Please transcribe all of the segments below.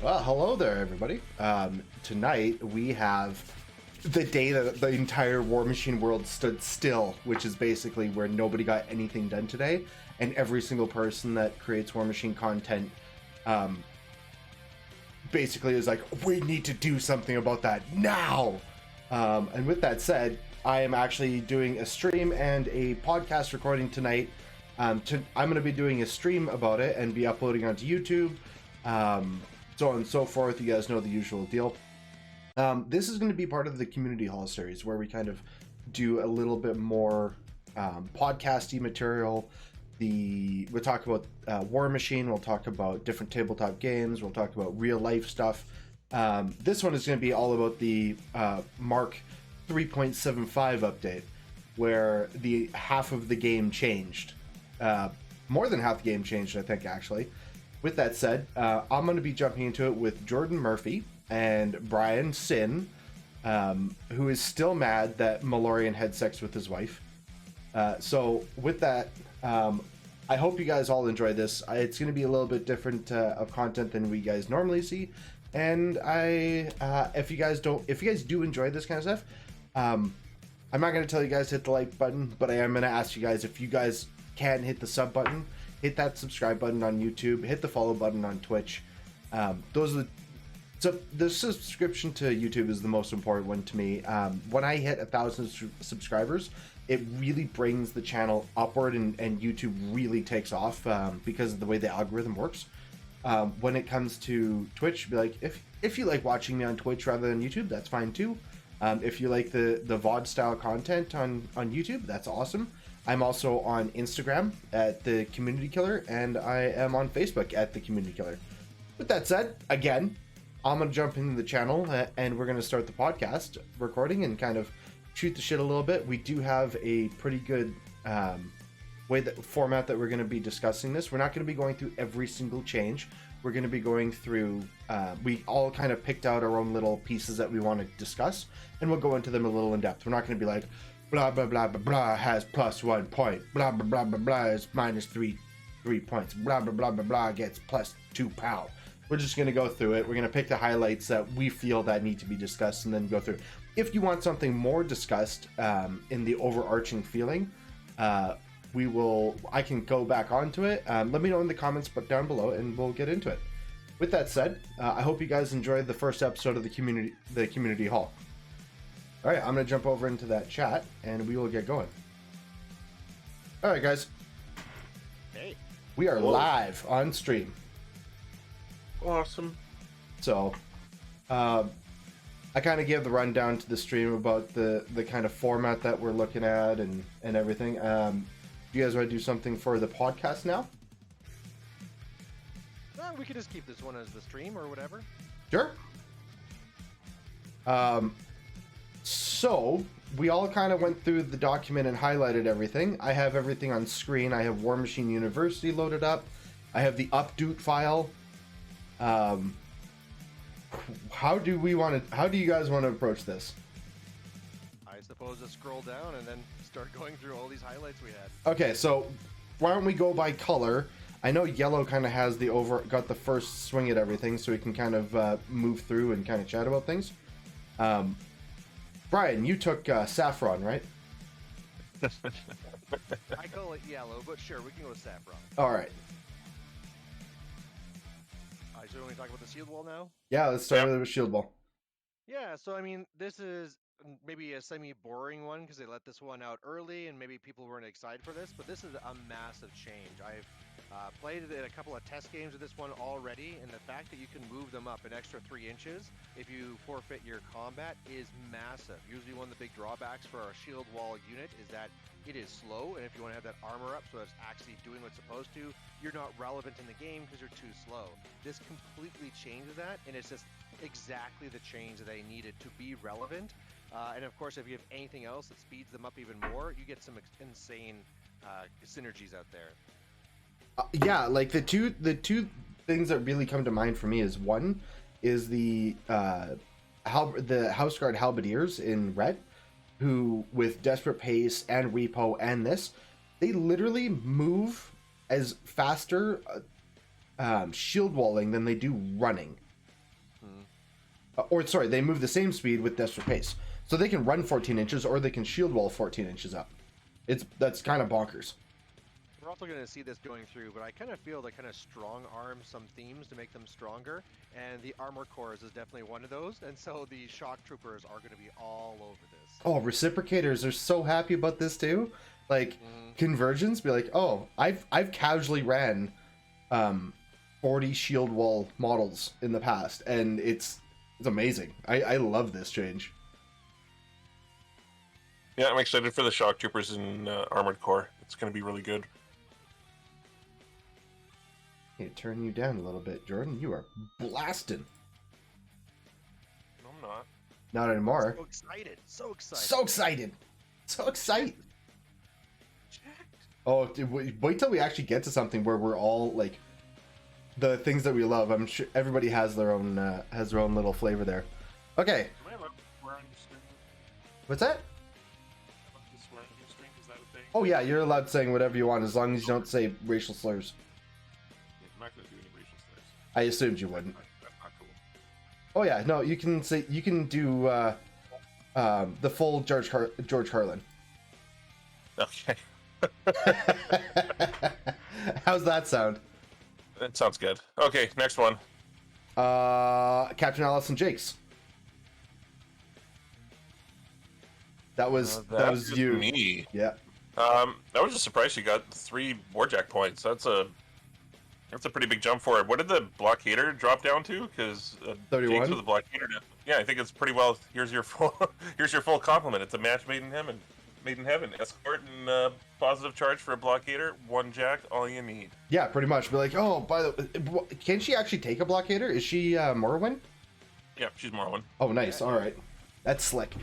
Well, hello there, everybody. Tonight we have the day that the entire Warmachine world stood still, which is basically where nobody got anything done today, and every single person that creates Warmachine content basically is like, we need to do something about that now. And with that said, I am actually doing a stream and a podcast recording tonight. I'm going to be doing a stream about it and be uploading onto YouTube. So on and so forth. You guys know the usual deal. This is going to be part of the Community Hall series where we kind of do a little bit more podcasty material. We'll talk about Warmachine, we'll talk about different tabletop games, we'll talk about real life stuff. This one is going to be all about the Mark 3.75 update, where the half of the game changed. More than half the game changed, I think, actually. With that said, I'm going to be jumping into it with Jordan Murphy and Brian Sin, who is still mad that Malorian had sex with his wife. So with that, I hope you guys all enjoy this. It's going to be a little bit different of content than we guys normally see. And if you guys do enjoy this kind of stuff, I'm not going to tell you guys to hit the like button, but I am going to ask you guys, if you guys can hit the sub button, hit that subscribe button on YouTube, hit the follow button on Twitch. So the subscription to YouTube is the most important one to me. When I hit 1,000 subscribers, it really brings the channel upward, and YouTube really takes off because of the way the algorithm works. When it comes to Twitch, be like, if you like watching me on Twitch rather than YouTube, that's fine too. If you like the VOD style content on YouTube, that's awesome. I'm also on Instagram at The Community Killer, and I am on Facebook at The Community Killer. With that said, again, I'm going to jump into the channel, and we're going to start the podcast recording and kind of shoot the shit a little bit. We do have a pretty good format that we're going to be discussing this. We're not going to be going through every single change. We're going to be going through, we all kind of picked out our own little pieces that we want to discuss, and we'll go into them a little in depth. We're not going to be like, blah, blah, blah, blah, blah has +1 point. Blah, blah, blah, blah, blah is -3 points. Blah, blah, blah, blah, blah gets +2 pow. We're just going to go through it. We're going to pick the highlights that we feel that need to be discussed and then go through. If you want something more discussed in the overarching feeling, I can go back onto it. Let me know in the comments down below and we'll get into it. With that said, I hope you guys enjoyed the first episode of the community hall. All right, I'm going to jump over into that chat and we will get going. All right, guys. Hey. We are live on stream. Awesome. So, I kind of gave the rundown to the stream about the kind of format that we're looking at and everything. Do you guys want to do something for the podcast now? We could just keep this one as the stream or whatever. Sure. So we all kind of went through the document and highlighted everything. I have everything on screen. I have Warmachine University loaded up. I have the update file. How do you guys want to approach this? I suppose just scroll down and then start going through all these highlights we had. Okay, so why don't we go by color? I know yellow kind of has got the first swing at everything, so we can kind of move through and kind of chat about things. Brian, you took saffron, right? I call it yellow, but sure, we can go with saffron. All right. So we want to talk about the shield wall now? Yeah, let's start with the shield wall. Yeah, so I mean, this is maybe a semi-boring one because they let this one out early and maybe people weren't excited for this, but this is a massive change. I've played it in a couple of test games with this one already, and the fact that you can move them up an extra 3 inches if you forfeit your combat is massive. Usually one of the big drawbacks for our shield wall unit is that it is slow, and if you want to have that armor up so it's actually doing what's supposed to, you're not relevant in the game because you're too slow. This completely changes that, and it's just exactly the change that I needed to be relevant. And of course, if you have anything else that speeds them up even more, you get some insane synergies out there. Yeah, like the two things that really come to mind for me is one is the House Guard Halberdiers in red, who with Desperate Pace and Repo and this, they literally move as faster shield walling than they do running. or sorry, they move the same speed with Desperate Pace. So they can run 14 inches or they can shield wall 14 inches up. That's kind of bonkers. We're also going to see this going through, but I kind of feel they kind of strong arm some themes to make them stronger, and the armor cores is definitely one of those, and so the shock troopers are going to be all over this. Oh, reciprocators are so happy about this too. Like convergence, be like, oh, I've casually ran 40 shield wall models in the past, and it's amazing. I love this change. Yeah, I'm excited for the shock troopers in armored core. It's going to be really good. Hey, turn you down a little bit, Jordan. You are blasting. No, I'm not. Not anymore. So excited. So excited. So excited. So excited. Oh, wait till we actually get to something where we're all like the things that we love. I'm sure everybody has their own little flavor there. Okay. Am I allowed to swear on your stream? What's that? Am I allowed to swear on your stream? Is that a thing? Oh yeah, you're allowed saying whatever you want as long as you don't say racial slurs. Yeah, I'm not going to do any racial slurs. I assumed you wouldn't. That's not cool. Oh yeah, no, you can do the full George Carlin. Okay. How's that sound? That sounds good. Okay, next one. Captain Allison Jakes. That was you. Me. Yeah. I was just surprised she got 3 Warjack points. That's a pretty big jump for her. What did the blockader drop down to? Because 31 Jakes with the blockader. Yeah, I think it's pretty well. Here's your full compliment. It's a match made in heaven. Escort and positive charge for a blockader. 1 jack, all you need. Yeah, pretty much. Be like, oh, by the way, can she actually take a blockader? Is she Morrowind? Yeah, she's Morrowind. Oh, nice. All right, that's slick.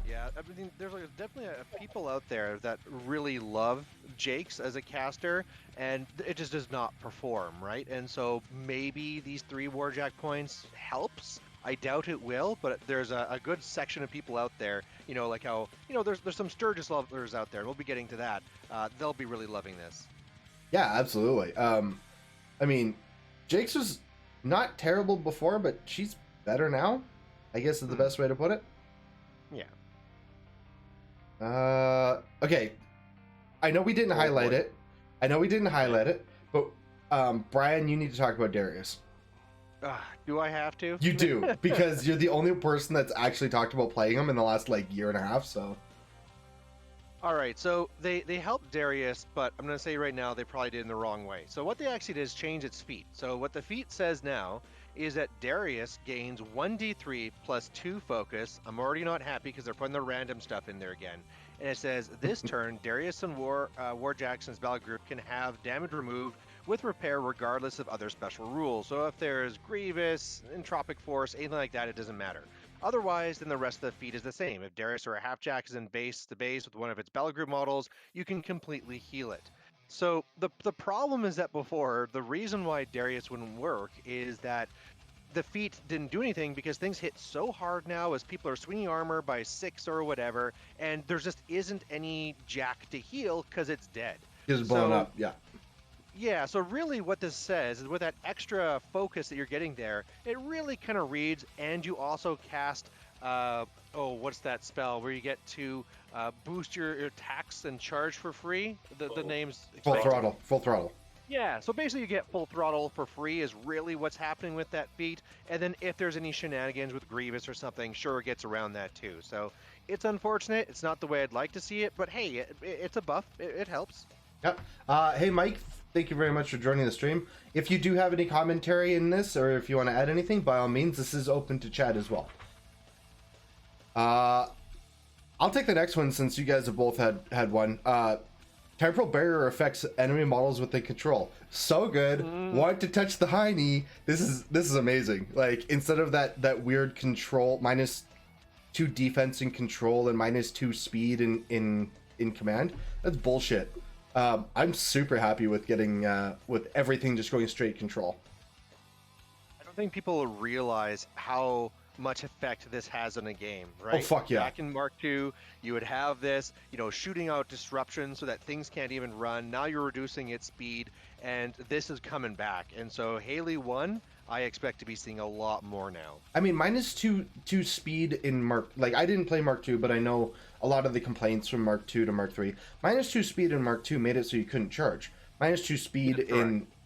Yeah, I mean, there's definitely people out there that really love Jakes as a caster, and it just does not perform, right? And so maybe these 3 Warjack points helps. I doubt it will, but there's a good section of people out there, like how, there's some Sturgis lovers out there, and we'll be getting to that. They'll be really loving this. Yeah, absolutely. I mean, Jakes was not terrible before, but she's better now, I guess is the best way to put it. Yeah. Okay. I know we didn't highlight it. But Brian, you need to talk about Darius. Do I have to? You do, because you're the only person that's actually talked about playing him in the last year and a half. So. All right, so they helped Darius, but I'm going to say right now they probably did it in the wrong way. So what they actually did is change its feat. So what the feat says now is that Darius gains 1d3 plus 2 focus. I'm already not happy because they're putting the random stuff in there again. And it says, this turn, Darius and War Jackson's battle group can have damage removed with repair regardless of other special rules. So if there's Grievous, Entropic Force, anything like that, it doesn't matter. Otherwise, then the rest of the feat is the same. If Darius or a Half-Jack is in base to base with one of its battle group models, you can completely heal it. So the problem is that before, the reason why Darius wouldn't work is that the feat didn't do anything because things hit so hard now as people are swinging armor by 6 or whatever, and there just isn't any Jack to heal because it's dead. It's blown up, yeah. Yeah, so really what this says is with that extra focus that you're getting there, it really kind of reads, and you also cast, what's that spell where you get to boost your attacks and charge for free? The name's... Full throttle. Yeah, so basically you get full throttle for free is really what's happening with that feat, and then if there's any shenanigans with Grievous or something, sure it gets around that too. So it's unfortunate, it's not the way I'd like to see it, but hey, it's a buff, it helps. Yep. Hey Mike, thank you very much for joining the stream. If you do have any commentary in this, or if you want to add anything, by all means, this is open to chat as well. I'll take the next one since you guys have both had one. Temporal barrier affects enemy models within control. So good. Want to touch the high knee. This is amazing. Like, instead of that weird control, -2 defense in control and -2 speed in command. That's bullshit. I'm super happy with getting with everything just going straight control. I don't think people realize how much effect this has on a game, right? Oh, fuck yeah. Back in Mark II, you would have this, shooting out disruption so that things can't even run. Now you're reducing its speed, and this is coming back. And so Haley 1, I expect to be seeing a lot more now. I mean, -2 speed in Mark. Like, I didn't play Mark II, but I know a lot of the complaints from Mark II to Mark III. -2 speed in Mark II made it so you couldn't charge. -2 speed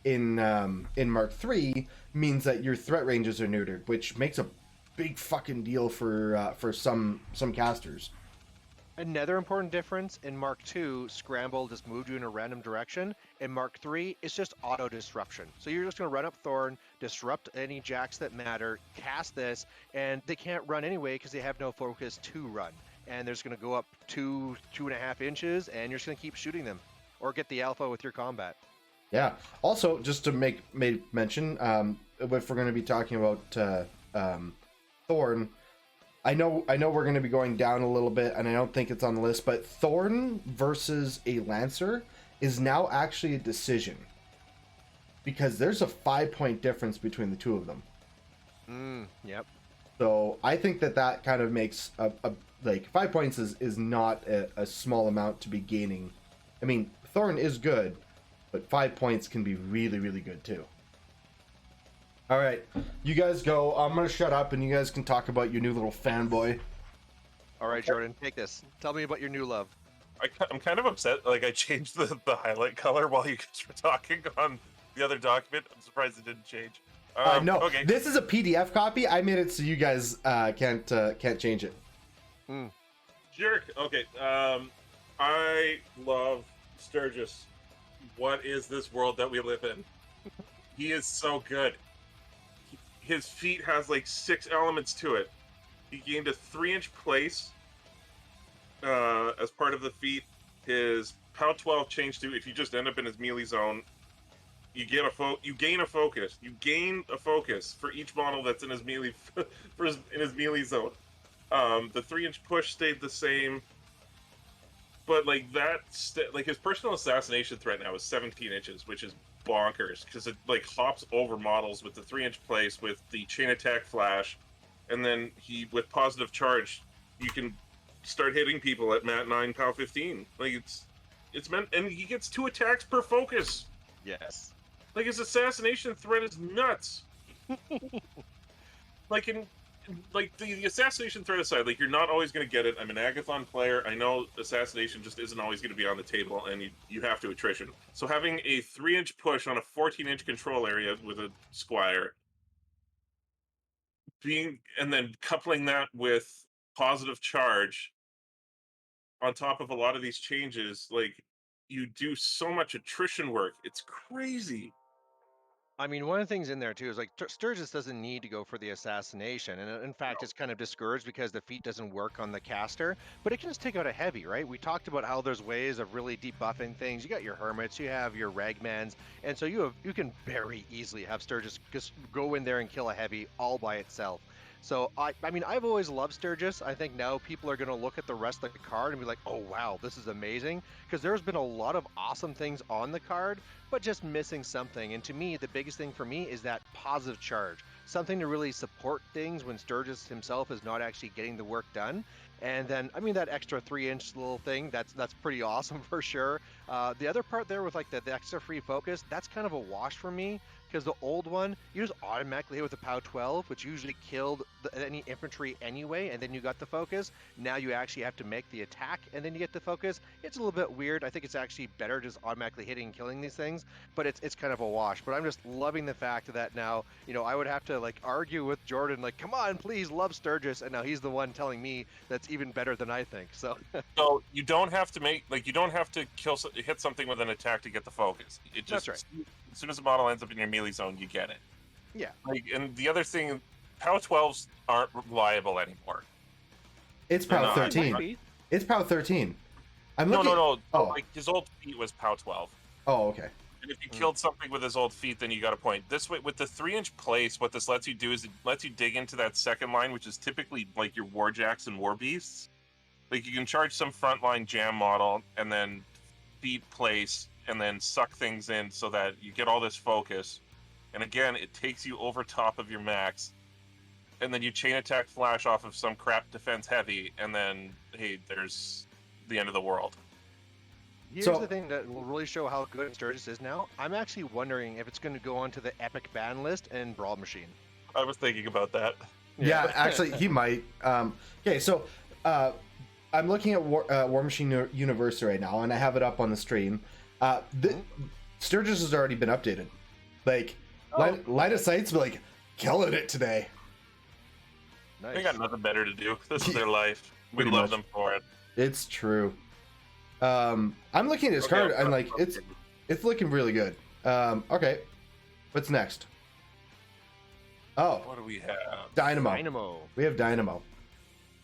in Mark III means that your threat ranges are neutered, which makes a big fucking deal for some casters. Another important difference in Mark II, Scramble just moved you in a random direction. In Mark III, it's just auto disruption. So you're just going to run up Thorn, disrupt any jacks that matter, cast this, and they can't run anyway because they have no focus to run. And they're just going to go up 2.5 inches, and you're just going to keep shooting them or get the alpha with your combat. Yeah. Also, just to make mention, if we're going to be talking about Thorn, I know we're going to be going down a little bit, and I don't think it's on the list, but Thorn versus a Lancer is now actually a decision because there's a 5-point difference between the two of them. Yep. So I think that kind of makes a like 5 points is not a small amount to be gaining. I mean, Thorn is good, but 5 points can be really, really good too. All right, you guys go. I'm gonna shut up, and you guys can talk about your new little fanboy. All right, Jordan, take this. Tell me about your new love. I'm kind of upset. Like, I changed the highlight color while you guys were talking on the other document. I'm surprised it didn't change. No, okay. This is a PDF copy. I made it so you guys can't change it. Jerk. Okay. I love Sturgis. What is this world that we live in? He is so good. His feat has like 6 elements to it. He gained a 3-inch place as part of the feat. His POW 12 changed to if you just end up in his melee zone, you gain a focus. You gain a focus for each model that's in his melee in his melee zone. The 3-inch push stayed the same, but like like his personal assassination threat now is 17 inches, which is bonkers because it like hops over models with the 3-inch place with the chain attack flash, and then with positive charge you can start hitting people at mat 9 POW 15. Like it's meant, and he gets 2 attacks per focus. Yes. Like his assassination threat is nuts. Like the assassination threat aside, like you're not always going to get it. I'm an Agathon player. I know assassination just isn't always going to be on the table, and you have to attrition. So having a 3-inch push on a 14-inch control area with a Squire, and then coupling that with positive charge on top of a lot of these changes, like you do so much attrition work. It's crazy. I mean, one of the things in there too is like Sturgis doesn't need to go for the assassination, and in fact, it's kind of discouraged because the feat doesn't work on the caster. But it can just take out a heavy, right? We talked about how there's ways of really debuffing things. You got your hermits, you have your ragmans, and so you can very easily have Sturgis just go in there and kill a heavy all by itself. So I mean, I've always loved Sturgis. I think now people are going to look at the rest of the card and be like, oh wow, this is amazing, because there's been a lot of awesome things on the card, but just missing something. And to me, the biggest thing for me is that positive charge, something to really support things when Sturgis himself is not actually getting the work done. And then, I mean, that extra 3-inch little thing, that's pretty awesome for sure. The other part there with like the extra free focus, that's kind of a wash for me, because the old one, you just automatically hit with the POW 12, which usually killed any infantry anyway, and then you got the focus. Now you actually have to make the attack, and then you get the focus. It's a little bit weird. I think it's actually better just automatically hitting and killing these things, but it's kind of a wash. But I'm just loving the fact that now, you know, I would have to like argue with Jordan, like, come on, please love Sturgis, and now he's the one telling me that's even better than I think. So you don't have to hit something with an attack to get the focus. It just, that's right. As soon as the model ends up in your melee zone, you get it. Yeah. Like, and the other thing, POW 12s aren't reliable anymore. It's POW 13. It's POW 13. No. Oh. Like his old feat was POW 12. Oh, okay. And if you killed something with his old feat, then you got a point. This way, with the 3-inch place, what this lets you do is it lets you dig into that second line, which is typically like your Warjacks and War Beasts. Like you can charge some frontline jam model and then feat place and then suck things in so that you get all this focus. And again, it takes you over top of your max. And then you chain attack flash off of some crap defense heavy, and then, hey, there's the end of the world. Here's So- the thing that will really show how good Sturgis is now. I'm actually wondering if it's going to go onto the epic ban list and Brawl Machine. I was thinking about that. Yeah, actually, he might. Okay, so I'm looking at Warmachine University right now, and I have it up on the stream. Sturgis has already been updated. Like, line of sight's like killing it today. Nice. They got nothing better to do. This is their life. We Pretty love much. them for it. It's true. I'm looking at his card. I'm like, it's looking really good. Okay, what's next? Oh, What do we have? Dynamo. We have Dynamo.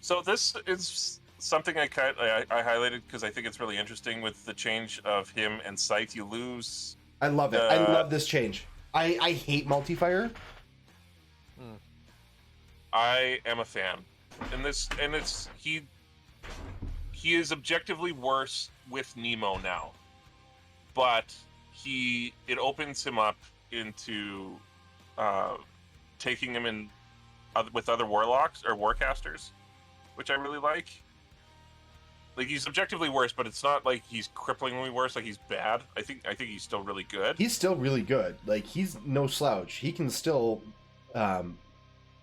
So this is something I highlighted because I think it's really interesting with the change of him and Scythe. You lose. I love it. I love this change. I hate multi-fire. I am a fan, and he is objectively worse with Nemo now, but it opens him up into taking him in with other warlocks or warcasters, which I really like. Like, he's objectively worse, but it's not like he's cripplingly worse, like he's bad. I think he's still really good. He's still really good. Like, he's no slouch. He can still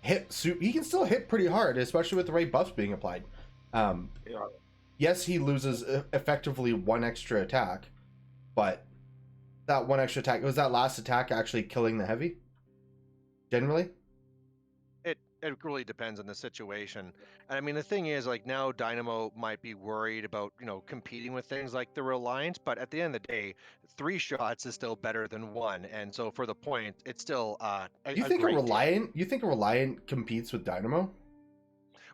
he can still hit pretty hard, especially with the right buffs being applied. Yes, he loses effectively one extra attack, but that one extra attack, was that last attack actually killing the heavy? Generally? It really depends on the situation. And I mean, the thing is, like, now Dynamo might be worried about, competing with things like the Reliant, but at the end of the day, 3 shots is still better than 1. And so for the point, it's still You think a Reliant competes with Dynamo?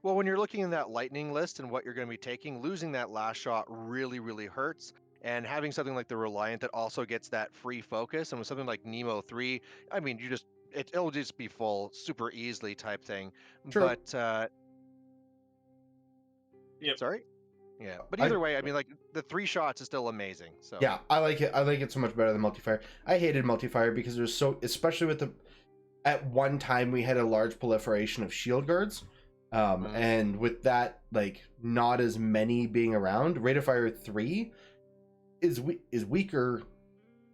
Well, when you're looking in that lightning list and what you're going to be taking, losing that last shot really, really hurts. And having something like the Reliant that also gets that free focus, and with something like Nemo 3, I mean, it'll just be full super easily type thing. True. But Yep. Sorry? Yeah. But either way, I mean, like, the 3 shots is still amazing. So Yeah, I like it. I like it so much better than multi-fire. I hated multi-fire because there's especially with at one time we had a large proliferation of shield guards. And with that, like, not as many being around, Rate of Fire 3 is weaker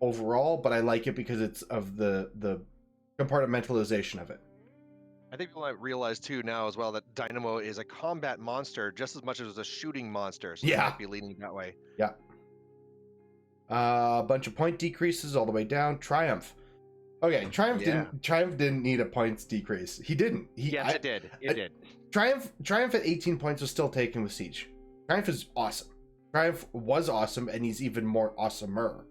overall, but I like it because it's of the compartmentalization of it. I think people might realize too now as well that Dynamo is a combat monster just as much as a shooting monster. So Yeah. it might be leaning that way. Yeah. A bunch of point decreases all the way down. Triumph. Okay, Triumph didn't need a points decrease. He didn't. It did. It did. Triumph at 18 points was still taken with Siege. Triumph is awesome. Triumph was awesome, and he's even more awesomer.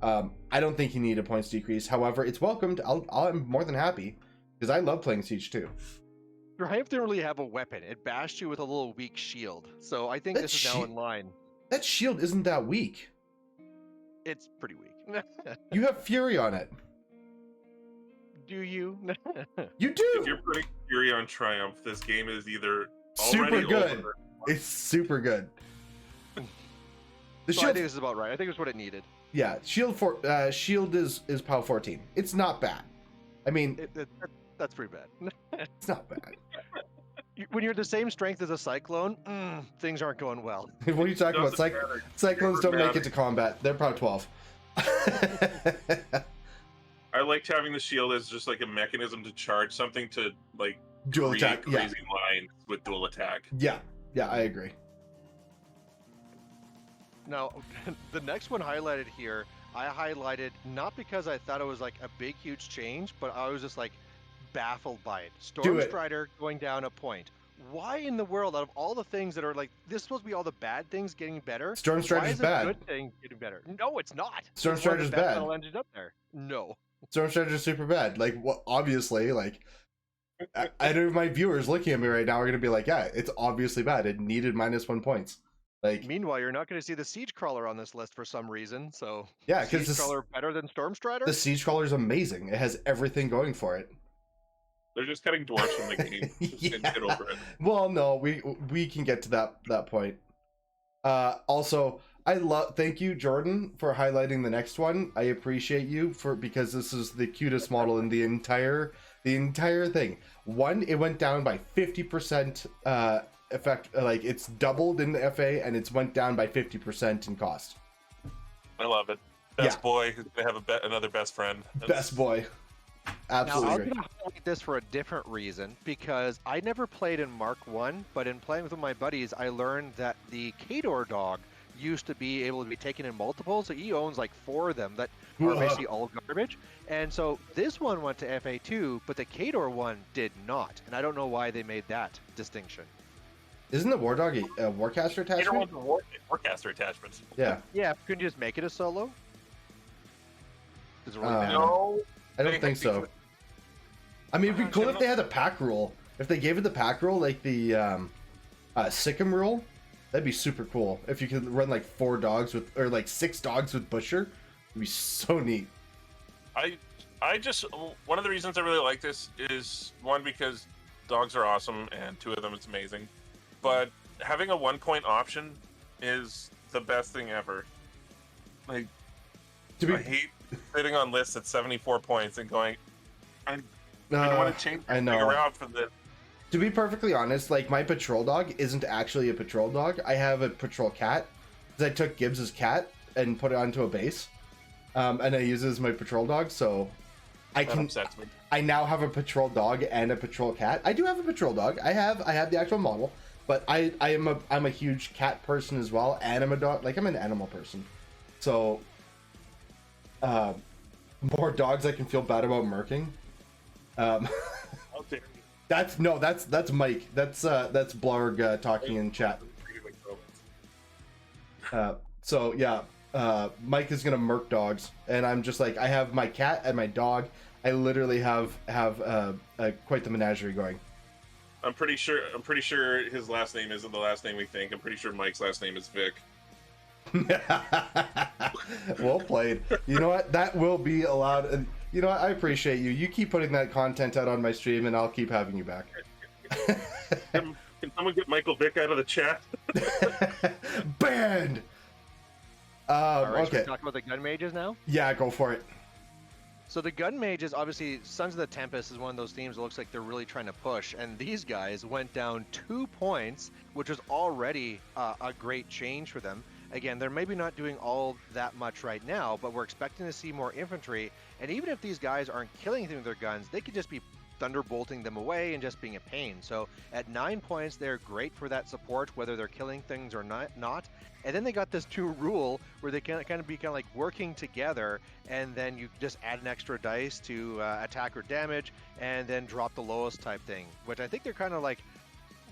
I don't think he needed a points decrease. However, it's welcomed. I'm more than happy because I love playing Siege too. Triumph didn't really have a weapon. It bashed you with a little weak shield. So I think this is now in line. That shield isn't that weak. It's pretty weak. You have Fury on it. Do you? You do. If you're putting Fury on Triumph, this game is either Super already good. over. It's super good. The So I shield, think this is about right. I think it's what it needed. yeah, shield is POW 14. It's not bad. I mean, That's pretty bad. it's not bad. When you're the same strength as a Cyclone, things aren't going well. When you talk about Doesn't matter. Cyclones don't make it matter. to combat. They're POW 12. I liked having the shield as just like a mechanism to charge something to like Dual create attack. Yeah. crazy lines with dual attack. Yeah, I agree. Now, the next one highlighted here, I highlighted not because I thought it was like a big, huge change, but I was just like baffled by it. Do it. Stormstrider going down a point. Why in the world, out of all the things that are like, this is supposed to be all the bad things getting better? Stormstrider's why is bad. a good thing getting better? No, it's not. Stormstrider's It's one of the best bad. battle engines up there. No. Stormstrider's super bad. Like, obviously, like, I know my viewers looking at me right now are going to be like, yeah, it's obviously bad. It needed -1 points. Like, Meanwhile, you're not going to see the Siege Crawler on this list for some reason. So yeah, Siege because Crawler better than Stormstrider? the Siege Crawler is amazing. It has everything going for it. They're just cutting dwarfs from the game. Just get over it. Well, no, we can get to that point. Also, thank you, Jordan, for highlighting the next one. I appreciate you because this is the cutest model in the entire thing. One, it went down by 50% effect, like it's doubled in the FA and it's went down by 50% in cost. I love it. Best boy who's gonna have another best friend. Best boy. Absolutely. Now, I'm Great. going to highlight this for a different reason because I never played in Mark 1, but in playing with my buddies, I learned that the Kador dog used to be able to be taken in multiples. So he owns like 4 of them that are basically all garbage. And so this one went to FA2, but the Kador one did not. And I don't know why they made that distinction. Isn't the War Dog a Warcaster attachment? Warcaster attachment. Yeah. Yeah, couldn't you just make it a solo? Does it really matter? No, I don't think so. I mean, it'd be cool if they had the pack rule. If they gave it the pack rule, like the Sikkim rule, that'd be super cool. If you could run like 4 dogs with, or like 6 dogs with Busher, it'd be so neat. I just, one of the reasons I really like this is, one, because dogs are awesome, and 2 of them is amazing. But having a 1-point option is the best thing ever. Like, I hate sitting on lists at 74 points and going, I don't want to change anything around for this. To be perfectly honest, like my patrol dog isn't actually a patrol dog. I have a patrol cat because I took Gibbs's cat and put it onto a base, and I use it as my patrol dog. So I now have a patrol dog and a patrol cat. I do have a patrol dog. I have the actual model, but I'm a huge cat person as well, and I'm a dog. Like I'm an animal person. So more dogs I can feel bad about murking. That's Mike. That's Blarg talking in chat. So yeah, Mike is gonna murk dogs, and I'm just like, I have my cat and my dog. I literally have quite the menagerie going. I'm pretty sure his last name isn't the last name we think. I'm pretty sure Mike's last name is Vic. Well played. You know what? That will be allowed. And you know what? I appreciate you. You keep putting that content out on my stream, and I'll keep having you back. Can someone get Michael Vick out of the chat? Banned. All right, okay. Should we talk about the gun mages now? Yeah, go for it. So the gun mages, obviously, Sons of the Tempest is one of those themes that looks like they're really trying to push, and these guys went down 2 points, which was already a great change for them. Again, they're maybe not doing all that much right now, but we're expecting to see more infantry, and even if these guys aren't killing anything with their guns, they could just be thunderbolting them away and just being a pain. So at 9 points, they're great for that support, whether they're killing things or not. And then they got this 2 rule where they can kind of like working together, and then you just add an extra dice to attack or damage, and then drop the lowest type thing, which I think they're kind of like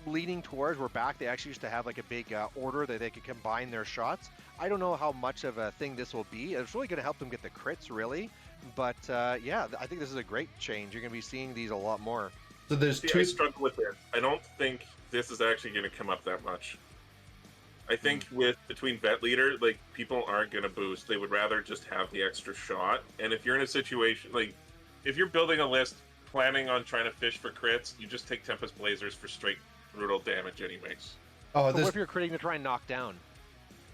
leaning towards. We're back. They actually used to have like a big order that they could combine their shots. I don't know how much of a thing this will be. It's really going to help them get the crits, really. But yeah, I think this is a great change. You're going to be seeing these a lot more. So there's I struggle with this. I don't think this is actually going to come up that much. I think between vet leader, like, people aren't going to boost. They would rather just have the extra shot. And if you're in a situation, like, if you're building a list planning on trying to fish for crits, you just take Tempest Blazers for straight brutal damage anyways. Oh, what if you're critting to try and knock down?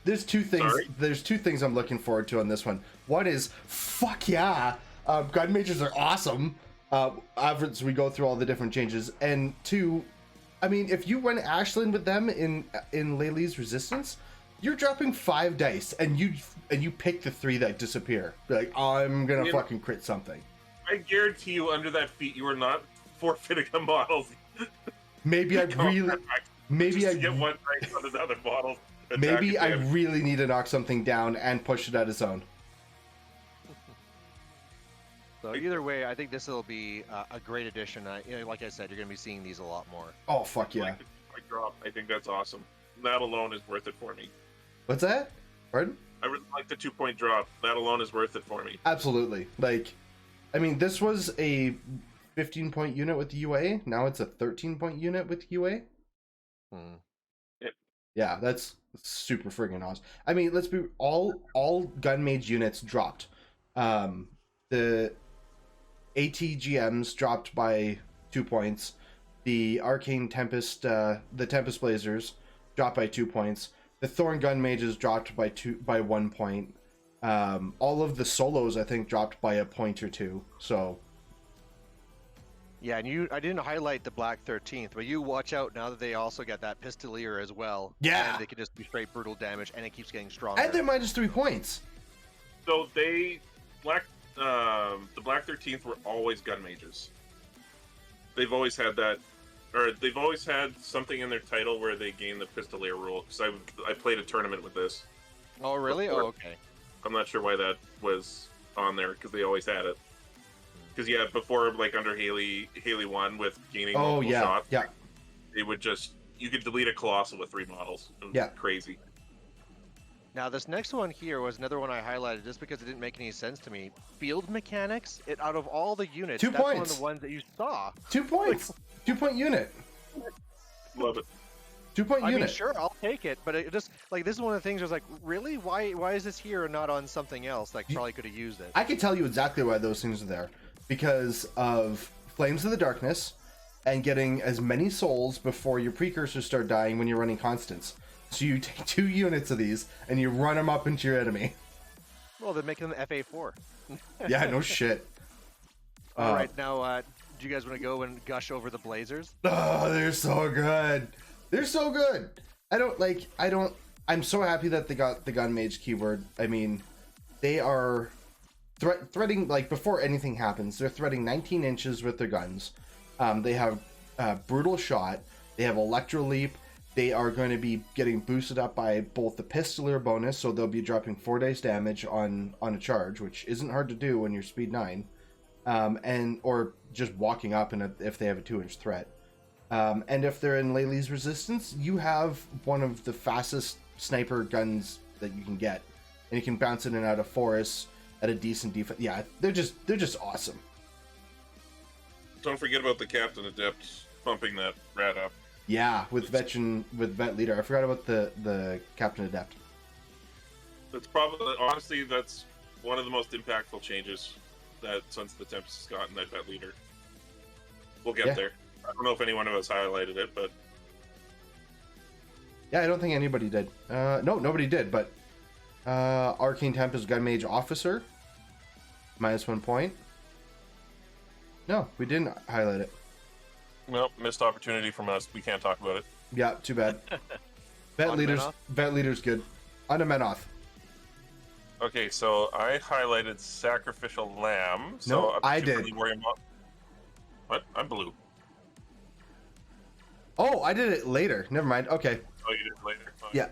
There's 2 things. Sorry? There's 2 things I'm looking forward to on this one. One is, fuck yeah, gun mages are awesome. As we go through all the different changes, and 2, I mean, if you went Ashland with them in Laylee's Resistance, you're dropping 5 dice, and you pick the 3 that disappear. You're like, I'm gonna fucking crit something. I guarantee you, under that feat, you are not forfeiting a model. Maybe I really get 1 dice on another model. Maybe I really need to knock something down and push it at his own. So either way, I think this will be a great addition. Like I said, you're going to be seeing these a lot more. Oh, fuck yeah. I think that's awesome. That alone is worth it for me. What's that? Pardon? I really like the 2-point drop. That alone is worth it for me. Absolutely. Like, I mean, this was a 15-point unit with UA. Now it's a 13-point unit with UA. Yeah, that's super friggin' awesome. I mean, let's be all gun mage units dropped. The ATGMs dropped by 2 points. The Arcane Tempest, the Tempest Blazers dropped by 2 points. The Thorn Gun Mages dropped by 1 point. All of the solos, I think, dropped by a point or 2. So. Yeah, and I didn't highlight the Black 13th, but you watch out now that they also got that Pistolier as well. Yeah. And they can just do straight brutal damage, and it keeps getting stronger. And they're -3 points. So the Black 13th were always gun mages. They've always had that, or they've always had something in their title where they gain the Pistolier rule. Because I played a tournament with this. Oh, really? Before. Oh, okay. I'm not sure why that was on there because they always had it. Because yeah, before like under Haley 1 with gaining multiple shots, they would just you could delete a Colossal with 3 models. It was crazy. Now this next one here was another one I highlighted just because it didn't make any sense to me. Field mechanics. It out of all the units, 2 that's points. one of the ones that you saw. 2 points. 2-point unit. Love it. 2-point unit. I mean, sure, I'll take it, but it just like this is one of the things. I was like, really? Why is this here and not on something else? Like probably could have used it. I can tell you exactly why those things are there. Because of Flames of the Darkness and getting as many souls before your precursors start dying when you're running constants. So you take 2 units of these and you run them up into your enemy. Well, they're making them FA4. Yeah, no shit. All right, now, do you guys want to go and gush over the Blazers? Oh, they're so good. They're so good. I'm so happy that they got the Gun Mage keyword. I mean, they are threading, like, before anything happens, they're threading 19 inches with their guns. They have Brutal Shot. They have Electro Leap. They are going to be getting boosted up by both the Pistolier bonus, so they'll be dropping 4 dice damage on a charge, which isn't hard to do when you're speed 9, or just walking up if they have a 2-inch threat. And if they're in Lely's Resistance, you have one of the fastest sniper guns that you can get, and you can bounce in and out of forests at a decent defense. Yeah, they're just awesome. Don't forget about the Captain Adept bumping that rat up. Yeah, with Vet Leader. I forgot about the Captain Adept. That's honestly, that's one of the most impactful changes that Sons of the Tempest has gotten, that Vet Leader. We'll get there. I don't know if any one of us highlighted it, but... Yeah, I don't think anybody did. No, nobody did, but Arcane Temp is Gun Mage Officer. -1 point. No, we didn't highlight it. Well, missed opportunity from us. We can't talk about it. Yeah, too bad. Vet Leader's good. On a Menoth. Okay, so I highlighted Sacrificial Lamb. So no, I did. What? I'm blue. Oh, I did it later. Never mind. Okay. Oh, you did it later? Oh, yeah.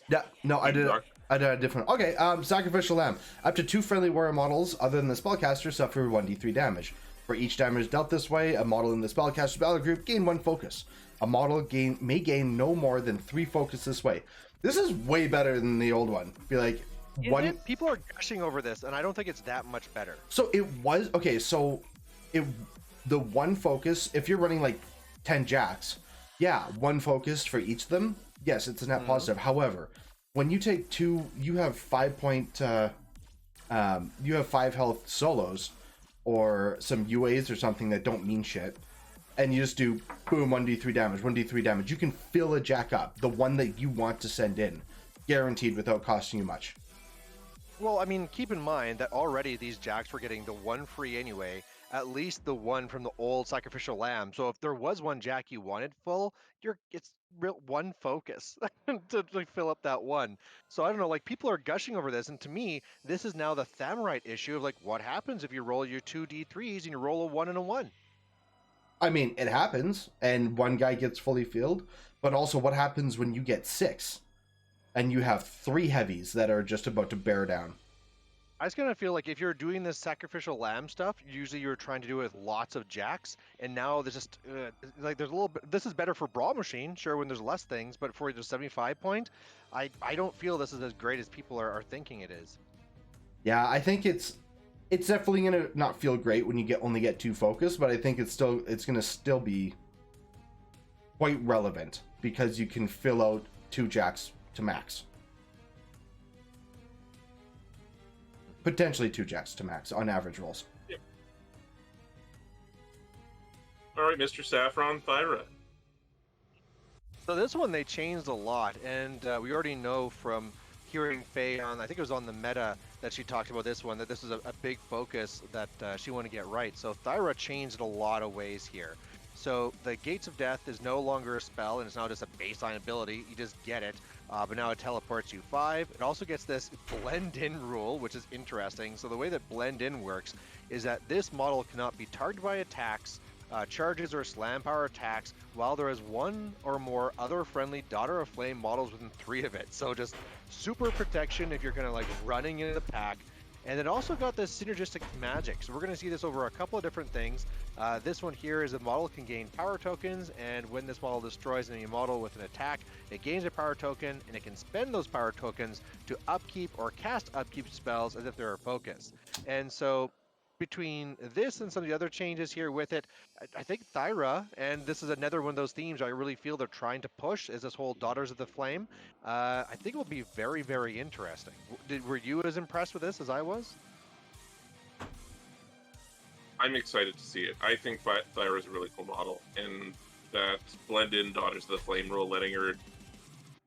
Yeah. No, I did it. I did a different. Okay. Sacrificial Lamb. Up to 2 friendly warrior models, other than the spellcaster, suffer 1d3 damage. For each damage dealt this way, a model in the spellcaster's battle group gain 1 focus. A model may gain no more than 3 focus this way. This is way better than the old one. Be like people are gushing over this, and I don't think it's that much better. So it was okay. So the 1 focus, if you're running like 10 jacks, yeah, 1 focus for each of them. Yes, it's a net positive. However, when you take 2, you have 5 point. You have 5 health solos, or some UAs or something that don't mean shit, and you just do boom 1d3 damage, 1d3 damage. You can fill a jack up, the one that you want to send in, guaranteed without costing you much. Well, I mean, keep in mind that already these jacks were getting the 1 free anyway, at least the 1 from the old Sacrificial Lamb. So if there was 1 jack you wanted full, it's real 1 focus to fill up that 1. So I don't know, like, people are gushing over this, and to me, this is now the Thamrite issue of, like, what happens if you roll your 2 D3s and you roll a 1 and a 1? I mean, it happens, and 1 guy gets fully filled, but also what happens when you get 6 and you have 3 heavies that are just about to bear down? I just kind of feel like if you're doing this Sacrificial Lamb stuff, usually you're trying to do it with lots of jacks, and now there's just like there's a little bit. This is better for Brawl Machine, sure, when there's less things, but for the 75 point, I don't feel this is as great as people are thinking it is. Yeah, I think it's definitely gonna not feel great when you only get 2 focus, but I think it's gonna still be quite relevant because you can fill out 2 jacks to max. Potentially 2 jacks to max on average rolls. Yep. All right, Mr. Saffron, Thyra. So this one they changed a lot, and we already know from hearing Faye on, I think it was on the meta that she talked about this one, that this is a big focus that she wanted to get right. So Thyra changed a lot of ways here. So the Gates of Death is no longer a spell, and it's now just a baseline ability. You just get it. but now it teleports you 5. It also gets this blend in rule, which is interesting. So the way that blend in works is that this model cannot be targeted by attacks, charges, or slam power attacks while there is one or more other friendly Daughter of Flame models within 3 of it. So just super protection if you're kind of like running into the pack. And it also got this synergistic magic. So we're going to see this over a couple of different things. This one here is a model can gain power tokens, and when this model destroys any model with an attack, it gains a power token, and it can spend those power tokens to upkeep or cast upkeep spells as if they're a focus. And so between this and some of the other changes here with it, I think Thyra, and this is another one of those themes I really feel they're trying to push, is this whole Daughters of the Flame. I think it will be very, very interesting. Were you as impressed with this as I was? I'm excited to see it. I think Thyra is a really cool model, and that blend-in Daughters of the Flame rule, letting her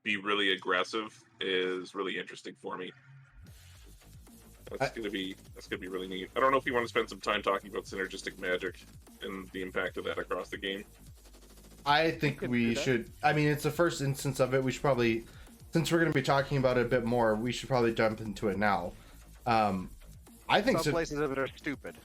be really aggressive, is really interesting for me. That's gonna be really neat. I don't know if you want to spend some time talking about synergistic magic and the impact of that across the game. I think we should. I mean, it's the first instance of it. We should probably, since we're going to be talking about it a bit more, we should probably jump into it now. I think some places of it are stupid.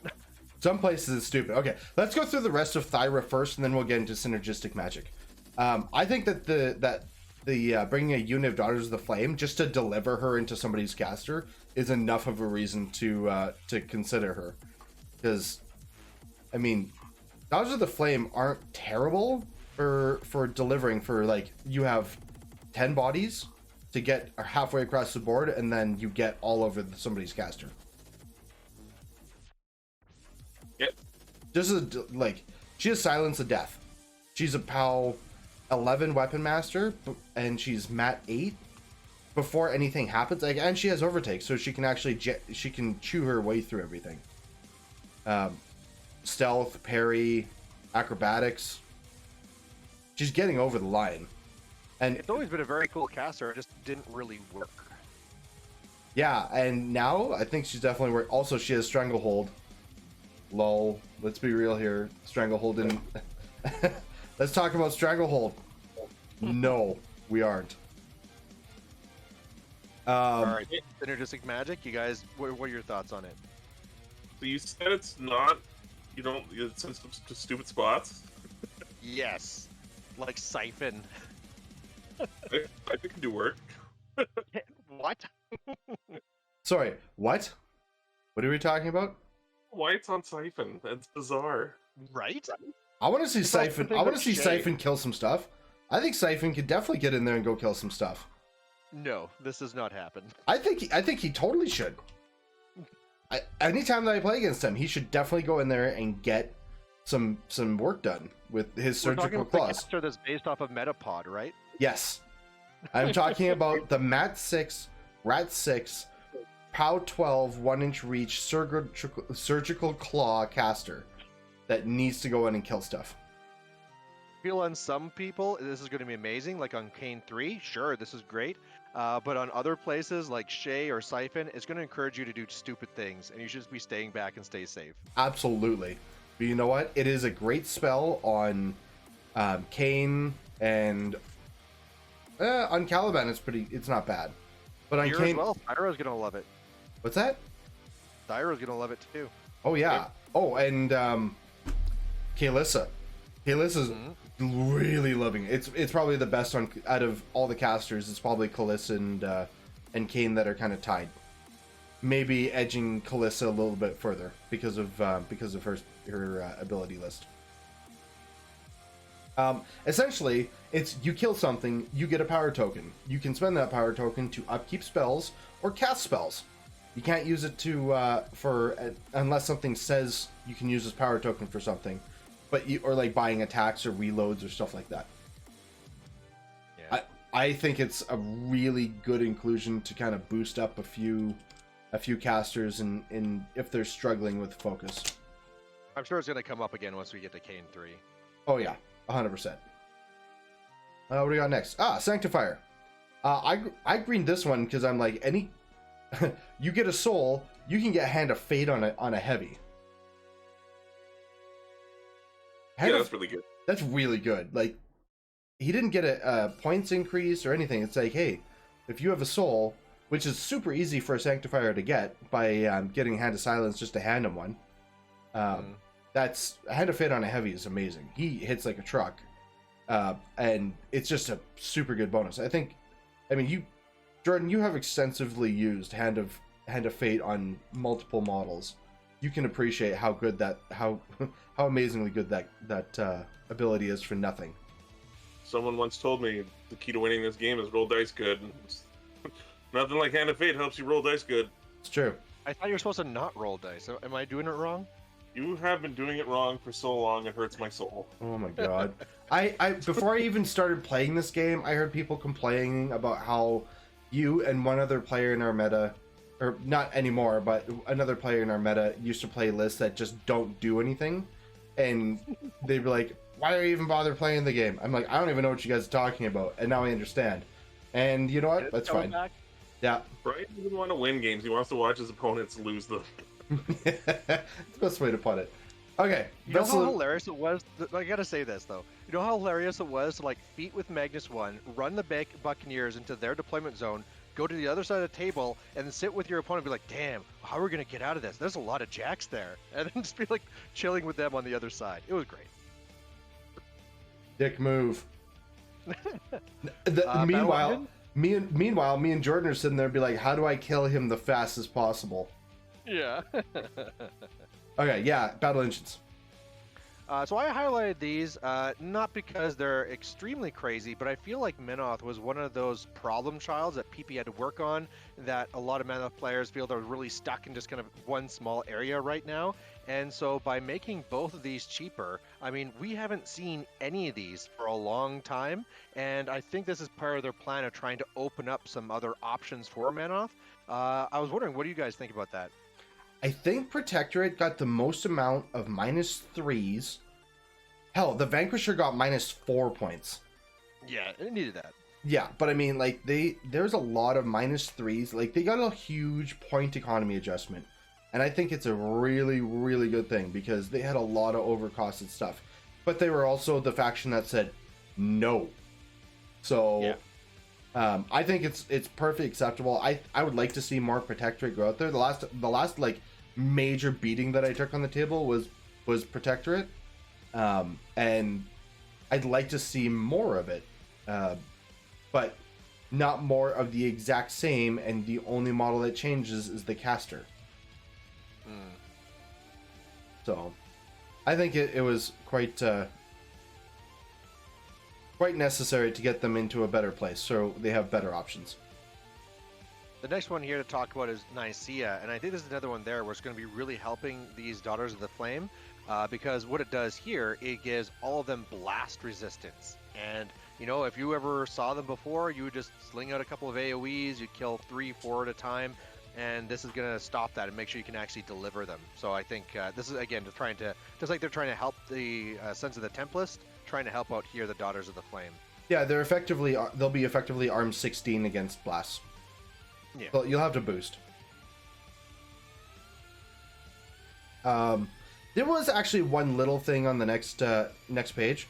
Some places it's stupid. Okay, let's go through the rest of Thyra first, and then we'll get into synergistic magic. I think that the bringing a unit of Daughters of the Flame just to deliver her into somebody's caster is enough of a reason to consider her, because I mean, Daughters of the Flame aren't terrible for delivering. For like, you have 10 bodies to get halfway across the board, and then you get all over somebody's caster. Yep. This is like, she has Silence of Death. She's a POW 11 weapon master, and she's mat 8 before anything happens. Like, and she has overtake, so she can actually she can chew her way through everything. Stealth, parry, acrobatics. She's getting over the line. And it's always been a very cool caster. It just didn't really work. Yeah, and now I think she's definitely work. Also, she has Stranglehold. Lol. Let's be real here. Stranglehold didn't. Let's talk about Stranglehold. No, we aren't. All right, synergistic magic. You guys, what are your thoughts on it? So you said it's not. You don't. It's in some stupid spots. Yes, like Siphon. I think it can do work. What? Sorry, what? What are we talking about? Why it's on Siphon? That's bizarre. Right? I want to see Siphon. I want to see Shay. Siphon kill some stuff. I think Siphon could definitely get in there and go kill some stuff. No, this does not happen. I think he totally should. Anytime that I play against him, he should definitely go in there and get some work done with his surgical claws. We're talking about the caster that's based off of Metapod, right? Yes, I'm talking about the Mat 6, Rat 6, POW 12, 1-inch reach surgical claw caster that needs to go in and kill stuff. I feel on some people this is going to be amazing, like on Kane 3, sure, this is great. But on other places like Shay or Siphon, it's going to encourage you to do stupid things, and you should just be staying back and stay safe. Absolutely. But you know what? It is a great spell on Kane, and on Caliban it's not bad. But on Here Kane... as well, Thyra's going to love it. What's that? Thyra's going to love it too. Oh, yeah. Oh, and Kalissa. Kalissa's really loving it. It's probably the best out of all the casters. It's probably Kalissa and Kane that are kind of tied. Maybe edging Kalissa a little bit further because of her ability list. Essentially, it's you kill something, you get a power token. You can spend that power token to upkeep spells or cast spells. You can't use it unless something says you can use this power token for something, or like buying attacks or reloads or stuff like that. Yeah. I think it's a really good inclusion to kind of boost up a few casters in if they're struggling with focus. I'm sure it's going to come up again once we get to Kane 3. Oh yeah, 100%. What do we got next? Sanctifier. I greened this one because I'm like, you get a soul, you can get Hand of Fate on a heavy. That's really good. That's really good. Like, he didn't get a points increase or anything. It's like, hey, if you have a soul, which is super easy for a Sanctifier to get by getting Hand of Silence just to hand him one. That's Hand of Fate on a heavy is amazing. He hits like a truck, and it's just a super good bonus. I mean, you, Jordan, you have extensively used Hand of Fate on multiple models. You can appreciate how good how amazingly good that ability is for nothing. Someone once told me the key to winning this game is roll dice good. Nothing like Hand of Fate helps you roll dice good. It's true. I thought you were supposed to not roll dice. Am I doing it wrong? You have been doing it wrong for so long, it hurts my soul. Oh my god. I before I even started playing this game, I heard people complaining about how you and one other player in our meta, or not anymore, but another player in our meta used to play lists that just don't do anything. And they'd be like, why are you even bother playing the game? I'm like, I don't even know what you guys are talking about. And now I understand. And you know what? That's fine. Back. Yeah. Brian doesn't want to win games. He wants to watch his opponents lose them. That's the best way to put it. Okay. You know how hilarious it was? I gotta say this though. You know how hilarious it was to like feat with Magnus 1, run the Buccaneers into their deployment zone, go to the other side of the table, and then sit with your opponent and be like, damn, how are we gonna get out of this? There's a lot of jacks there. And then just be like chilling with them on the other side. It was great. Dick move. Meanwhile, me and Jordan are sitting there and be like, how do I kill him the fastest possible? Yeah. Okay, yeah, battle engines. So I highlighted these not because they're extremely crazy, but I feel like Minoth was one of those problem childs that PP had to work on, that a lot of Minoth players feel they're really stuck in just kind of one small area right now. And so by making both of these cheaper, I mean, we haven't seen any of these for a long time, and I think this is part of their plan of trying to open up some other options for Minoth. I was wondering, what do you guys think about that? I think Protectorate got the most amount of -3s. Hell, the Vanquisher got -4 points. Yeah, it needed that. Yeah, but I mean, like, there's a lot of -3s. Like, they got a huge point economy adjustment. And I think it's a really, really good thing because they had a lot of overcosted stuff. But they were also the faction that said no. So, yeah. I think it's perfectly acceptable. I would like to see more Protectorate go out there. The last like major beating that I took on the table was Protectorate, and I'd like to see more of it, but not more of the exact same. And the only model that changes is the caster. So, I think it was quite necessary to get them into a better place, so they have better options. The next one here to talk about is Nicea, and I think this is another one there where it's going to be really helping these Daughters of the Flame, because what it does here, it gives all of them blast resistance. And, you know, if you ever saw them before, you would just sling out a couple of AoEs, you'd kill 3-4 at a time, and this is going to stop that and make sure you can actually deliver them. So I think this is, again, just like they're trying to help the Sons of the Templest, trying to help out here the Daughters of the Flame. Yeah, they'll be effectively armed 16 against blasts. Yeah, so you'll have to boost. There was actually one little thing on the next page.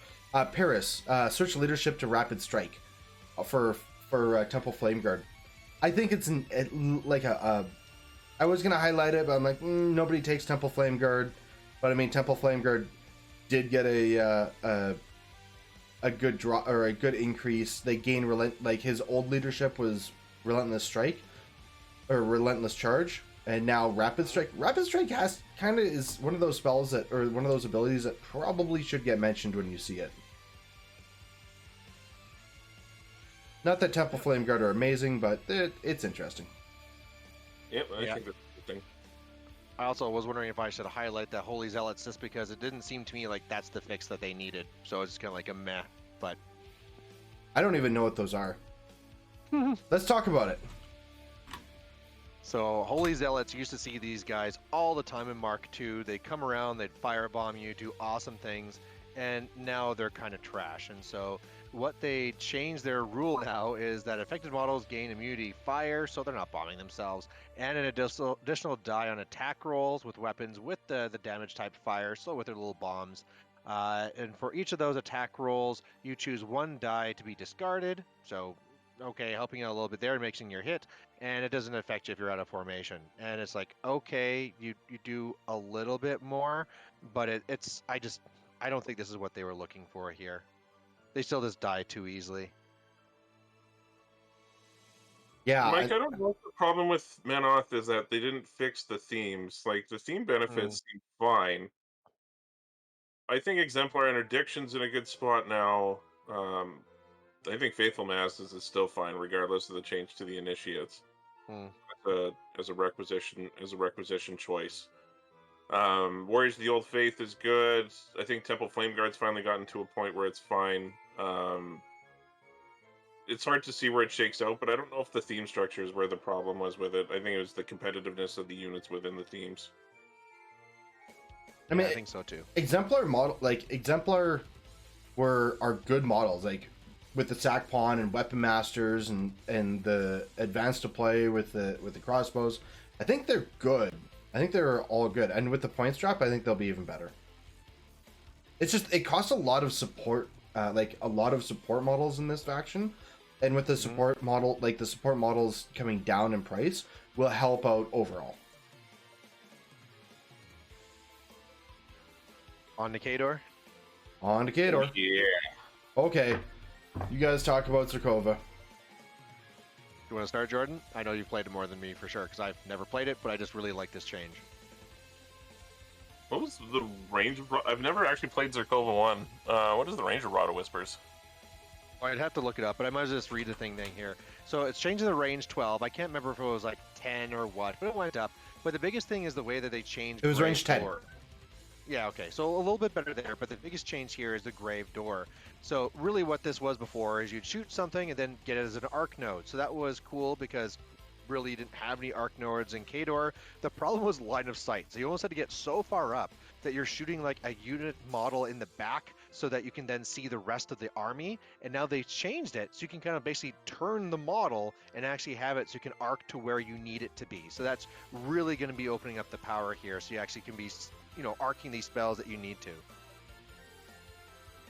Paris, search leadership to rapid strike for Temple Flame Guard. I think it's I was gonna highlight it, but I'm like, nobody takes Temple Flame Guard. But I mean, Temple Flame Guard did get a good draw or a good increase. They gain like his old leadership was Relentless Strike or Relentless Charge, and now Rapid Strike. Rapid Strike is one of those spells that, or one of those abilities that probably should get mentioned when you see it. Not that Temple Flame Guard are amazing, but it's interesting. Yep, I think that's a good thing. I also was wondering if I should highlight that Holy Zealots just because it didn't seem to me like that's the fix that they needed. So it's kind of like a meh, but... I don't even know what those are. Let's talk about it. So Holy Zealots, used to see these guys all the time in Mark II. They'd come around, they'd firebomb you, do awesome things, and now they're kind of trash. And so what they changed their rule now is that affected models gain immunity fire, so they're not bombing themselves, and an additional die on attack rolls with weapons with the damage type fire, so with their little bombs. And for each of those attack rolls, you choose one die to be discarded. So, okay, helping out a little bit there, making your hit, and it doesn't affect you if you're out of formation. And it's like, okay, you do a little bit more, but I don't think this is what they were looking for here. They still just die too easily. Yeah, Mike, I don't know if the problem with Manoth is that they didn't fix the themes. Like, the theme benefits seem fine. I think Exemplar Interdiction's in a good spot now. I think Faithful Masses is still fine, regardless of the change to the Initiates. As a requisition choice. Warriors of the Old Faith is good. I think Temple Flame Guard's finally gotten to a point where it's fine. It's hard to see where it shakes out, but I don't know if the theme structure is where the problem was with it. I think it was the competitiveness of the units within the themes. I mean, I think so too. Exemplar are good models, like with the sack pawn and weapon masters and the advance to play with the crossbows. I think they're good. I think they're all good, and with the points drop, I think they'll be even better. It's just it costs a lot of support, like a lot of support models in this faction. And with the support model, like the support models coming down in price, will help out overall. On to Khador? On to Khador. Yeah. Okay. You guys talk about Zarcova. You want to start, Jordan? I know you've played it more than me for sure, because I've never played it, but I just really like this change. What was the range of... I've never actually played Zarcova 1. What is the range of Rada Whispers? I'd have to look it up, but I might as well just read the thing here. So it's changing the range 12. I can't remember if it was like 10 or what, but it went up. But the biggest thing is the way that they changed. It was range 10. Door. Yeah, okay. So a little bit better there, but the biggest change here is the Grave Door. So really what this was before is you'd shoot something and then get it as an arc node. So that was cool because really you didn't have any arc nodes in Khador. The problem was line of sight. So you almost had to get so far up that you're shooting like a unit model in the back so that you can then see the rest of the army. And now they changed it so you can kind of basically turn the model and actually have it so you can arc to where you need it to be. So that's really going to be opening up the power here so you actually can be, arcing these spells that you need to.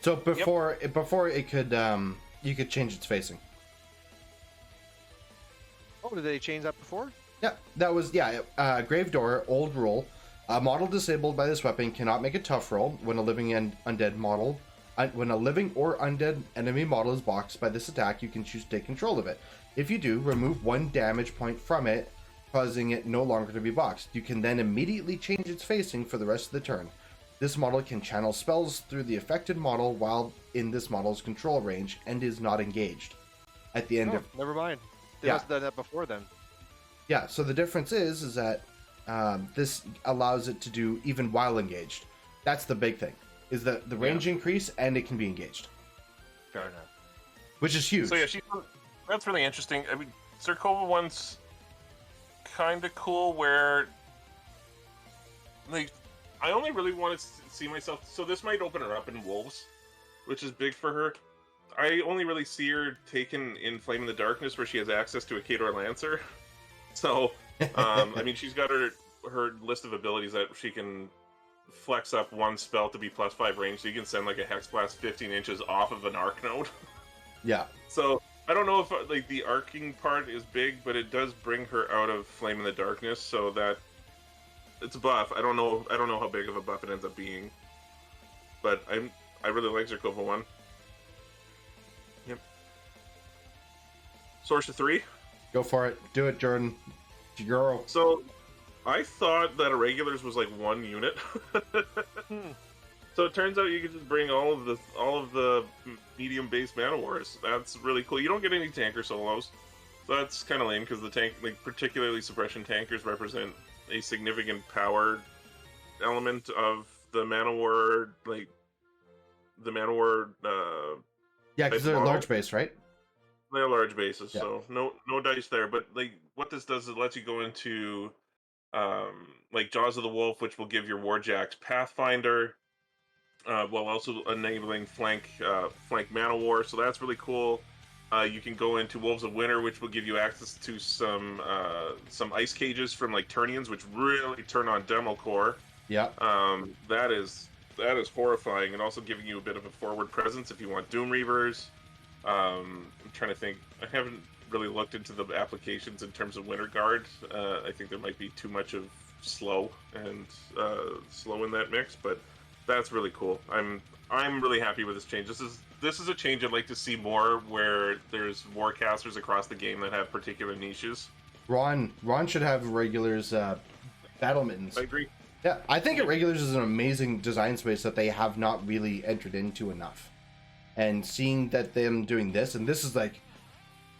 So before it could you could change its facing. Oh, did they change that before? Yeah, that was Grave Door, old rule. A model disabled by this weapon cannot make a tough roll when a living and undead model. When a living or undead enemy model is boxed by this attack, you can choose to take control of it. If you do, remove 1 damage point from it, causing it no longer to be boxed. You can then immediately change its facing for the rest of the turn. This model can channel spells through the affected model while in this model's control range and is not engaged. At the end of... Never mind. They must have done that before then. Yeah, so the difference is that this allows it to do even while engaged. That's the big thing, is that the range increase and it can be engaged. Fair enough. Which is huge. So yeah, that's really interesting. I mean, Zarcova 1's kind of cool where, like, I only really want to see myself... So this might open her up in Wolves, which is big for her. I only really see her taken in Flame in the Darkness, where she has access to a Khador Lancer. So, I mean, she's got her list of abilities that she can flex up one spell to be +5 range, so you can send like a Hex Blast 15 inches off of an arc node. Yeah. So, I don't know if like the arcing part is big, but it does bring her out of Flame in the Darkness, so that it's a buff. I don't know how big of a buff it ends up being, but I really like Zarcova 1. Yep. Source of 3. Go for it. Do it, Jordan. Girl. So, I thought that Irregulars was like 1 unit. So it turns out you can just bring all of the medium-based Mana Wars. That's really cool. You don't get any tanker solos, so that's kind of lame because the tank, like particularly suppression tankers, represent a significant power element of the Mana War, like the Mana War. Yeah, because they're large base, right? They're large bases, Yeah. so no dice there. But like what this does is it lets you go into like Jaws of the Wolf, which will give your Warjacks Pathfinder, while also enabling flank Mana War. So that's really cool. You can go into Wolves of Winter, which will give you access to some ice cages from like Turnians, which really turn on Demo Core. Yeah. That is that is horrifying, and also giving you a bit of a forward presence if you want Doom Reavers. I'm trying to think. I haven't really looked into the applications in terms of Winter Guard. I think there might be too much of slow and slow in that mix, but that's really cool. I'm really happy with this change. This is a change I'd like to see more, where there's warcasters across the game that have particular niches. Ron should have regulars battle mittens. I agree. Yeah, I think Irregulars is an amazing design space that they have not really entered into enough. And seeing that them doing this, and this is like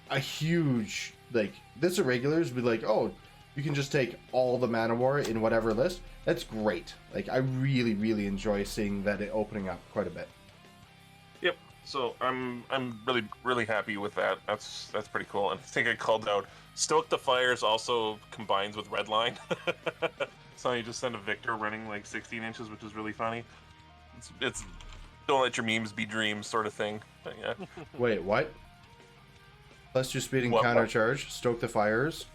a huge, like, this Irregulars be like, oh, you can just take all the Mana War in whatever list. That's great. Like, I really, really enjoy seeing that it opening up quite a bit. Yep. So I'm really, really happy with that. That's pretty cool. And I think I called out Stoke the Fires also combines with Redline. So you just send a Victor running like 16 inches, which is really funny. It's don't let your memes be dreams sort of thing. But yeah. Wait, what? +2 speed and What? counter charge. Stoke the Fires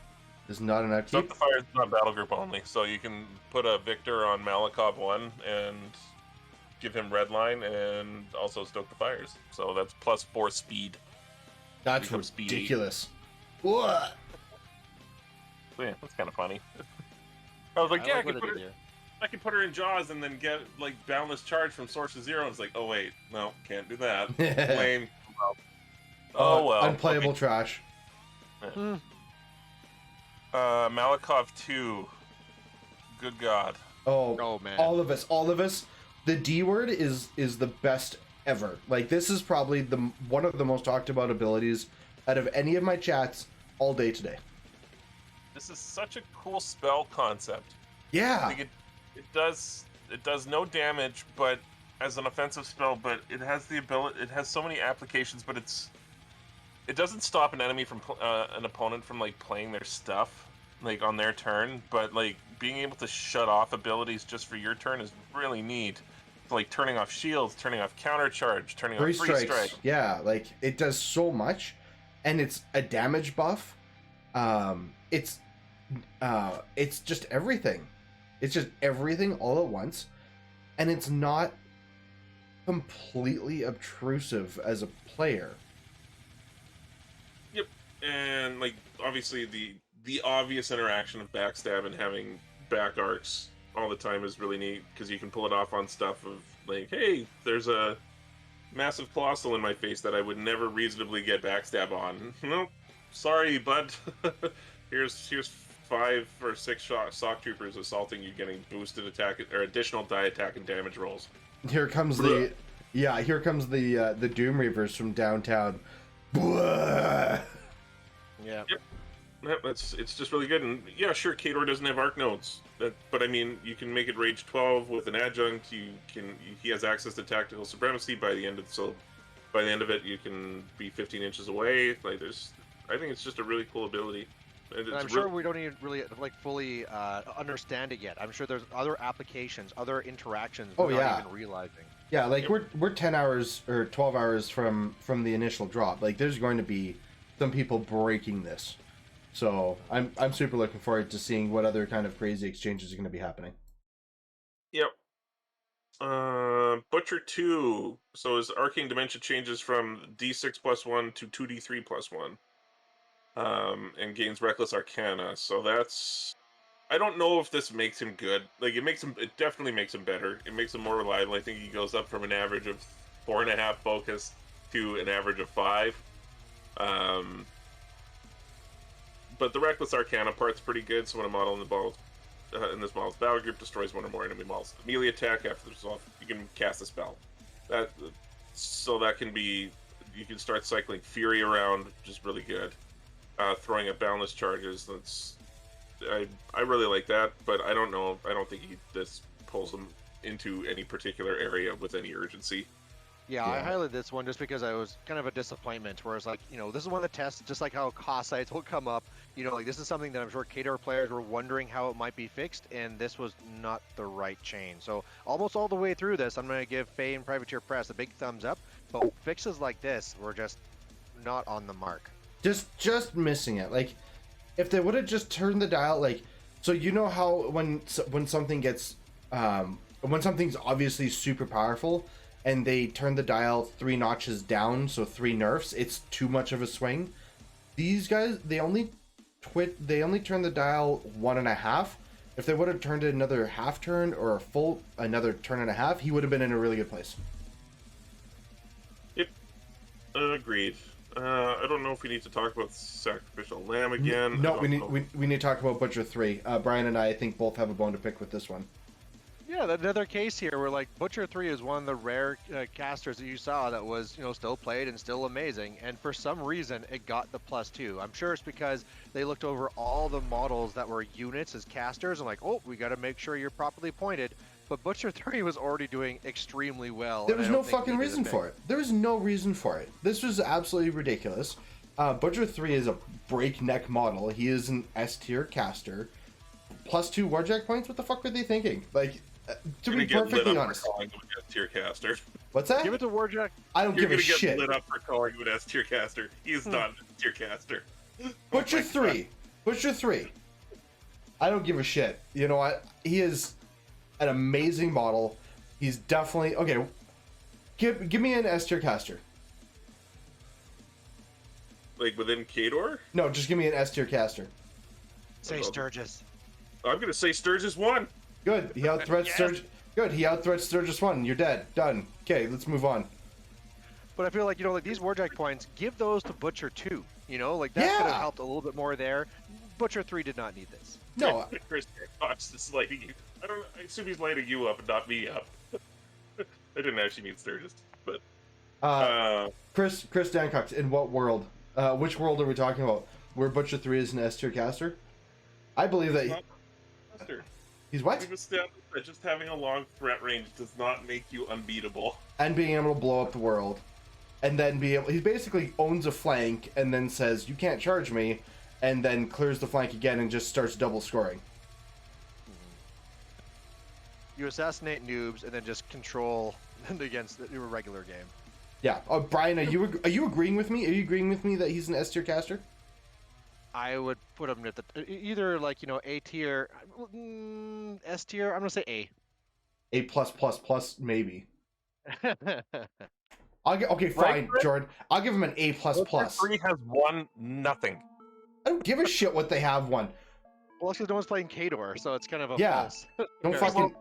is not an upkeep. Stoke the Fire is not battle group only, so you can put a Victor on Malakov 1 and give him Redline and also Stoke the Fires. So that's +4 speed. That's Becomes speedy. ridiculous. What? So yeah, that's kind of funny. I was like, yeah, like I could put her in Jaws and then get like boundless charge from Source of Zero. And it's like, oh wait, no, can't do that. Lame. Oh well. Unplayable okay. trash. Malakov 2. Good God. Oh man. All of us. The D word is the best ever. Like, this is probably one of the most talked about abilities out of any of my chats all day today. This is such a cool spell concept. Yeah. Like it does no damage, but as an offensive spell, but it has the ability. It has so many applications, but it doesn't stop an enemy from an opponent from like playing their stuff like on their turn. But like being able to shut off abilities just for your turn is really neat. Like turning off shields, turning off counter charge, turning off free strike. Yeah, like it does so much, and it's a damage buff. It's just everything. It's just everything all at once, and it's not completely obtrusive as a player. Yep, and like obviously the obvious interaction of backstab and having back arcs all the time is really neat, because you can pull it off on stuff of like, hey, there's a massive colossal in my face that I would never reasonably get backstab on. Nope, sorry, bud. here's 5 or 6 sock troopers assaulting you, getting boosted attack or additional die attack and damage rolls. Here comes the Doom Reavers from downtown. Blah! Yeah. Yep. It's just really good. And yeah, sure, Kador doesn't have arc nodes, but I mean, you can make it rage 12 with an adjunct. He has access to tactical supremacy by the end of it, you can be 15 inches away. Like I think it's just a really cool ability. And I'm sure we don't even really like fully understand it yet. I'm sure there's other applications, other interactions we're not even realizing. Yeah, like we're 10 hours or 12 hours from the initial drop. Like, there's going to be some people breaking this. So I'm super looking forward to seeing what other kind of crazy exchanges are going to be happening. Yep. Butcher 2. So his Arcane Dimension changes from D6+1 to 2D3+1. And gains Reckless Arcana. So that's... I don't know if this makes him good. Like, it definitely makes him better. It makes him more reliable. I think he goes up from an average of 4.5 focus to an average of 5. But the Reckless Arcana part's pretty good, so when a model in this model's battle group destroys one or more enemy models with melee attack after the resolve, you can cast a spell. So that can be... You can start cycling Fury around, which is really good. Throwing up boundless charges, I really like that, but I don't know. I don't think this pulls him into any particular area with any urgency. Yeah, I highlighted this one just because I was kind of a disappointment, where it's like, this is one of the tests, just like how Cossites will come up, like this is something that I'm sure Kador players were wondering how it might be fixed, and this was not the right chain. So almost all the way through this, I'm going to give Faye and Privateer Press a big thumbs up, but fixes like this were just not on the mark. Just missing it. Like, if they would have just turned the dial, like, so how when something gets when something's obviously super powerful and they turn the dial 3 notches down, so 3 nerfs, it's too much of a swing. These guys, they only turn the dial 1.5. If they would have turned it another half turn or another turn and a half, he would have been in a really good place. Yep. Agreed. I don't know if we need to talk about Sacrificial Lamb again. No, we need to talk about Butcher 3. Brian and I think, both have a bone to pick with this one. Yeah, another case here where like Butcher 3 is one of the rare casters that you saw that was, still played and still amazing, and for some reason it got the +2. I'm sure it's because they looked over all the models that were units as casters and like, oh, we got to make sure you're properly pointed. But Butcher 3 was already doing extremely well. There was no fucking reason for it. There was no reason for it. This was absolutely ridiculous. Butcher 3 is a breakneck model. He is an S tier caster. +2 Warjack points? What the fuck were they thinking? Like, to be perfectly honest. Calling him an S tier caster. What's that? Give it to Warjack. I don't give a shit. You're gonna get lit up for calling him an S tier caster. He's not an S tier caster. Butcher 3. Butcher 3. I don't give a shit. You know what? He is an amazing model. He's definitely... Okay, give me an S tier caster. Like within Khador? No, just give me an S tier caster. Say Sturgis. I'm gonna say Sturgis 1. Good. He outthreats Sturgis. Good. He outthreats Sturgis 1. You're dead. Done. Okay, let's move on. But I feel like, like these Warjack points, give those to Butcher 2. Like that could have helped a little bit more there. Butcher 3 did not need this. No. Chris Fox is lighting you. I assume he's lighting you up and not me up. I didn't actually mean Sturgis, but Chris Dancox, in what world? Which world are we talking about? Where Butcher 3 is an S tier caster? I believe that he's what? We've established that just having a long threat range does not make you unbeatable. And being able to blow up the world. And then he basically owns a flank and then says, you can't charge me, and then clears the flank again and just starts double scoring. You assassinate noobs and then just control against the regular game. Yeah. Oh, Brian, are you agreeing with me? Are you agreeing with me that he's an S tier caster? I would put him at the either like A tier, S tier. I'm gonna say A. A+++ maybe. Okay, fine, right, Jordan. I'll give him an A++. 3 has won nothing. I don't give a shit what they have won. Well, it's because no one's playing Khador, so it's kind of a false. Don't fucking.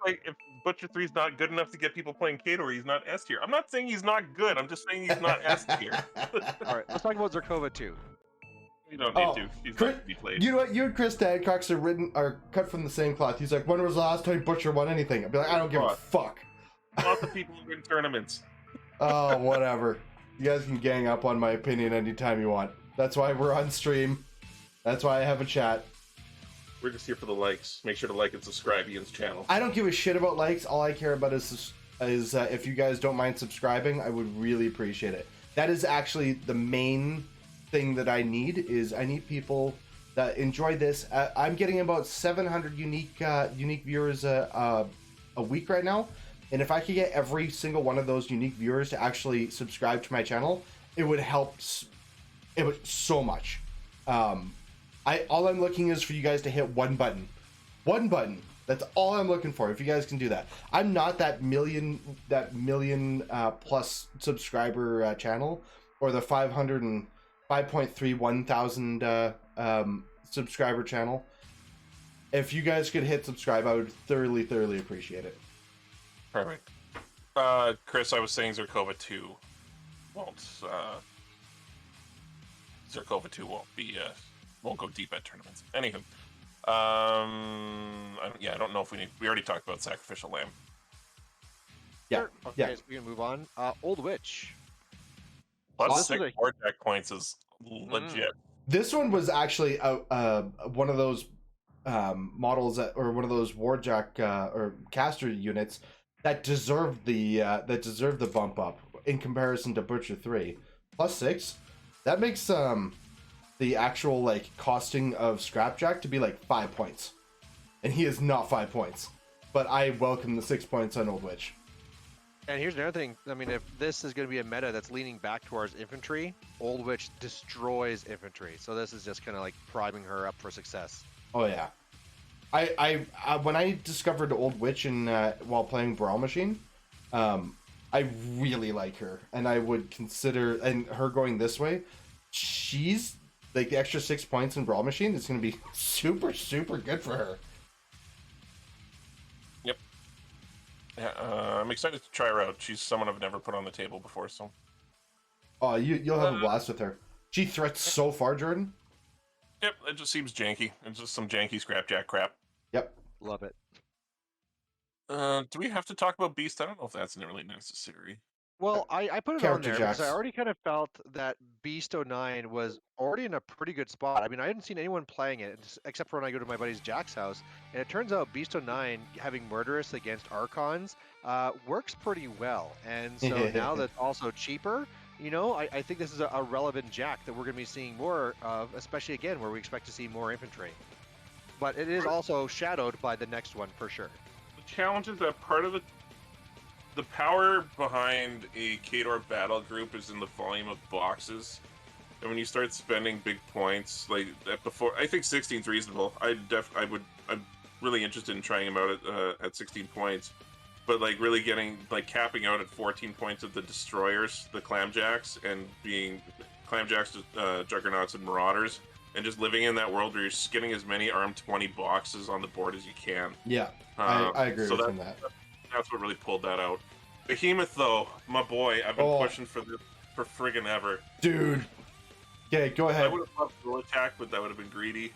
If Butcher 3's not good enough to get people playing Khador, he's not S tier. I'm not saying he's not good. I'm just saying he's not S tier. All right, let's talk about Zarcova 2. You don't need to. He's not to be played. You know what? You and Chris Dadcox are cut from the same cloth. He's like, when was the last time Butcher won anything? I'd be like, I don't give a fuck. Lots of people win tournaments. Oh, whatever. You guys can gang up on my opinion anytime you want. That's why we're on stream. That's why I have a chat. We're just here for the likes. Make sure to like and subscribe Ian's channel. I don't give a shit about likes. All I care about is if you guys don't mind subscribing, I would really appreciate it. That is actually the main thing that I need. Is I need people that enjoy this. I'm getting about 700 unique viewers a week right now, and if I could get every single one of those unique viewers to actually subscribe to my channel, it would help. It would so much. All I'm looking is for you guys to hit one button. That's all I'm looking for. If you guys can do that, I'm not that million plus subscriber channel or the 5.31 thousand subscriber channel. If you guys could hit subscribe, I would thoroughly appreciate it. Perfect. Chris, I was saying Zarcova 2 won't. Zarcova 2 won't go deep at tournaments. Anywho, I don't know if we already talked about Sacrificial Lamb. Yeah. Sure. Okay, Yeah. so we can move on. Old Witch. Plus 6 Warjack points is legit. This one was actually one of those models or one of those Warjack or caster units that deserved the bump up in comparison to Butcher 3. Plus 6, that makes the actual costing of Scrapjack to be 5 points, and he is not 5 points. But I welcome the 6 points on Old Witch. And here's another thing. I mean, if this is going to be a meta that's leaning back towards infantry, Old Witch destroys infantry. So this is just kind of priming her up for success. Oh yeah. When I discovered Old Witch in while playing Warmachine, I really like her, and I would consider and her going this way. She's like the extra 6 points in Warmachine is going to be super good for her. Yep. Yeah, I'm excited to try her out. She's someone I've never put on the table before, so. Oh, you'll have a blast with her. She threats so far, Jordan. Yep, it just seems janky. It's just some janky scrapjack crap. Yep. Love it. Do we have to talk about Beast? I don't know if that's really necessary. Well, I put it on Character there because jacks. I already kind of felt that Beast 09 was already in a pretty good spot. I mean, I hadn't seen anyone playing it except for when I go to my buddy's Jack's house, and it turns out Beast 09 having Murderous against Archons works pretty well. And so now that's also cheaper, you know, I think this is a relevant Jack that we're going to be seeing more of, especially again where we expect to see more infantry. But it is also shadowed by the next one for sure. The challenge is that part of the power behind a Khador battle group is in the volume of boxes. And when you start spending big points, like that before, I think 16's reasonable. I'm really interested in trying him out at 16 points. But like really getting, like capping out at 14 points of the destroyers, the clamjacks, and being clamjacks, juggernauts, and marauders, and just living in that world where you're just getting as many armed 20 boxes on the board as you can. Yeah, I agree with that. That's what really pulled that out. Behemoth, though, my boy, I've been pushing for this for friggin' ever. Dude. Okay, go ahead. I would have loved dual attack, but that would have been greedy.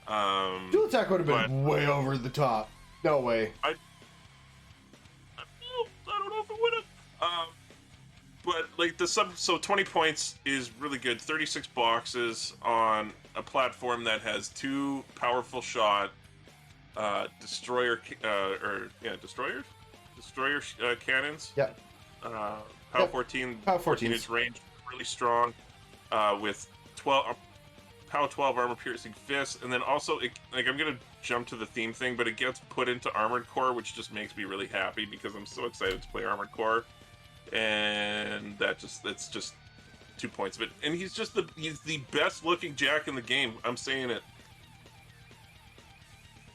Dual attack would have been way over the top. No way. I don't know if it would have. But like so 20 points is really good. 36 boxes on a platform that has 2 powerful shot destroyer cannons. Yep. Power 14. Power 14 is range really strong. With 12 Power 12 armor piercing fists, and then also I'm gonna jump to the theme thing, but it gets put into Armored Core, which just makes me really happy because I'm so excited to play Armored Core, and that's just 2 points of it. And he's the best looking Jack in the game. I'm saying it.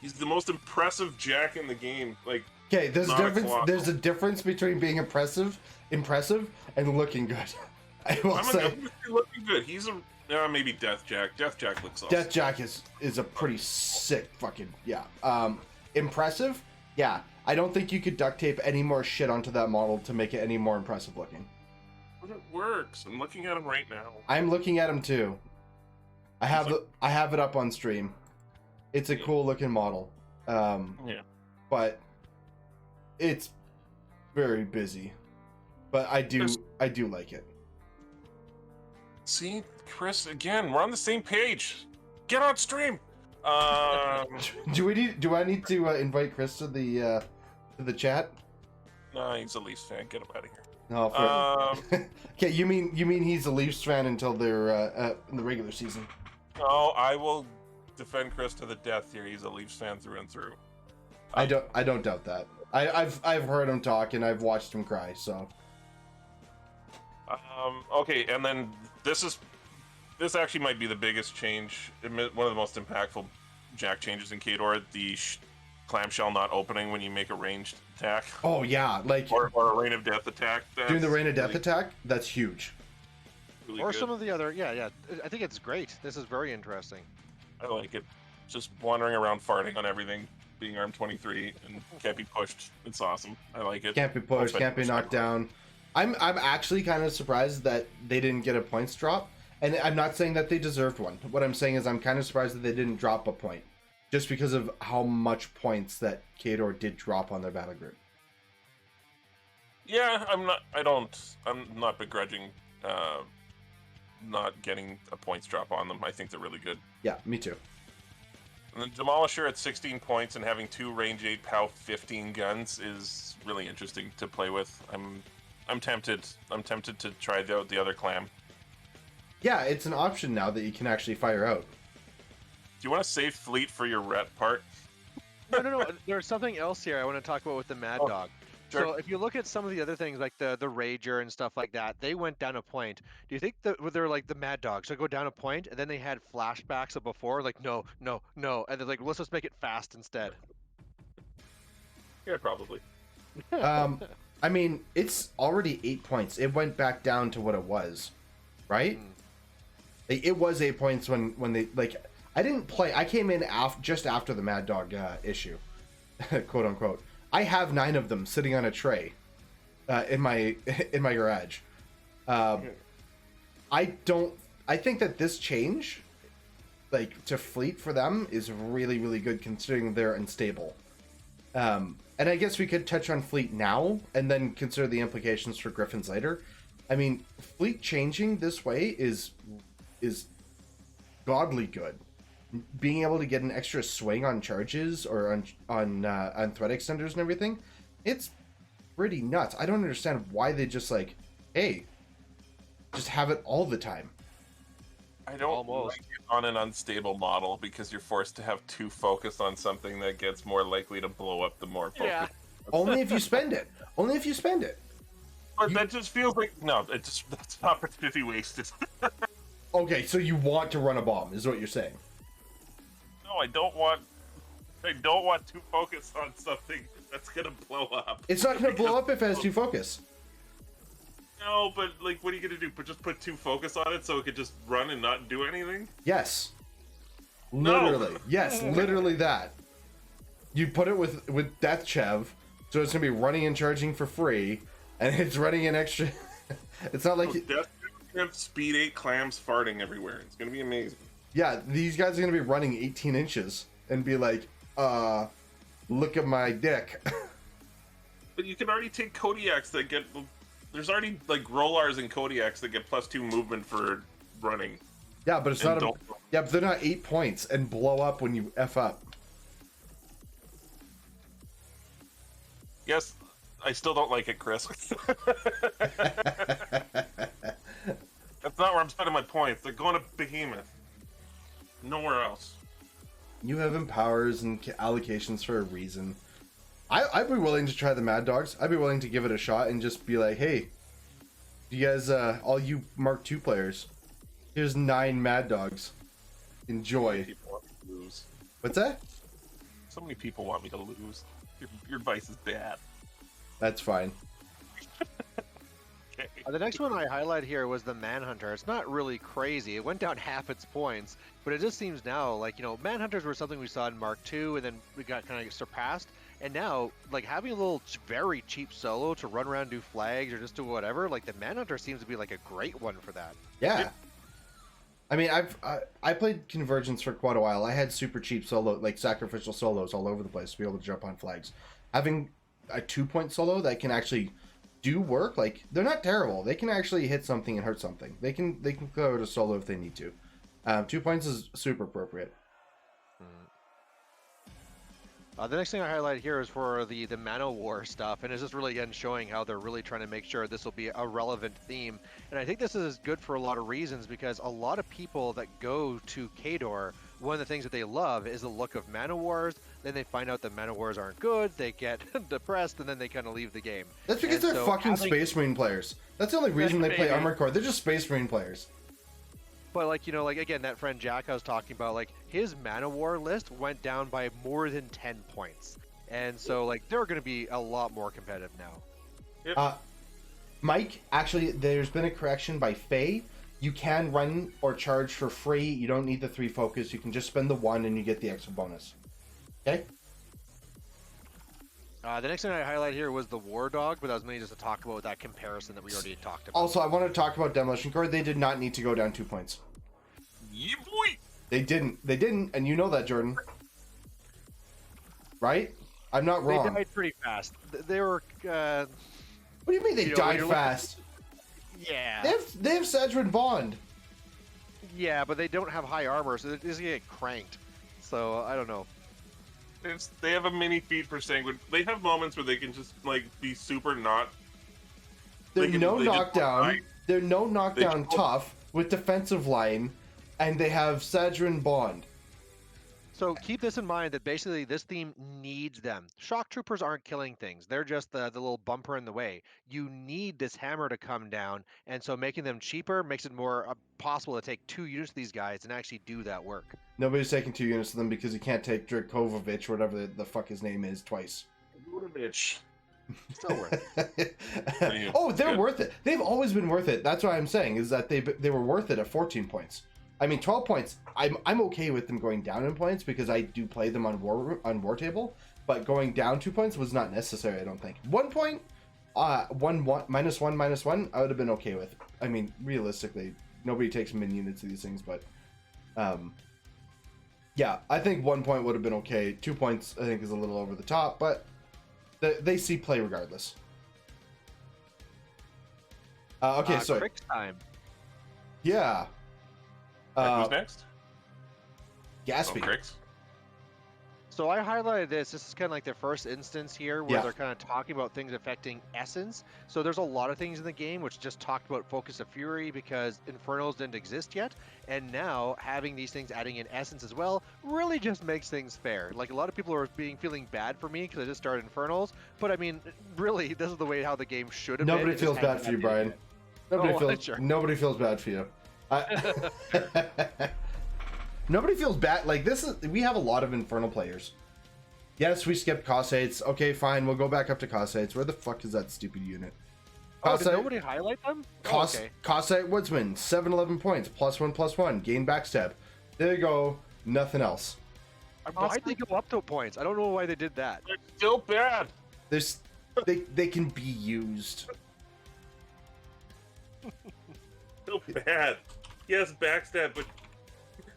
He's the most impressive Jack in the game. Like, okay, there's a difference between being impressive, and looking good. I will say looking good. He's maybe Death Jack. Death Jack looks awesome. Death Jack is a pretty sick fucking impressive. Yeah, I don't think you could duct tape any more shit onto that model to make it any more impressive looking. But it works. I'm looking at him right now. I'm looking at him too. I have it up on stream. It's a cool looking model. But it's very busy. But I do like it. See, Chris, again, we're on the same page. Get on stream. Do I need to invite Chris to the chat? No, he's a Leafs fan. Get him out of here. No. Okay, you mean he's a Leafs fan until they're in the regular season? No, I will defend Chris to the death here. He's a Leafs fan through and through. I don't doubt that. I've heard him talk and I've watched him cry. So. Okay, and then this actually might be the biggest change, one of the most impactful Jack changes in Khador, the clamshell not opening when you make a ranged attack. Oh yeah, like or a rain of death attack. Doing the rain of death attack, that's huge. Really or good. Some of the other, yeah. I think it's great. This is very interesting. I like it. Just wandering around farting on everything, being armed 23 and can't be pushed. It's awesome. I like it. Can't be pushed, can't be knocked down. I'm actually kind of surprised that they didn't get a points drop, and I'm not saying that they deserved one. What I'm saying is I'm kind of surprised that they didn't drop a point, just because of how much points that Khador did drop on their battle group. Yeah, I'm not begrudging not getting a points drop on them. I think they're really good. Yeah, me too. And then Demolisher at 16 points and having 2 range 8 POW 15 guns is really interesting to play with. I'm tempted. I'm tempted to try the other clam. Yeah, it's an option now that you can actually fire out. Do you want to save fleet for your ret part? No. There's something else here I want to talk about with the Mad Dog. Sure. So if you look at some of the other things like the Rager and stuff like that, they went down a point. Do you think that they're like the Mad Dogs? So go down a point, and then they had flashbacks of before, like no, no, no, and they're like, let's just make it fast instead. Yeah, probably. I mean, it's already 8 points. It went back down to what it was, right? Like, it was 8 points when they like. I didn't play. I came in just after the Mad Dog issue, quote unquote. I have 9 of them sitting on a tray in my garage. I think that this change, like to fleet for them, is really really good considering they're unstable. And I guess we could touch on fleet now and then consider the implications for Griffins later. I mean, fleet changing this way is godly good. Being able to get an extra swing on charges or on threat extenders and everything, it's pretty nuts. I don't understand why they just like, hey, just have it all the time. I don't like it on an unstable model because you're forced to have 2 focus on something that gets more likely to blow up the more focus. Yeah. Only if you spend it. Only if you spend it. But that just feels like that's an opportunity wasted. Okay, so you want to run a bomb, is what you're saying. No, I don't want 2 focus on something that's gonna blow up. It's not going to blow up if it has 2 focus. No, but like, what are you gonna do? Just put 2 focus on it so it could just run and not do anything? Yes. No. Literally. Yes, literally that. You put it with Death Chev, so it's going to be running and charging for free, and it's running an extra... It's not like... Death Chev, speed 8 clams farting everywhere. It's gonna be amazing. Yeah, these guys are going to be running 18 inches and be like, look at my dick. But you can already take Kodiaks that get... There's already, like, Rollars and Kodiaks that get +2 movement for running. Yeah, but it's not... Yeah, but they're not 8 points and blow up when you F up. Yes, I still don't like it, Chris. That's not where I'm spending my points. They're going to Behemoth. Nowhere else. You have empowers and allocations for a reason. I'd be willing to try the Mad Dogs. I'd be willing to give it a shot and just be like, hey, you guys, all you Mark II players, here's 9 Mad Dogs. Enjoy. People want me to lose. What's that? So many people want me to lose. Your advice is bad. That's fine. Okay. The next one I highlight here was the Manhunter. It's not really crazy. It went down half its points, but it just seems now like, Manhunters were something we saw in Mark II, and then we got kind of surpassed. And now, like, having a little very cheap solo to run around, do flags, or just do whatever, like, the Manhunter seems to be, like, a great one for that. Yeah. I mean, I played Convergence for quite a while. I had super cheap solo, like, sacrificial solos all over the place to be able to jump on flags. Having a 2-point solo that can actually do work, like, they're not terrible. They can actually hit something and hurt something. They can clear out a solo if they need to. 2 points is super appropriate. The next thing I highlight here is for the Mana War stuff, and it's just really, again, showing how they're really trying to make sure this will be a relevant theme. And I think this is good for a lot of reasons, because a lot of people that go to Khador, one of the things that they love is the look of Mana Wars. Then they find out that Mana Wars aren't good, they get depressed, and then they kind of leave the game. That's because they're fucking Space Marine players. That's the only reason they play Armored Core. They're just Space Marine players. But, like, again, that friend Jack I was talking about, like, his Mana War list went down by more than 10 points. And so, like, they're going to be a lot more competitive now. Yep. Mike, actually, there's been a correction by Faye. You can run or charge for free. You don't need the 3 focus. You can just spend the 1 and you get the extra bonus. Okay? The next thing I highlight here was the War Dog, but that was mainly just to talk about that comparison that we already talked about. Also, I want to talk about Demolition Core. They did not need to go down 2 points. Yeah, boy. They didn't, and you know that, Jordan. Right? I'm not wrong. They died pretty fast. They were... What do you mean they died fast? Yeah. They have Sedgwick Bond. Yeah, but they don't have high armor, so they're just gonna get cranked. So, I don't know. They have a mini feed for Sanguine. They have moments where they can just, like, be super not... They're no knockdown. They're no knockdown tough with defensive line, and they have Sadrin Bond. So keep this in mind that basically this theme needs them. Shock troopers aren't killing things. They're just the little bumper in the way. You need this hammer to come down, and so making them cheaper makes it more possible to take 2 units of these guys and actually do that work. Nobody's taking 2 units of them because you can't take Drakovovich, whatever the fuck his name is, twice. Bitch. Still worth it. Oh, they're worth it. They've always been worth it. That's what I'm saying, is that they were worth it at 14 points. I mean, 12 points, I'm okay with them going down in points because I do play them on War Table, but going down 2 points was not necessary, I don't think. 1 point, minus one, I would have been okay with. I mean, realistically, nobody takes min units of these things, but yeah, I think 1 point would have been okay. 2 points, I think, is a little over the top, but they see play regardless. Okay, so Crick's time. yeah. Who's next? Gaspy. Cricks. So I highlighted this. This is kind of like the first instance here where Yeah. they're kind of talking about things affecting Essence. So there's a lot of things in the game which just talked about Focus of Fury because Infernals didn't exist yet. And now having these things adding in Essence as well really just makes things fair. Like a lot of people are feeling bad for me because I just started Infernals. But I mean, really, this is the way how the game should have been. Nobody It feels just bad hadn't for you, updated Brian. yet. Nobody Nobody feels bad for you. Nobody feels bad. Like we have a lot of Infernal players. Yes, we skipped Cossates. Okay, fine. We'll go back up to Cossates. Where the fuck is that stupid unit? Oh, did nobody highlight them? Okay. Cossate Woodsman, 7-11 points, +1/+1, gain backstab. There you go. Nothing else. Why'd they go up to points? I don't know why they did that. They're still bad. They can be used. So bad. Yes, backstab, but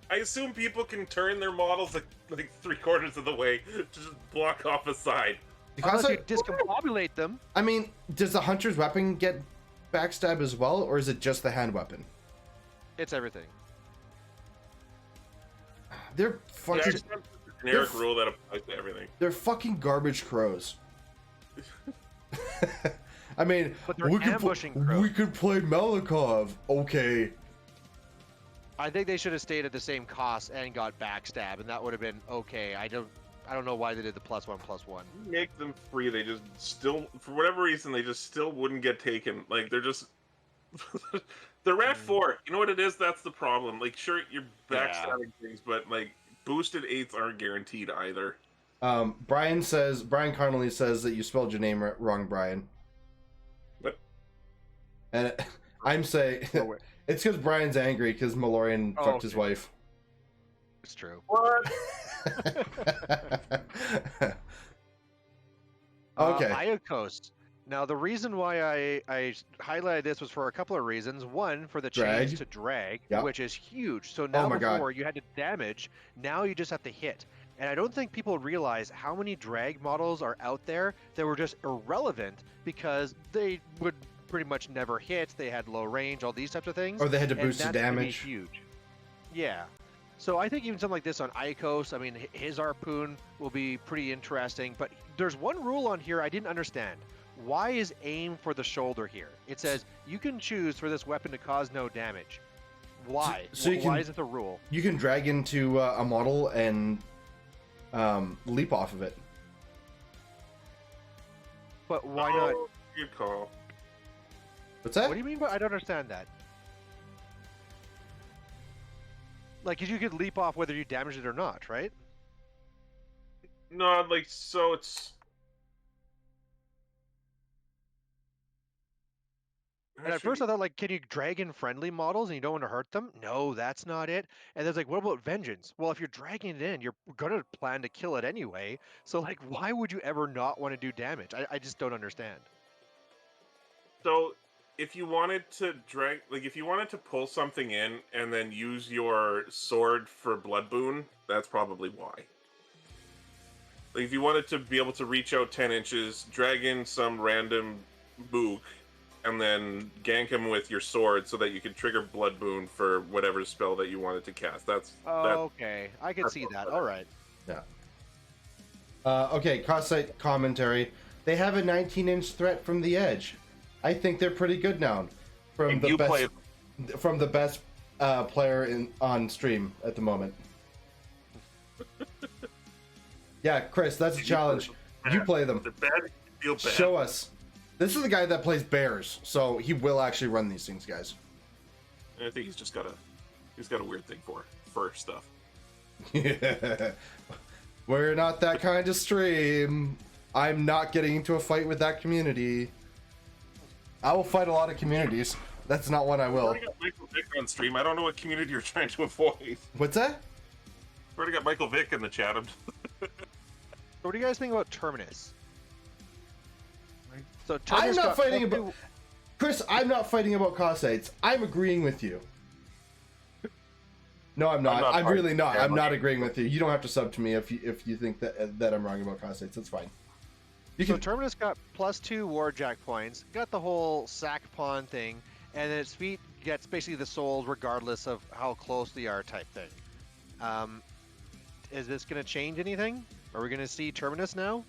I assume people can turn their models like 3/4 of the way to just block off a side. Unless you discombobulate them. I mean, does the Hunter's weapon get backstab as well, or is it just the hand weapon? It's everything. They're fucking. It's a generic rule that applies to everything. They're fucking garbage crows. I mean, But they're ambushing crows. we could play Malikov. Okay. I think they should have stayed at the same cost and got backstab, and that would have been okay. I don't know why they did the +1/+1. Make them free. They just still, for whatever reason, they just still wouldn't get taken. Like they're just, they're at 4. You know what it is? That's the problem. Like, sure, you're backstabbing things, but like boosted 8s aren't guaranteed either. Brian Connolly says that you spelled your name wrong, Brian. What? And I'm saying it's because Brian's angry because Malorian fucked his wife. It's true. What? Okay. Iacos. Now, the reason why I highlighted this was for a couple of reasons. One, for the Drag. change to drag, Yep. which is huge. So now my God. before you had to damage, now you just have to hit. And I don't think people realize how many drag models are out there that were just irrelevant because they would pretty much never hit. They had low range, all these types of things. Or they had to and boost the that's gonna be damage. huge. Yeah. So I think even something like this on Iacos, I mean, his harpoon will be pretty interesting. But there's one rule on here I didn't understand. Why is aim for the shoulder here? It says you can choose for this weapon to cause no damage. Why? So Why is it the rule? You can drag into a model and leap off of it. But why not? Good call. What's that? What do you mean by I don't understand that? Like, 'cause you could leap off whether you damaged it or not, right? No, like so it's. And at first I thought, like, can you drag in friendly models and you don't want to hurt them? No, that's not it. And there's like, what about vengeance? Well, if you're dragging it in, you're gonna plan to kill it anyway. So like, why would you ever not want to do damage? I just don't understand. So, if you wanted to drag, like, if you wanted to pull something in and then use your sword for blood boon, that's probably why. Like, if you wanted to be able to reach out 10 inches, drag in some random book, and then gank him with your sword so that you can trigger blood boon for whatever spell that you wanted to cast. That's Okay, I can see that. All right. Yeah. Okay, Cossite commentary. They have a 19-inch threat from the edge. I think they're pretty good now. From And the you best, play- from the best player on stream at the moment. Yeah, Chris, that's a challenge. You play them. They're bad. You feel bad. Show us. This is the guy that plays bears, so he will actually run these things, guys. I think he's got a weird thing for stuff. Yeah. We're not that kind of stream. I'm not getting into a fight with that community. I will fight a lot of communities. That's not one I will. I already got Michael Vick on stream. I don't know what community you're trying to avoid. What's that? I already got Michael Vick in the chat. So what do you guys think about Terminus? So I'm Terminus not got fighting +2 about... Chris, I'm not fighting about Cossaites. I'm agreeing with you. No, I'm not. I'm really not. I'm not agreeing with you. You don't have to sub to me if you think that I'm wrong about Cossaites. That's fine. You So can... Terminus got +2 Warjack points, got the whole sack pawn thing, and then its feet gets basically the souls regardless of how close they are type thing. Is this going to change anything? Are we going to see Terminus now?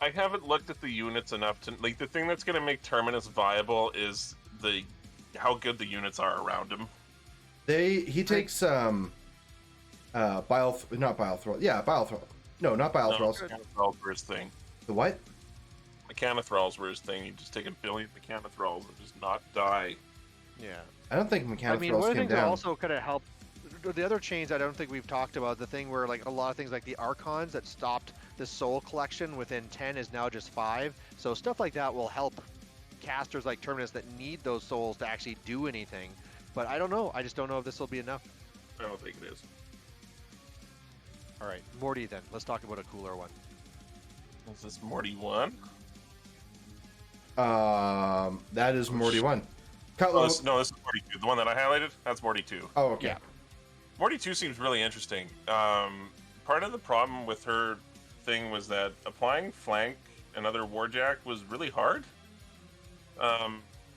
I haven't looked at the units enough to like. The thing that's going to make Terminus viable is how good the units are around him. He takes not bile thrall. Yeah, bile thrall. No, not bile thralls. Mechanothralls were his thing. The what? Mechanothralls were his thing. You just take 1 billion Mechanothralls and just not die. Yeah. I don't think I mechanic mean, thralls one of the came things that down. also could have helped, the other change I don't think we've talked about, the thing where like a lot of things like the Archons that stopped the soul collection within 10 is now just 5. So stuff like that will help casters like Terminus that need those souls to actually do anything. But I don't know. I just don't know if this will be enough. I don't think it is. All right, Morty then. Let's talk about a cooler one. Is this Morty 1? That is Morty 1. No, this is Morty 2. The one that I highlighted, that's Morty 2. Oh, okay. Yeah. Morty 2 seems really interesting. Part of the problem with her thing was that applying flank and other warjack was really hard.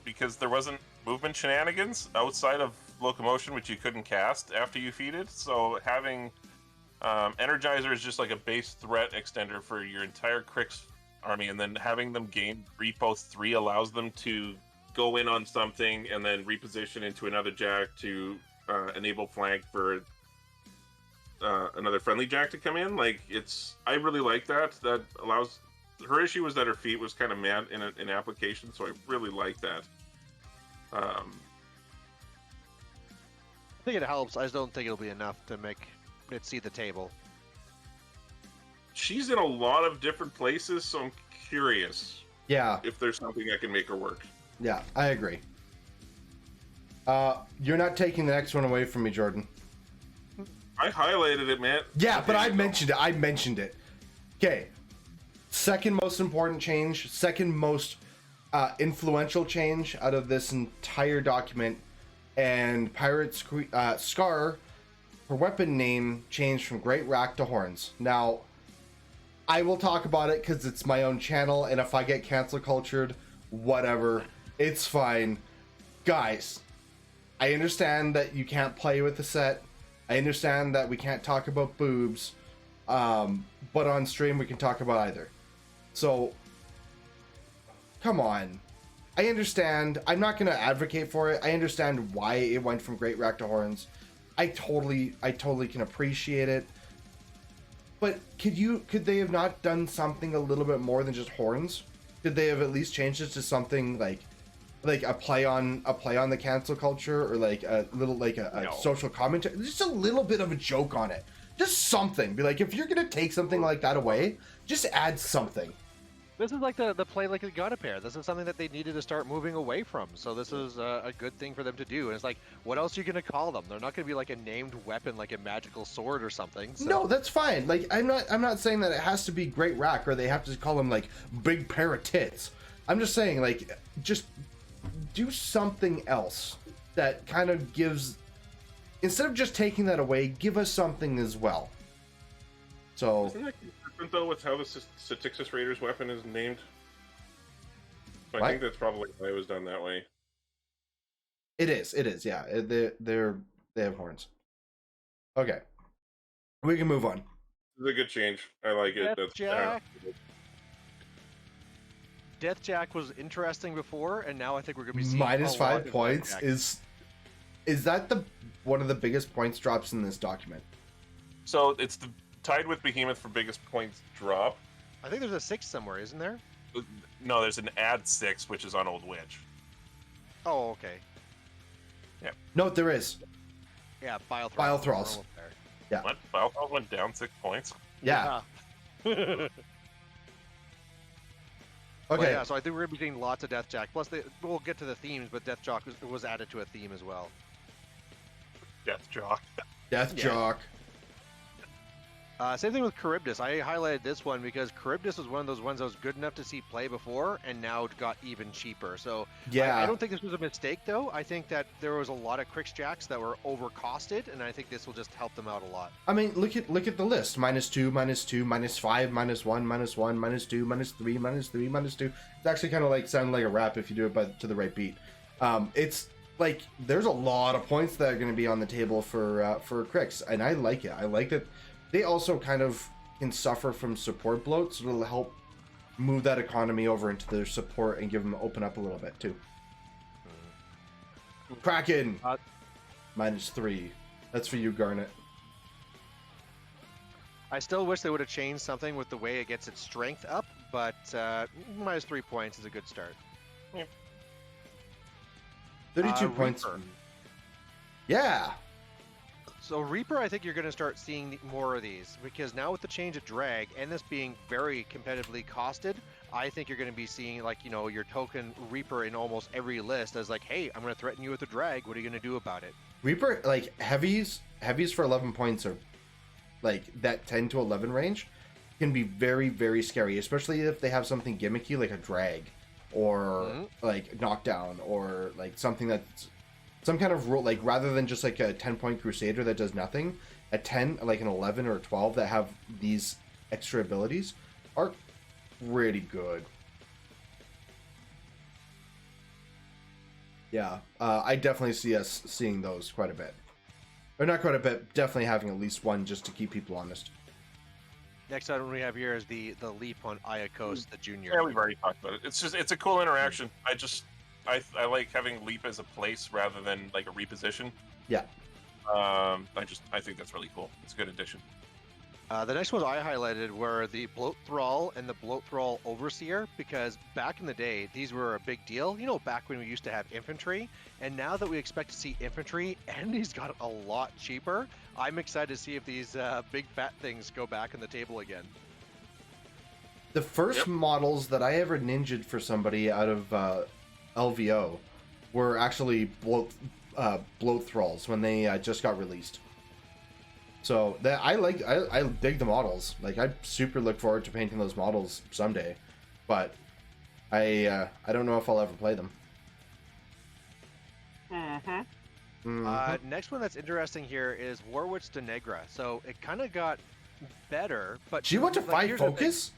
Because there wasn't movement shenanigans outside of locomotion, which you couldn't cast after you feed it. So having Energizer is just like a base threat extender for your entire Crix army, and then having them gain repo 3 allows them to go in on something and then reposition into another jack to enable flank for another friendly jack to come in. Like, I really like that. That allows. Her issue was that her feet was kind of mad in application, so I really like that. I think it helps. I just don't think it'll be enough to make it see the table. She's in a lot of different places, so I'm curious Yeah, if there's something that can make her work. yeah, I agree. You're not taking the next one away from me, Jordan. I highlighted it, man. Yeah, but I Okay, mentioned it. Okay. Second most important change, second most influential change out of this entire document, and Pirate's Scar, her weapon name changed from Great Rack to Horns. Now, I will talk about it because it's my own channel, and if I get cancel cultured, whatever, it's fine. Guys, I understand that you can't play with the set. I understand that we can't talk about boobs, but on stream we can talk about either. So, come on. I understand. I'm not going to advocate for it. I understand why it went from Great Rack to Horns. I totally can appreciate it. But could they have not done something a little bit more than just horns? Could they have at least changed it to something like a play on the cancel culture, or like a little a social commentary, just a little bit of a joke on it, just something. Be like, if you're gonna take something like that away, just add something. This is like the play like a got a pair. This is something that they needed to start moving away from. So this is a good thing for them to do. And it's like, what else are you going to call them? They're not going to be like a named weapon, like a magical sword or something. So. No, that's fine. Like, I'm not saying that it has to be Great Rack or they have to call them like big pair of tits. I'm just saying, like, just do something else that kind of gives, instead of just taking that away, give us something as well. So Isn't that consistent though with how the Statixis Raiders weapon is named? So I think that's probably why it was done that way. it is, yeah. They have horns. Okay, we can move on. It's a good change. I like it. Deathjack was interesting before, and now I think we're going to be seeing Minus a lot 5 of points Deathjack. is that one of the biggest points drops in this document? So it's the tied with Behemoth for biggest points drop. I think there's a 6 somewhere, isn't there? No, there's an add 6, which is on Old Witch. Oh, okay. No, there is. Yeah, Bile Thralls. Bile Thralls. We're almost there. Yeah. What? Bile went down 6 points? Yeah. Yeah. Okay. Well, yeah, so I think we're going to be seeing lots of Death Jack. Plus, we'll get to the themes, but Death Jock was added to a theme as well. Death Jock. Death Yeah. Jock. Same thing with Charybdis. I highlighted this one because Charybdis was one of those ones that was good enough to see play before, and now it got even cheaper. So Yeah. I don't think this was a mistake, though. I think that there was a lot of Crix Jacks that were overcosted, and I think this will just help them out a lot. I mean, look at the list. -2, -2, -5, -1, -1, -2, -3, -3, -2. It's actually kind of like sounding like a rap if you do it to the right beat. It's like there's a lot of points that are going to be on the table for Crix, and I like it. I like that they also kind of can suffer from support bloat, so it'll help move that economy over into their support and give them open up a little bit too. Kraken -3. That's for you, Garnet. I still wish they would have changed something with the way it gets its strength up, but -3 points is a good start. 32 points. Reaper. Yeah. So Reaper, I think you're going to start seeing more of these because now with the change of drag and this being very competitively costed, I think you're going to be seeing like, you know, your token Reaper in almost every list as like, hey, I'm going to threaten you with a drag. What are you going to do about it? Reaper, like heavies for 11 points are like that 10 to 11 range can be very, very scary, especially if they have something gimmicky like a drag or like knockdown or like something that's some kind of rule, like rather than just like a 10-point Crusader that does nothing, a 10, like an 11 or a 12 that have these extra abilities are pretty good. Yeah, I definitely see us seeing those quite a bit. Or not quite a bit, definitely having at least one just to keep people honest. Next item we have here is the leap on Iacos, the junior. Yeah, we've already talked about it. It's a cool interaction. I like having leap as a place rather than like a reposition. Yeah. I think that's really cool. It's a good addition. The next ones I highlighted were the Bloat Thrall and the Bloat Thrall Overseer, because back in the day, these were a big deal. You know, back when we used to have infantry, and now that we expect to see infantry, and these got a lot cheaper, I'm excited to see if these big fat things go back on the table again. The first models that I ever ninja'd for somebody out of LVO were actually bloat thralls when they just got released. So that I dig the models. Like I super look forward to painting those models someday, but I don't know if I'll ever play them. Next one that's interesting here is Warwitch de Negra. So it kind of got better, but She went to like, 5 here's the thing. focus?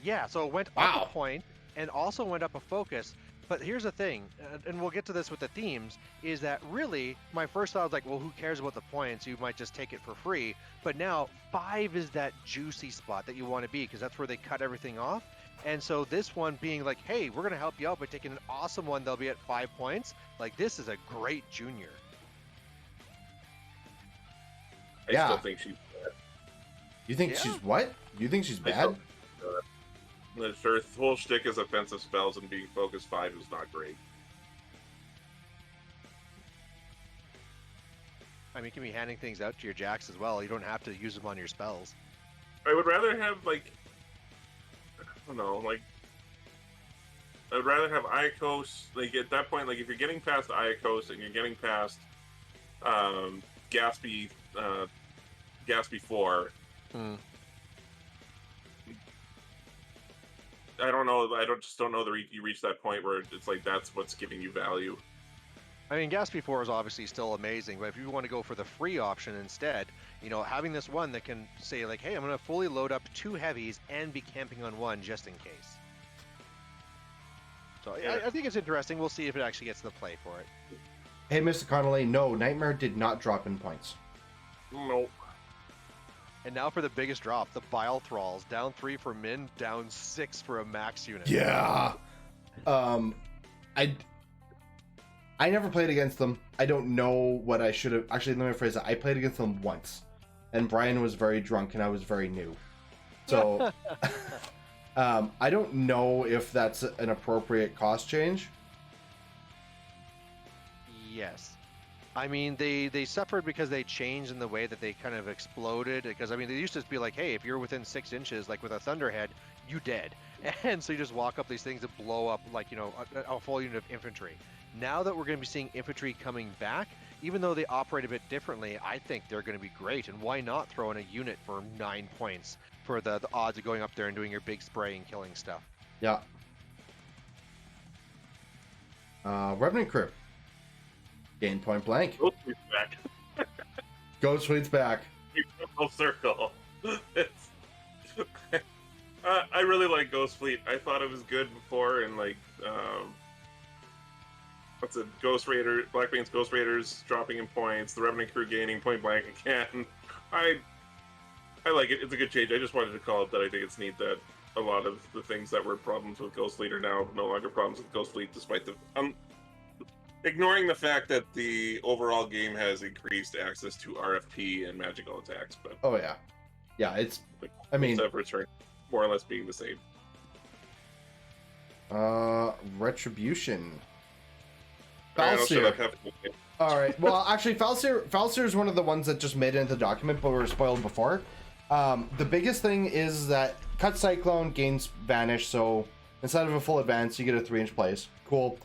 Yeah, so it went Wow. up a point and also went up a focus. But here's the thing, and we'll get to this with the themes, is that really, my first thought was like, well, who cares about the points? You might just take it for free. But now, 5 is that juicy spot that you want to be, because that's where they cut everything off. And so this one being like, hey, we're going to help you out by taking an awesome one, they'll be at 5 points. Like, this is a great junior. I Yeah. still think she's bad. You think Yeah. she's what? You think she's I bad? still- Her whole shtick is offensive spells, and being focus 5 is not great. I mean, you can be handing things out to your jacks as well. You don't have to use them on your spells. I would rather have, like, I don't know, like, I would rather have Iacos, like, at that point, like, if you're getting past Iacos and you're getting past Gaspy 4, I don't know, just don't know you reach that point where it's like, that's what's giving you value. I mean, Gaspy 4 is obviously still amazing, but if you want to go for the free option instead, you know, having this one that can say, like, hey, I'm going to fully load up 2 heavies and be camping on 1 just in case. So Yeah. I think it's interesting. We'll see if it actually gets the play for it. Hey, Mr. Connolly, no, Nightmare did not drop in points. Nope. And now for the biggest drop, the Bile Thralls. Down 3 for min, down 6 for a max unit. Yeah. I never played against them. I don't know what I should have. Actually, let me rephrase that. I played against them once. and Brian was very drunk, and I was very new. So I don't know if that's an appropriate cost change. Yes. I mean, they suffered because they changed in the way that they kind of exploded. Because, I mean, they used to be like, hey, if you're within 6 inches, like with a Thunderhead, you dead. And so you just walk up these things that blow up, like, you know, a full unit of infantry. Now that we're going to be seeing infantry coming back, even though they operate a bit differently, I think they're going to be great. And why not throw in a unit for 9 points for the odds of going up there and doing your big spray and killing stuff? Yeah. Revenant Crew. Gain point blank. Ghost Fleet's back. Ghost Fleet's back. Full circle. I really like Ghost Fleet. I thought it was good before, and like, what's it? Ghost Raider, Blackbane's Ghost Raiders dropping in points, the Revenant Crew gaining point blank again. I like it. It's a good change. I just wanted to call it that. I think it's neat that a lot of the things that were problems with Ghost Fleet are now no longer problems with Ghost Fleet, despite the ignoring the fact that the overall game has increased access to RFP and magical attacks. But Oh yeah, it's. I mean, efforts are more or less being the same. Retribution. Alright, I'll shut Falseer. up, have a good day. All right. Well, actually, Falseer is one of the ones that just made it into the document, but were spoiled before. The biggest thing is that Cut Cyclone gains Vanish, so instead of a full advance, you get a 3-inch place. Cool.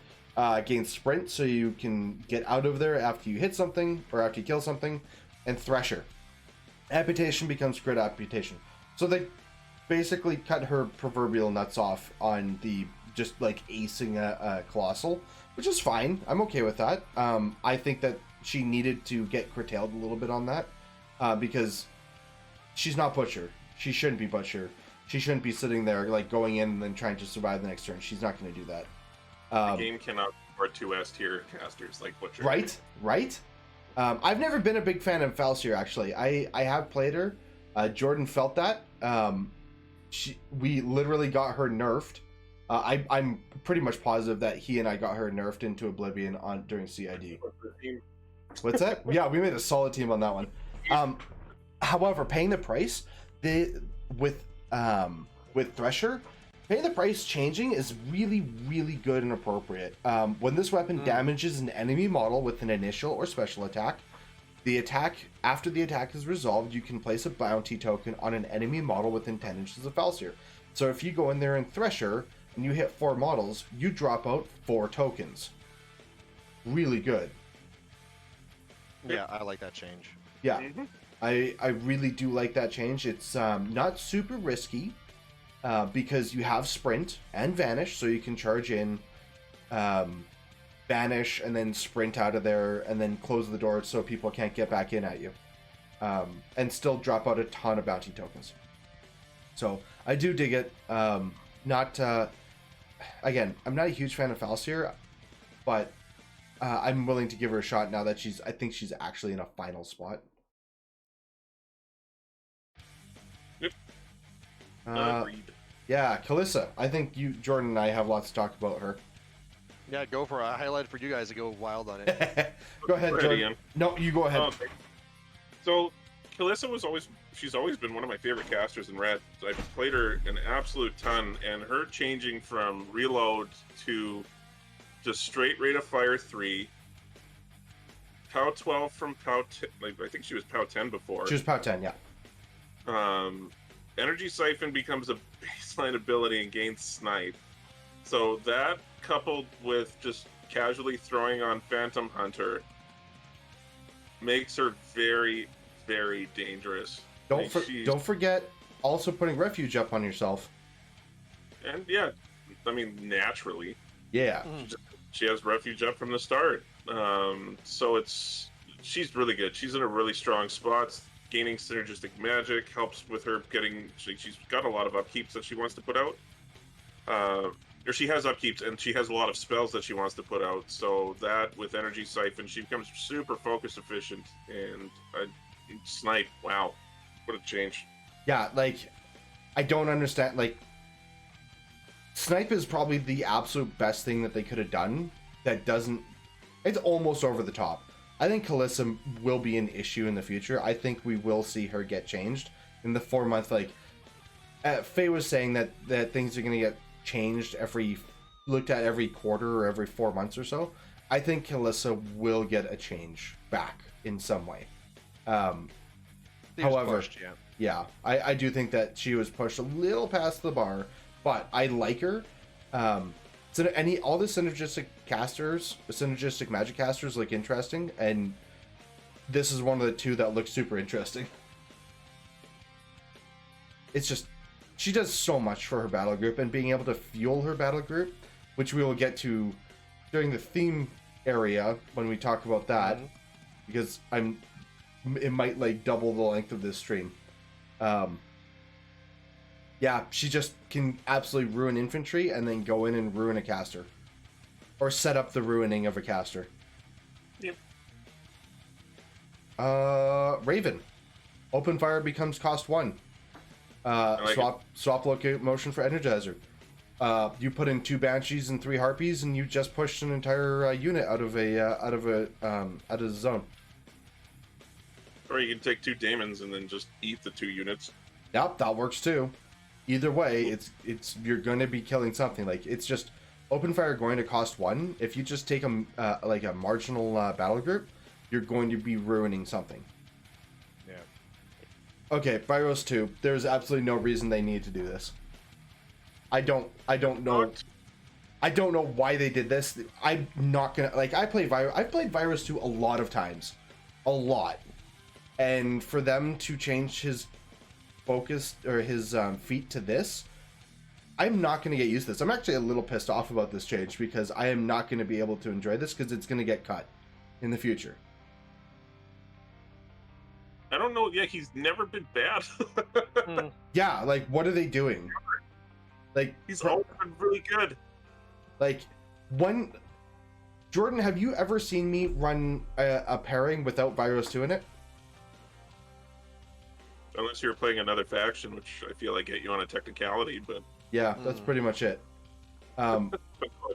Gains Sprint, so you can get out of there after you hit something or after you kill something. And Thresher. Amputation becomes Crit Amputation. So they basically cut her proverbial nuts off on the just like acing a Colossal, which is fine. I'm okay with that. I think that she needed to get curtailed a little bit on that because she's not Butcher. She shouldn't be Butcher. She shouldn't be sitting there like going in and then trying to survive the next turn. She's not going to do that. The game cannot support 2S tier casters like Butcher. Right? I've never been a big fan of Falseer, actually. I have played her. Jordan felt that. We literally got her nerfed. I'm pretty much positive that he and I got her nerfed into Oblivion during CID. What's that? Yeah, we made a solid team on that one. However, paying the price, with Thresher, paying the price changing is really, really good and appropriate. When this weapon damages an enemy model with an initial or special attack, after the attack is resolved, you can place a bounty token on an enemy model within 10 inches of Falseer. So if you go in there in Thresher and you hit 4 models, you drop out 4 tokens. Really good. Yeah, I like that change. Yeah, I really do like that change. It's not super risky because you have Sprint and Vanish, so you can charge in, Vanish, and then sprint out of there, and then close the door so people can't get back in at you, and still drop out a ton of bounty tokens. So I do dig it. Again, I'm not a huge fan of Falseer, but I'm willing to give her a shot now that I think she's actually in a final spot. Yep. Agreed. Yeah, Kalissa. I think Jordan and I have lots to talk about her. Yeah, go for it. I highlighted for you guys to go wild on it. Go ahead, Ready, Jordan. Ian? No, you go ahead. Okay. So, Kalissa she's always been one of my favorite casters in Red. I've played her an absolute ton, and her changing from reload to just straight rate of fire 3, POW 12 from POW 10, like, I think she was POW 10 before. She was POW 10, yeah. Energy Siphon becomes a baseline ability and gains Snipe. So that, coupled with just casually throwing on Phantom Hunter, makes her very, very dangerous. Don't forget also putting Refuge up on yourself. And yeah, I mean, naturally. Yeah. She has Refuge up from the start. So she's really good. She's in a really strong spot. Gaining synergistic magic helps with her getting. She's got a lot of upkeeps that she wants to put out. Or she has upkeeps, and she has a lot of spells that she wants to put out. So that with Energy Siphon, she becomes super focus efficient. And Snipe, wow, what a change! Yeah, like I don't understand. Like Snipe is probably the absolute best thing that they could have done. That doesn't. It's almost over the top. I think Kalissa will be an issue in the future. I think we will see her get changed in the 4-month. Like Faye was saying that things are going to get changed looked at every quarter or every 4 months or so. I think Kalissa will get a change back in some way. However, pushed, yeah, I do think that she was pushed a little past the bar, but I like her. So all the synergistic magic casters look interesting, and this is one of the two that looks super interesting. It's just, she does so much for her battle group, and being able to fuel her battle group, which we will get to during the theme area when we talk about that, because it might like double the length of this stream. Yeah, she just can absolutely ruin infantry and then go in and ruin a caster. Or set up the ruining of a caster. Yep. Raven. Open fire becomes cost 1. Swap locomotion for Energizer. You put in 2 Banshees and 3 Harpies and you just pushed an entire unit out of the zone. Or you can take 2 Daemons and then just eat the 2 units. Yep, that works too. Either way, it's you're going to be killing something. Like, it's just open fire going to cost 1. If you just take a marginal battle group, you're going to be ruining something. Yeah. Okay, Vyros 2. There's absolutely no reason they need to do this. I don't know. I don't know why they did this. I'm not gonna I've played Vyros 2 a lot of times, a lot, and for them to change his focus or his feat to this, I'm not going to get used to this. I'm actually a little pissed off about this change because I am not going to be able to enjoy this because it's going to get cut in the future. I don't know. Yeah, he's never been bad. Yeah, like, what are they doing? Like, he's always been really good. Like, Jordan, have you ever seen me run a pairing without Vyros 2 in it? Unless you're playing another faction, which I feel like get you on a technicality, but... Yeah, that's pretty much it. If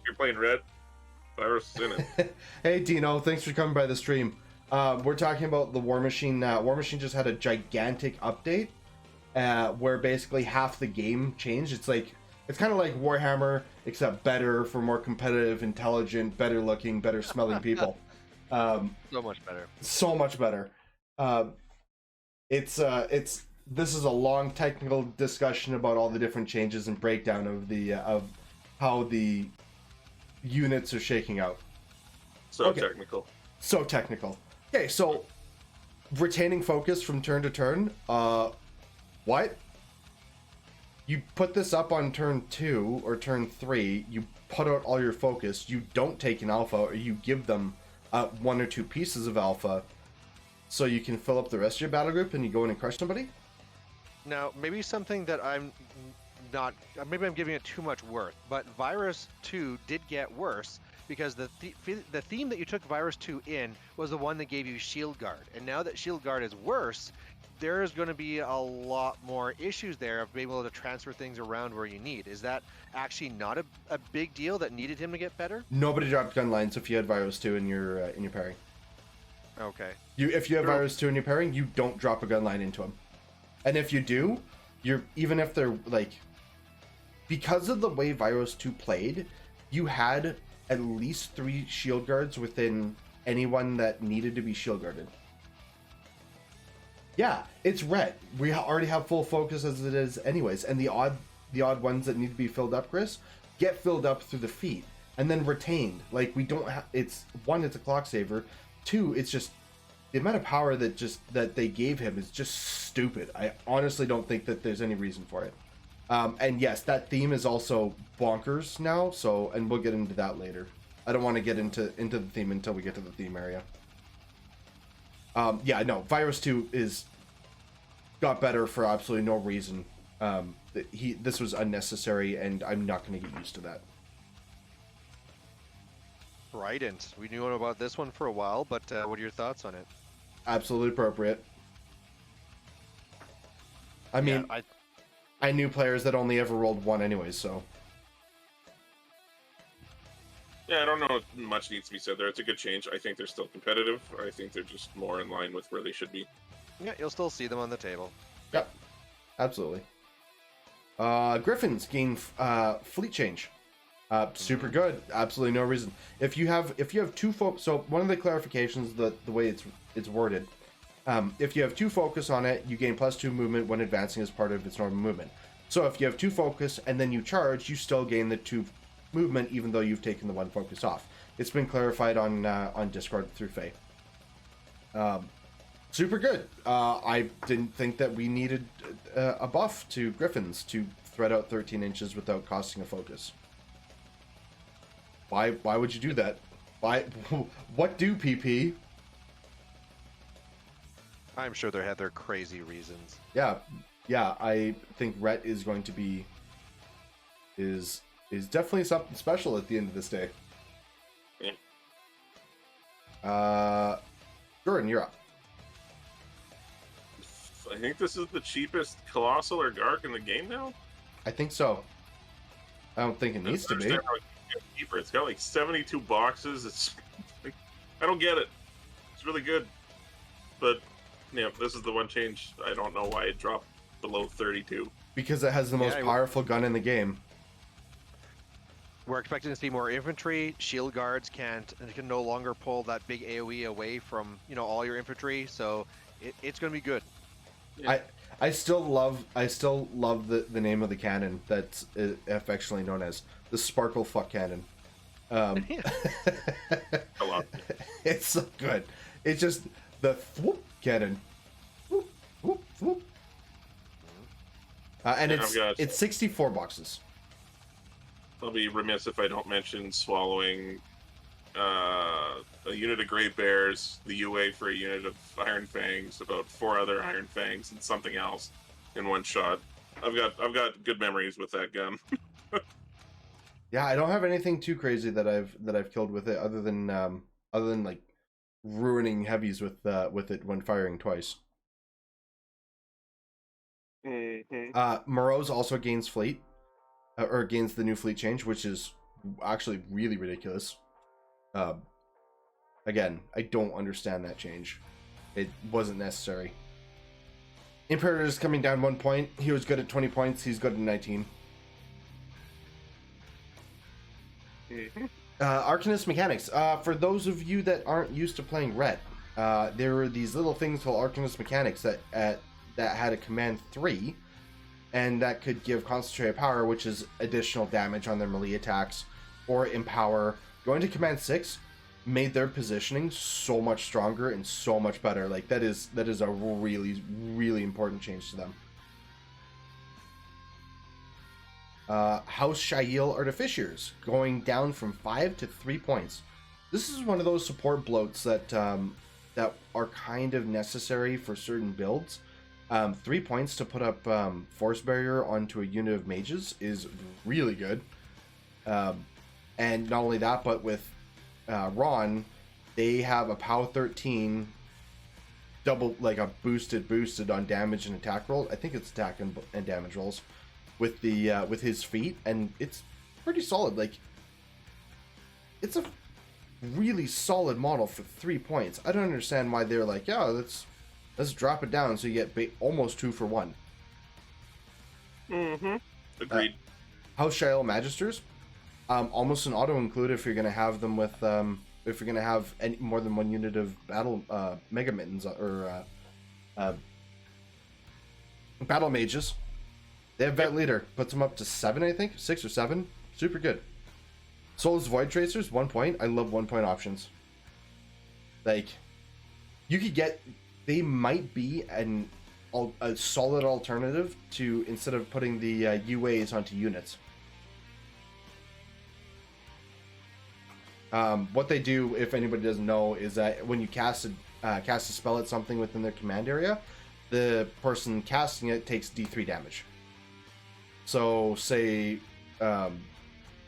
you're playing red, Virus is in it. Hey, Dino, thanks for coming by the stream. We're talking about the Warmachine. Warmachine just had a gigantic update where basically half the game changed. It's kind of like Warhammer, except better for more competitive, intelligent, better looking, better smelling people. So much better. So much better. This is a long technical discussion about all the different changes and breakdown of how the units are shaking out. So technical. So technical. Okay, so retaining focus from turn to turn. What? You put this up on turn 2 or turn 3. You put out all your focus. You don't take an alpha, or you give them 1 or 2 pieces of alpha, so you can fill up the rest of your battle group and you go in and crush somebody? Now, maybe something that I'm not... Maybe I'm giving it too much worth, but Virus 2 did get worse because the theme that you took Virus 2 in was the one that gave you Shield Guard. And now that Shield Guard is worse, there's going to be a lot more issues there of being able to transfer things around where you need. Is that actually not a big deal that needed him to get better? Nobody dropped gun lines if you had Virus 2 in your pairing. Okay. If you have Virus 2 in your pairing, you don't drop a gun line into them. And if you do, even if they're because of the way Virus 2 played, you had at least 3 shield guards within anyone that needed to be shield guarded. Yeah, it's red. We already have full focus as it is anyways, and the odd ones that need to be filled up, Chris, get filled up through the feet and then retained. Like, we don't have... It's a clock saver. 2, it's just the amount of power that they gave him is just stupid. I honestly don't think that there's any reason for it. And yes, that theme is also bonkers now. So, and we'll get into that later. I don't want to get into the theme until we get to the theme area. Yeah, no, Virus 2 got better for absolutely no reason. This was unnecessary, and I'm not going to get used to that. Trident. We knew about this one for a while, but what are your thoughts on it? Absolutely appropriate. I mean, I knew players that only ever rolled 1 anyways, so. Yeah, I don't know if much needs to be said there. It's a good change. I think they're still competitive. I think they're just more in line with where they should be. Yeah, you'll still see them on the table. Yep, absolutely. Griffins gain fleet change. Super good. Absolutely no reason. If you have two so one of the clarifications, the way it's worded, if you have 2 focus on it, you gain +2 movement when advancing as part of its normal movement. So if you have 2 focus and then you charge, you still gain the 2 movement even though you've taken the 1 focus off. It's been clarified on Discord through Faye. Super good. I didn't think that we needed a buff to Griffins to thread out 13 inches without costing a focus. Why would you do that? Why? What do PP? I'm sure they had their crazy reasons. Yeah. I think Rhett is going to be is definitely something special at the end of this day. Yeah. Jordan, you're up. I think this is the cheapest Colossal or Gark in the game now. I think so. I don't think it needs to be. How it gets cheaper. It's got like 72 boxes. It's like, I don't get it. It's really good, but yeah, this is the one change. I don't know why it dropped below 32. Because it has the most powerful gun in the game. We're expecting to see more infantry. Shield guards can no longer pull that big AoE away from all your infantry, so it's going to be good. Yeah. I still love the name of the cannon that's affectionately known as the Sparkle Fuck Cannon. I love it. It's so good. It's just the whoop cannon. Whoop, whoop, whoop. And it's 64 boxes. I'll be remiss if I don't mention swallowing a unit of Great Bears, the UA for a unit of Iron Fangs, about 4 other Iron Fangs, and something else in one shot. I've got good memories with that gun. Yeah, I don't have anything too crazy that I've killed with it, other than like ruining heavies with it when firing twice. Mm-hmm. Moreau's also gains fleet, or gains the new fleet change, which is actually really ridiculous. Again, I don't understand that change. It wasn't necessary. Imperator is coming down 1 point. He was good at 20 points. He's good at 19. Mm-hmm. Arcanist mechanics. For those of you that aren't used to playing Ret, there were these little things called Arcanist mechanics that had a command 3, and that could give concentrated power, which is additional damage on their melee attacks, or empower. Going to command 6 made their positioning so much stronger and so much better. Like that is a really, really important change to them. House Shail Artificiers going down from 5 to 3 points. This is one of those support bloats that are kind of necessary for certain builds. 3 points to put up Force Barrier onto a unit of mages is really good. And not only that, but with Ron, they have a POW 13 double, like a boosted on damage and attack roll. I think it's attack and damage rolls with his feat, and it's pretty solid. Like, it's a really solid model for 3 points. I don't understand why they're like, yeah, let's drop it down so you get almost 2 for 1. Mm-hmm. Agreed. House Shail Magisters, almost an auto include if you're gonna have them with if you're gonna have more than 1 unit of battle mega mittens or battle mages. They have Vet Leader, puts them up to 7, I think, 6 or 7. Super good. Soulless Void Tracers, 1 point. I love 1 point options. Like, you could get. They might be a solid alternative to, instead of putting the UAs onto units. What they do, if anybody doesn't know, is that when you cast a spell at something within their command area, the person casting it takes D3 damage. So, say a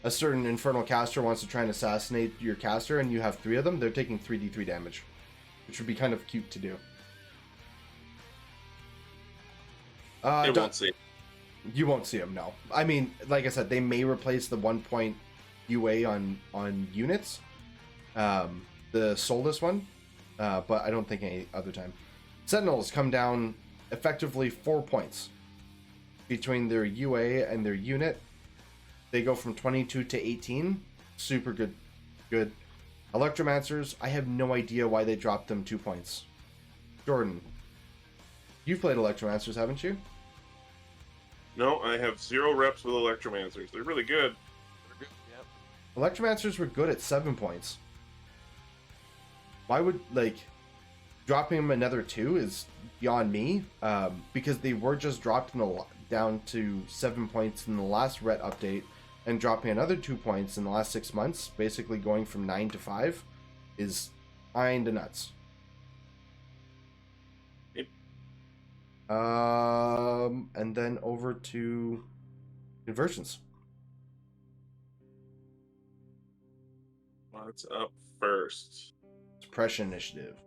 certain infernal caster wants to try and assassinate your caster, and you have 3 of them, they're taking 3d3 damage, which would be kind of cute to do. You won't see. You won't see them, no. I mean, like I said, they may replace the 1 point UA on units. The Solus one, but I don't think any other time. Sentinels come down effectively 4 points between their UA and their unit. They go from 22 to 18. Super good. Good. Electromancers, I have no idea why they dropped them 2 points. Jordan, you've played Electromancers, haven't you? No, I have 0 reps with Electromancers. They're really good. Yep. Electromancers were good at 7 points. Why would, like, dropping them another 2 is beyond me, because they were just dropped down to 7 points in the last ret update, and dropping another 2 points in the last 6 months, basically going from 9 to 5, is kinda nuts. Yep. And then over to conversions. What's up first? Suppression initiative.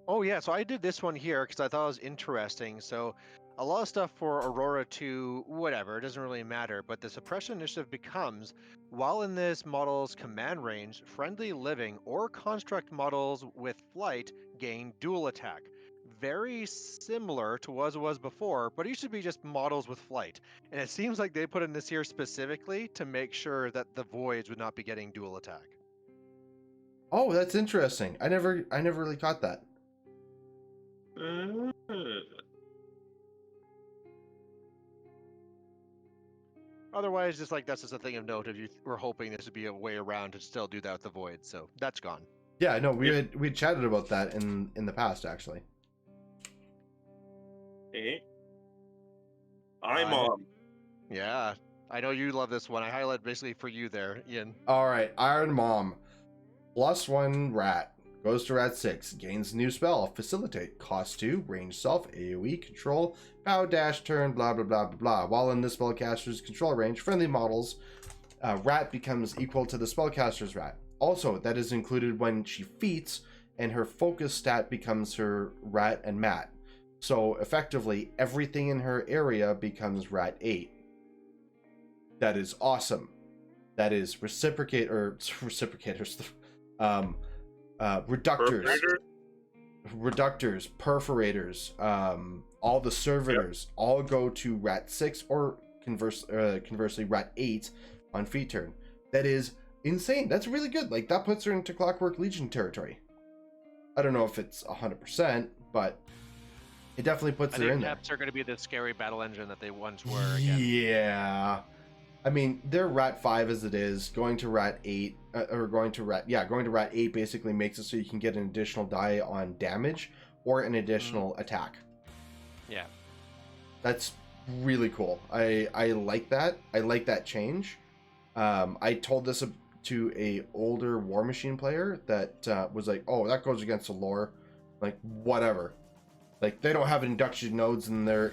Oh yeah, so I did this one here because I thought it was interesting. So a lot of stuff for Aurora 2, whatever, it doesn't really matter, but the suppression initiative becomes, while in this model's command range, friendly living or construct models with flight gain dual attack. Very similar to what it was before, but it used to be just models with flight. And it seems like they put in this here specifically to make sure that the voids would not be getting dual attack. Oh, that's interesting. I never really caught that. Otherwise, just like that's just a thing of note. If you were hoping this would be a way around to still do that with the void, so that's gone. Yeah, no, we had chatted about that in the past, actually. Hey. I'm on. Yeah, I know you love this one. I highlighted basically for you there, Ian. All right, Iron Mom, +1 rat, goes to rat 6, gains new spell, facilitate, cost 2, range self, AoE, control, pow dash turn, blah blah blah blah blah. While in the spellcaster's control range, friendly models, rat becomes equal to the spellcaster's rat. Also, that is included when she feats, and her focus stat becomes her rat and mat. So effectively, everything in her area becomes rat 8. That is awesome. That is reciprocators, reductors, perforators, all the servitors, all go to rat 6 or conversely rat 8 on feat turn. That is insane. That's really good. Like, that puts her into Clockwork Legion territory. I don't know if it's 100%, but it definitely puts her in there. Temps are going to be the scary battle engine that they once were again. Yeah. I mean, they're rat 5 as it is. Going to rat 8, going to rat 8 basically makes it so you can get an additional die on damage or an additional attack. Yeah. That's really cool. I like that. I like that change. I told this to a older Warmachine player that was like, "Oh, that goes against the lore." Like, whatever. Like, they don't have induction nodes in their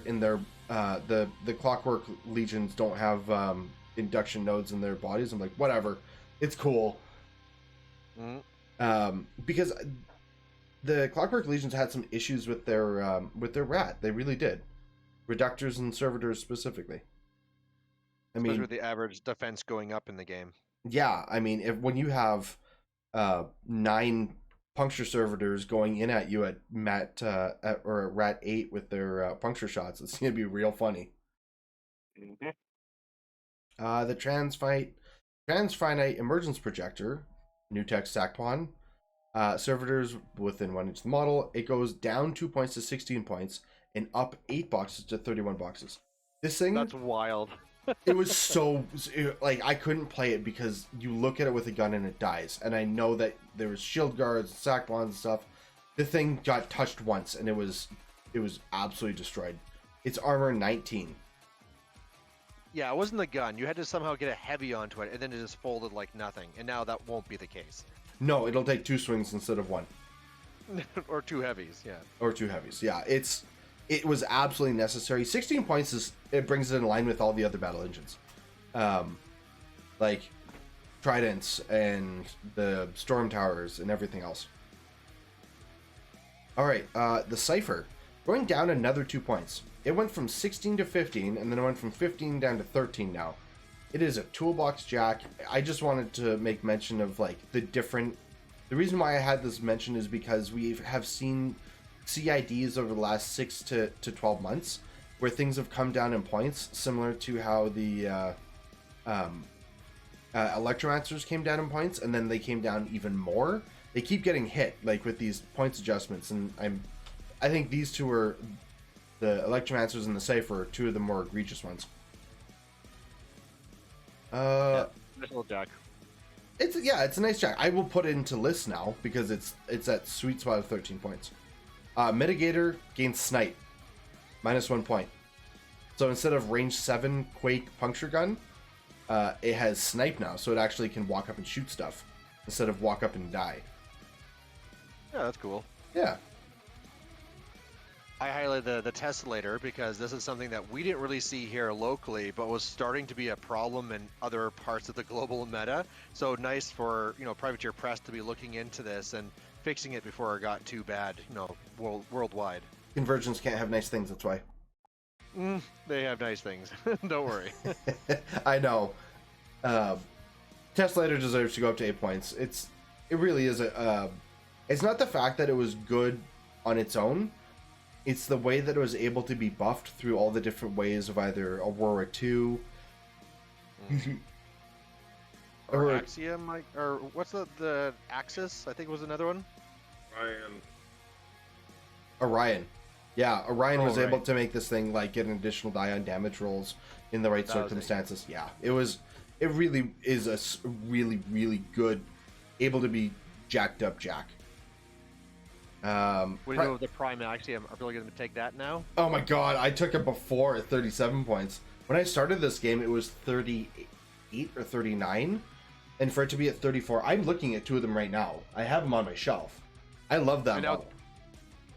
the Clockwork Legions don't have induction nodes in their bodies. I'm like, whatever, it's cool. Because the Clockwork Legions had some issues with their rat. They really did. Reductors and servitors specifically. I mean, especially with the average defense going up in the game. Yeah, I mean, when you have 9 puncture servitors going in at you at rat 8 with their puncture shots, it's gonna be real funny. The transfinite emergence projector, new tech stack pawn, servitors within 1 inch of the model. It goes down 2 points to 16 points and up 8 boxes to 31 boxes. This thing, that's wild. It was so, like, I couldn't play it because you look at it with a gun and it dies. And I know that there was shield guards, sack bonds and stuff. The thing got touched once and it was absolutely destroyed. It's armor 19. Yeah, it wasn't the gun. You had to somehow get a heavy onto it and then it just folded like nothing. And now that won't be the case. No, it'll take 2 swings instead of 1. Or 2 heavies, yeah. Or 2 heavies, yeah. It was absolutely necessary. 16 points it brings it in line with all the other battle engines. Like Tridents and the Storm Towers and everything else. Alright, the Cypher. Going down another 2 points. It went from 16 to 15, and then it went from 15 down to 13 now. It is a toolbox jack. I just wanted to make mention of like the reason why I had this mention is because we have seen CIDs over the last 6 to 12 months where things have come down in points, similar to how the Electromancers came down in points, and then they came down even more. They keep getting hit like with these points adjustments, and I think these two are the Electromancers and the Cypher are two of the more egregious ones. Nice little jack. It's a nice jack. I will put it into lists now because it's at sweet spot of 13 points. Mitigator gains snipe, -1 point. So instead of range 7 Quake puncture gun, it has snipe now, so it actually can walk up and shoot stuff instead of walk up and die. Yeah, that's cool. Yeah. I highlight the Tessellator because this is something that we didn't really see here locally, but was starting to be a problem in other parts of the global meta. So nice for Privateer Press to be looking into this and fixing it before it got too bad, worldwide. Convergence can't have nice things, that's why. They have nice things. Don't worry. I know. Tessellator deserves to go up to 8 points. It really is it's not the fact that it was good on its own. It's the way that it was able to be buffed through all the different ways of either Aurora 2. Or Axiom, or what's the Axis? I think was another one. Orion. Yeah, Orion was right. able to make this thing like get an additional die on damage rolls in the right circumstances. Yeah, it really is a really, really good, able to be jacked up jack. What do you know of the Prime Axiom? Are really going to take that now? Oh my god, I took it before at 37 points. When I started this game, it was 38 or 39. And for it to be at 34, I'm looking at two of them right now. I have them on my shelf. I love that model.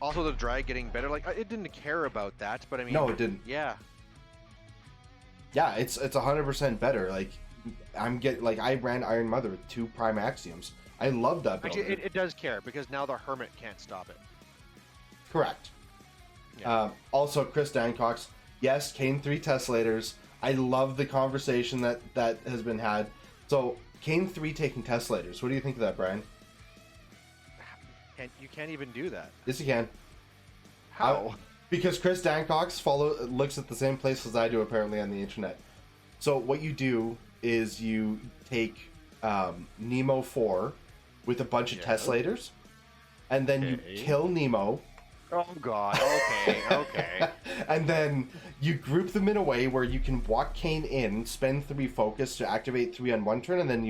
Also, the drag getting better. Like, it didn't care about that, but I mean... No, it didn't. Yeah. Yeah, it's 100% better. Like, I ran Iron Mother with 2 Prime Axioms. I love that build. Actually, it does care, because now the Hermit can't stop it. Correct. Yeah. Also, Chris Dancox, yes, Kane 3 Tesselators. I love the conversation that has been had. So, Kane 3 taking Tesselators. What do you think of that, Brian? You can't even do that. Yes, you can. How? Because Chris Dancox looks at the same place as I do, apparently, on the internet. So, what you do is you take Nemo 4 with a bunch of Tesselators, and then you kill Nemo. Oh god, okay. And then you group them in a way where you can walk Kane in, spend 3 focus to activate 3 on one turn, and then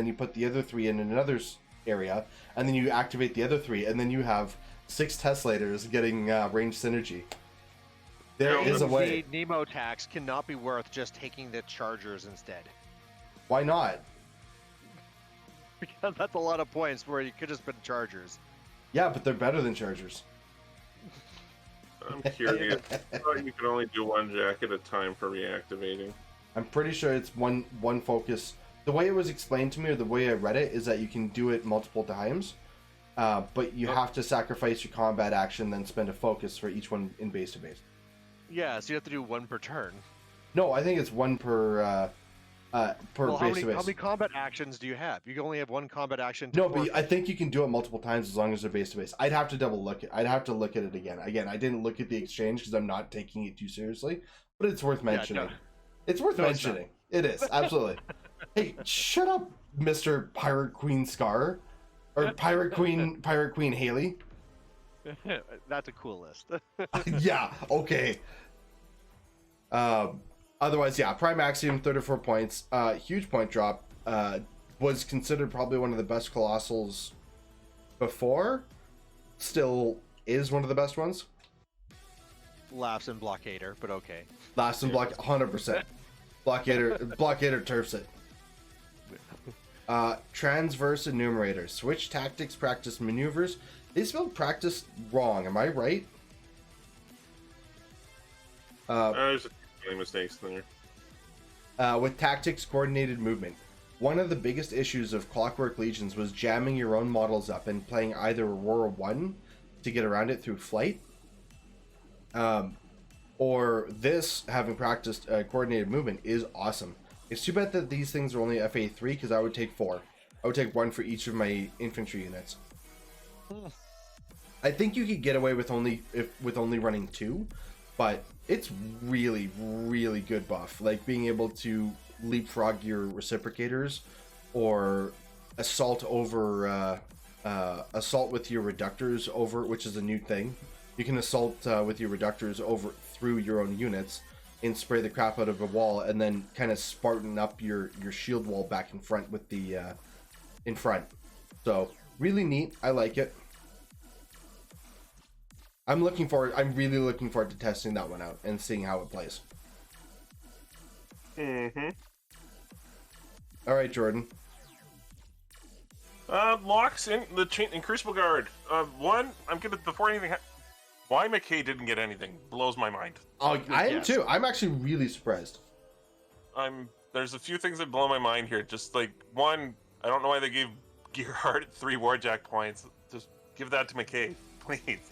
you put the other 3 in another area, and then you activate the other 3, and then you have 6 Tesselators getting range synergy. There is a way. The Nemo tax cannot be worth just taking the Chargers instead. Why not? Because that's a lot of points where you could just put Chargers. Yeah, but they're better than Chargers. I'm curious. I thought you could only do 1 jack at a time for reactivating. I'm pretty sure it's one focus. The way it was explained to me, or the way I read it, is that you can do it multiple times, but you have to sacrifice your combat action, then spend a focus for each one in base to base. Yeah, so you have to do 1 per turn. No, I think it's 1 per base to base. How many combat actions do you have? You can only have 1 combat action. No, but I think you can do it multiple times as long as they're base to base. I'd have to double look it. I'd have to look at it again. Again, I didn't look at the exchange because I'm not taking it too seriously, but it's worth mentioning. Yeah, no. It's worth mentioning. It is, absolutely. Hey, shut up, Mr. Pirate Queen Scar. Or Pirate Queen Haley. That's a cool list. Yeah, okay. Otherwise, yeah, Prime Axiom, 34 points. Huge point drop. Was considered probably one of the best Colossals before. Still is one of the best ones. Laughs and Blockader, but okay. Laughs and 100%. Blockader turfs it. Transverse Enumerator. Switch tactics, practice maneuvers. They spelled practice wrong, am I right? There's a few mistakes there. With tactics, coordinated movement. One of the biggest issues of Clockwork Legions was jamming your own models up and playing either Aurora 1 to get around it through flight, or this, having practiced coordinated movement, is awesome. It's too bad that these things are only FA3 because I would take 4. I would take 1 for each of my infantry units. I think you could get away with only running 2, but it's really, really good buff. Like being able to leapfrog your reciprocators or assault over assault with your reductors over, which is a new thing. You can assault with your reductors over through your own units and spray the crap out of a wall, and then kind of Spartan up your shield wall back in front with the in front. So really neat. I like it. I'm really looking forward to testing that one out and seeing how it plays. Mm-hmm. All right, Jordan. Locks in the in Crucible Guard. One, I'm gonna before anything. Why McKay didn't get anything blows my mind. Oh, I am too. I'm actually really surprised. There's a few things that blow my mind here. Just like one, I don't know why they gave Gearheart 3 Warjack points. Just give that to McKay, please.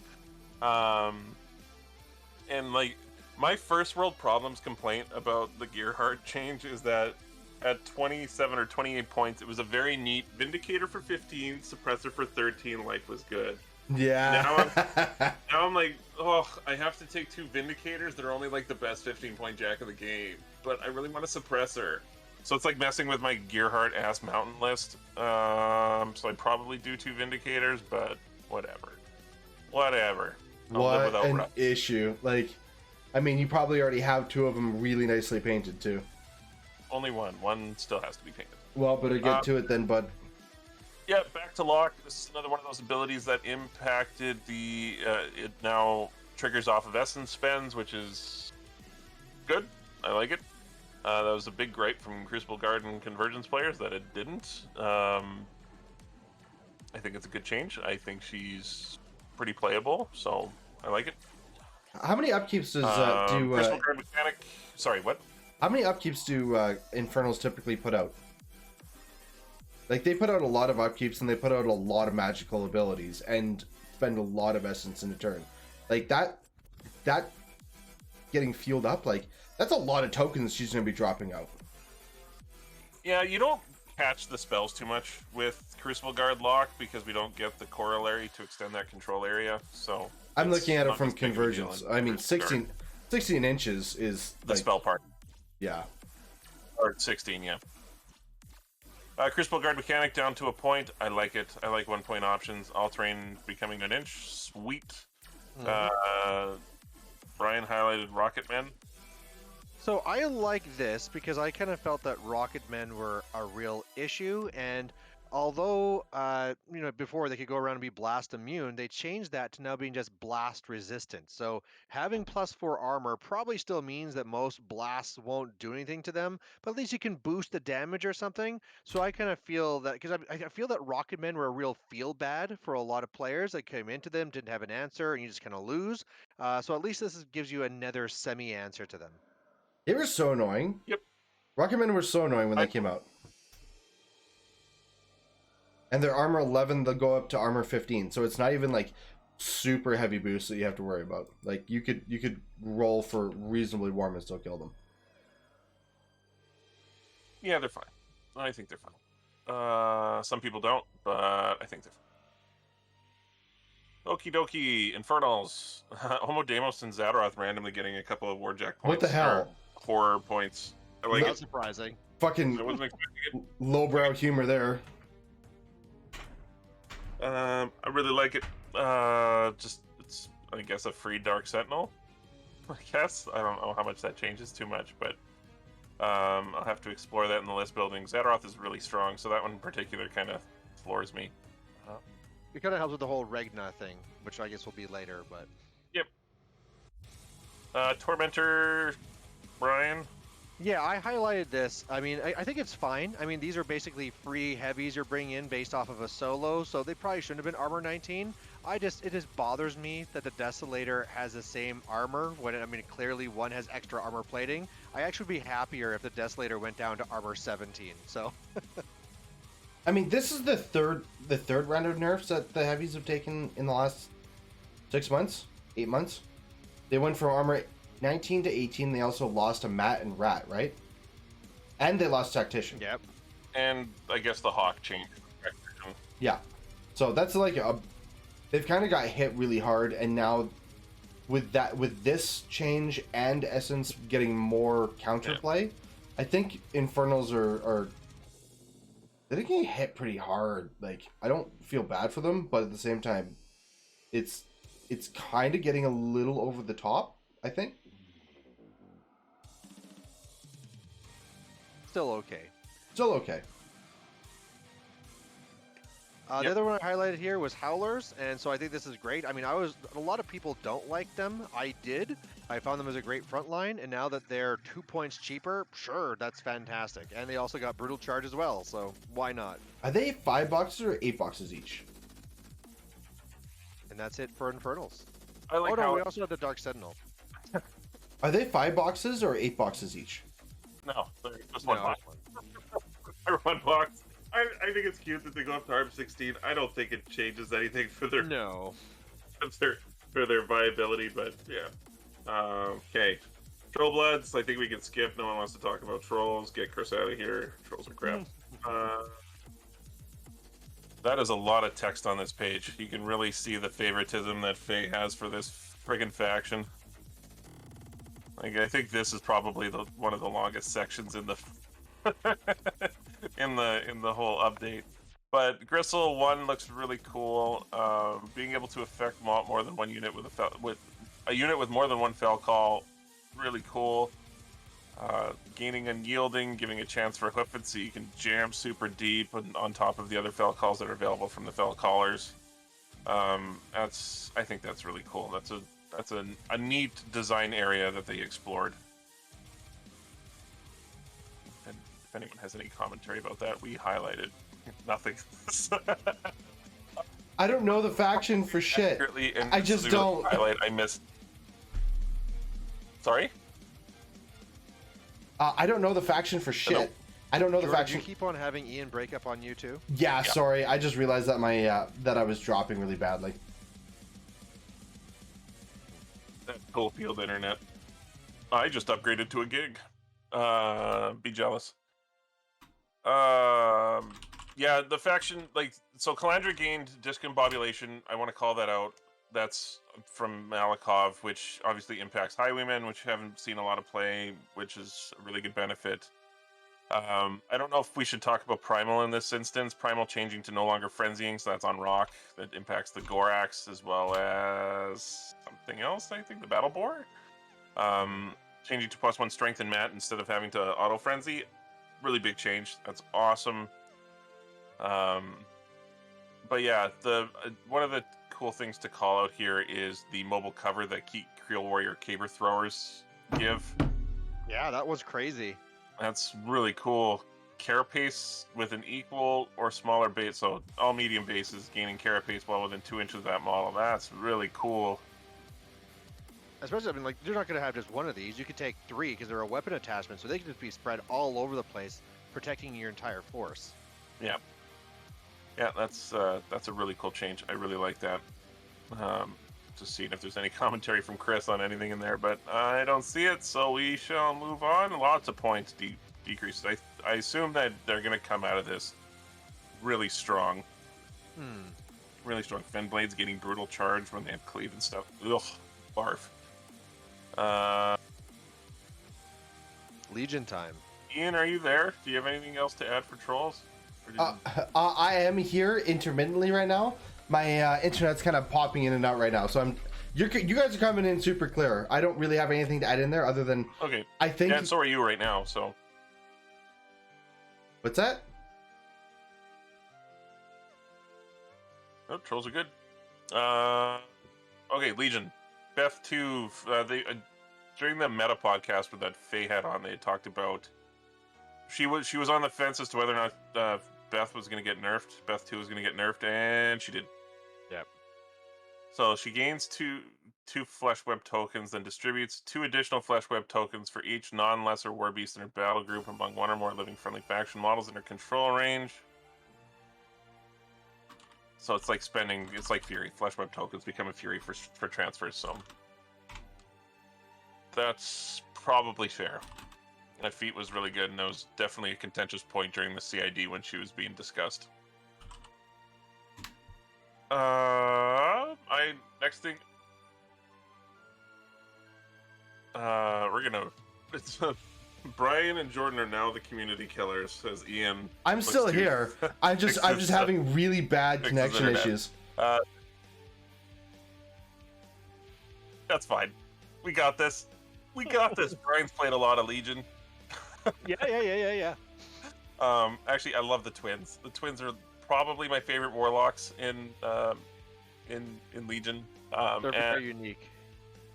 And like my first world problems complaint about the Gearheart change is that at 27 or 28 points, it was a very neat Vindicator for 15, Suppressor for 13. Life was good. Yeah. Now I'm like, oh, I have to take 2 Vindicators that are only like the best 15-point jack of the game, but I really want a Suppressor. So it's like messing with my Gearheart ass mountain list. So I'd probably do 2 Vindicators, but whatever. What an issue. Like, I mean, you probably already have 2 of them really nicely painted too. Only one. One still has to be painted. Well, better get to it then, bud. Yeah, back to Lock. This is another one of those abilities that impacted the... it now triggers off of Essence spends, which is good. I like it. That was a big gripe from Crucible Guard and Convergence players that it didn't. I think it's a good change. I think she's pretty playable, so I like it. How many upkeeps does Crucible Guard mechanic... Sorry, what? How many upkeeps do Infernals typically put out? Like, they put out a lot of upkeeps, and they put out a lot of magical abilities, and spend a lot of essence in a turn. Like, that getting fueled up, like, that's a lot of tokens she's going to be dropping out. Yeah, you don't catch the spells too much with Crucible Guard Lock, because we don't get the corollary to extend that control area, so... I'm looking at it from Convergence. I mean, 16 inches is... The spell part. Yeah. Or 16, yeah. Crucible Guard mechanic down to a point. I like it. I like 1-point options. All terrain becoming an inch. Sweet. Brian highlighted Rocket Men. So I like this because I kind of felt that Rocket Men were a real issue, and although before they could go around and be blast immune, they changed that to now being just blast resistant. So having +4 armor probably still means that most blasts won't do anything to them, but at least you can boost the damage or something. So I kind of feel that, because I feel that Rocket Men were a real feel bad for a lot of players that came into them, didn't have an answer, and you just kind of lose. So at least gives you another semi-answer to them. They were so annoying. Yep. Rocket Men were so annoying when they came out. And their armor 11, they'll go up to armor 15. So it's not even like super heavy boost that you have to worry about. Like you could roll for reasonably warm and still kill them. Yeah, they're fine. I think they're fine. Some people don't, but I think they're fine. Okie dokie, Infernals. Homodamos and Zadaroth randomly getting a couple of Warjack points. What the hell? Horror points. I like Not it. surprising. Fucking lowbrow humor there. I really like it. It's I guess a free Dark Sentinel. I guess I don't know how much that changes too much, but I'll have to explore that in the list building. Zadaroth is really strong, so that one in particular kind of floors me. It kind of helps with the whole Regna thing, which I guess will be later, but... Yep. Tormentor, Brian? Yeah, I highlighted this. I mean, I think it's fine. I mean, these are basically free heavies you're bringing in based off of a solo, so they probably shouldn't have been armor 19. It just bothers me that the Desolator has the same armor, when, I mean, clearly one has extra armor plating. I actually would be happier if the Desolator went down to armor 17, so... I mean, this is the third round of nerfs that the heavies have taken in the last 6 months, 8 months. They went from armor 19 to 18. They also lost a Mat and Rat, right? And they lost Tactician. Yep. And I guess the Hawk changed. Yeah. So that's like they've kind of got hit really hard, and now with this change and Essence getting more counterplay, I think Infernals are they're getting hit pretty hard. Like, I don't feel bad for them, but at the same time, it's kind of getting a little over the top, I think. Still okay. Still okay. The other one I highlighted here was Howlers, and so I think this is great. I mean, a lot of people don't like them. I did. I found them as a great front line, and now that they're 2 points cheaper, sure, that's fantastic. And they also got Brutal Charge as well, so why not? Are they 5 boxes or 8 boxes each? And that's it for Infernals. I like we also have the Dark Sentinel. Are they 5 boxes or 8 boxes each? No, they're just one box. They're one box. I think it's cute that they go up to ARM 16. I don't think it changes anything for their for their viability, but yeah. Okay. Troll Bloods, I think we can skip. No one wants to talk about trolls. Get Chris out of here. Trolls are crap. That is a lot of text on this page. You can really see the favoritism that Faye has for this friggin' faction. Like, I think this is probably one of the longest sections in the in the whole update. But Gristle 1 looks really cool. Being able to affect more than one unit with a unit with more than one fell call, really cool. Gaining unyielding, giving a chance for Hoofed so you can jam super deep on top of the other fell calls that are available from the fell callers. I think that's really cool. That's a neat design area that they explored. And if anyone has any commentary about that, we highlighted nothing. I don't know the faction for shit. I just don't. Highlight. I missed. Sorry? I don't know the faction for shit. Hello? I don't know the Jordan, faction. you keep on having Ian break up on you too? Yeah, sorry. I just realized that that I was dropping really badly. That cool field internet. I just upgraded to a gig. Be jealous. Yeah, the faction, so Calandra gained discombobulation. I want to call that out. That's from Malikov, which obviously impacts Highwaymen, which haven't seen a lot of play, which is a really good benefit. I don't know if we should talk about Primal in this instance. Primal changing to no longer frenzying, so that's on Rock. That impacts the Gorax as well as something else, I think, the Battle Boar. Changing to +1 strength and mat instead of having to auto frenzy. Really big change. That's awesome. But yeah, one of the cool things to call out here is the mobile cover that Creel Warrior Caber Throwers give. Yeah, that was crazy. That's really cool. Carapace with an equal or smaller base, so all medium bases gaining Carapace while within 2 inches of that model. That's really cool. Especially, I mean, you're not going to have just one of these. You could take 3 because they're a weapon attachment, so they can just be spread all over the place, protecting your entire force. Yeah. Yeah, that's a really cool change. I really like that. Just seeing if there's any commentary from Chris on anything in there, but I don't see it, so we shall move on. Lots of points decreased. I assume that they're going to come out of this really strong. Really strong. Fenblades getting brutal charge when they have cleave and stuff. Ugh, barf. Legion time. Ian, are you there? Do you have anything else to add for trolls? I am here intermittently right now. My internet's kind of popping in and out right now, so you guys are coming in super clear. I don't really have anything to add in there other than okay. I think. Yeah, so are you right now. So what's that? Oh, trolls are good. Okay, Legion, Beth 2. They during the meta podcast with that Faye had on, they had talked about she was on the fence as to whether or not Beth was going to get nerfed. Beth 2 was going to get nerfed, and she did. Yep. So she gains two flesh web tokens, then distributes 2 additional flesh web tokens for each non-lesser war beast in her battle group among 1 or more living friendly faction models in her control range. So it's like Fury. Flesh web tokens become a Fury for transfers, so that's probably fair. That feat was really good, and that was definitely a contentious point during the CID when she was being discussed. Next thing. We're gonna. It's Brian and Jordan are now the community killers, says Ian. I'm still here. I'm just having really bad connection issues. That's fine. We got this. We got this. Brian's played a lot of Legion. Yeah. Actually, I love the twins. The twins are probably my favorite warlocks in Legion. They're very unique.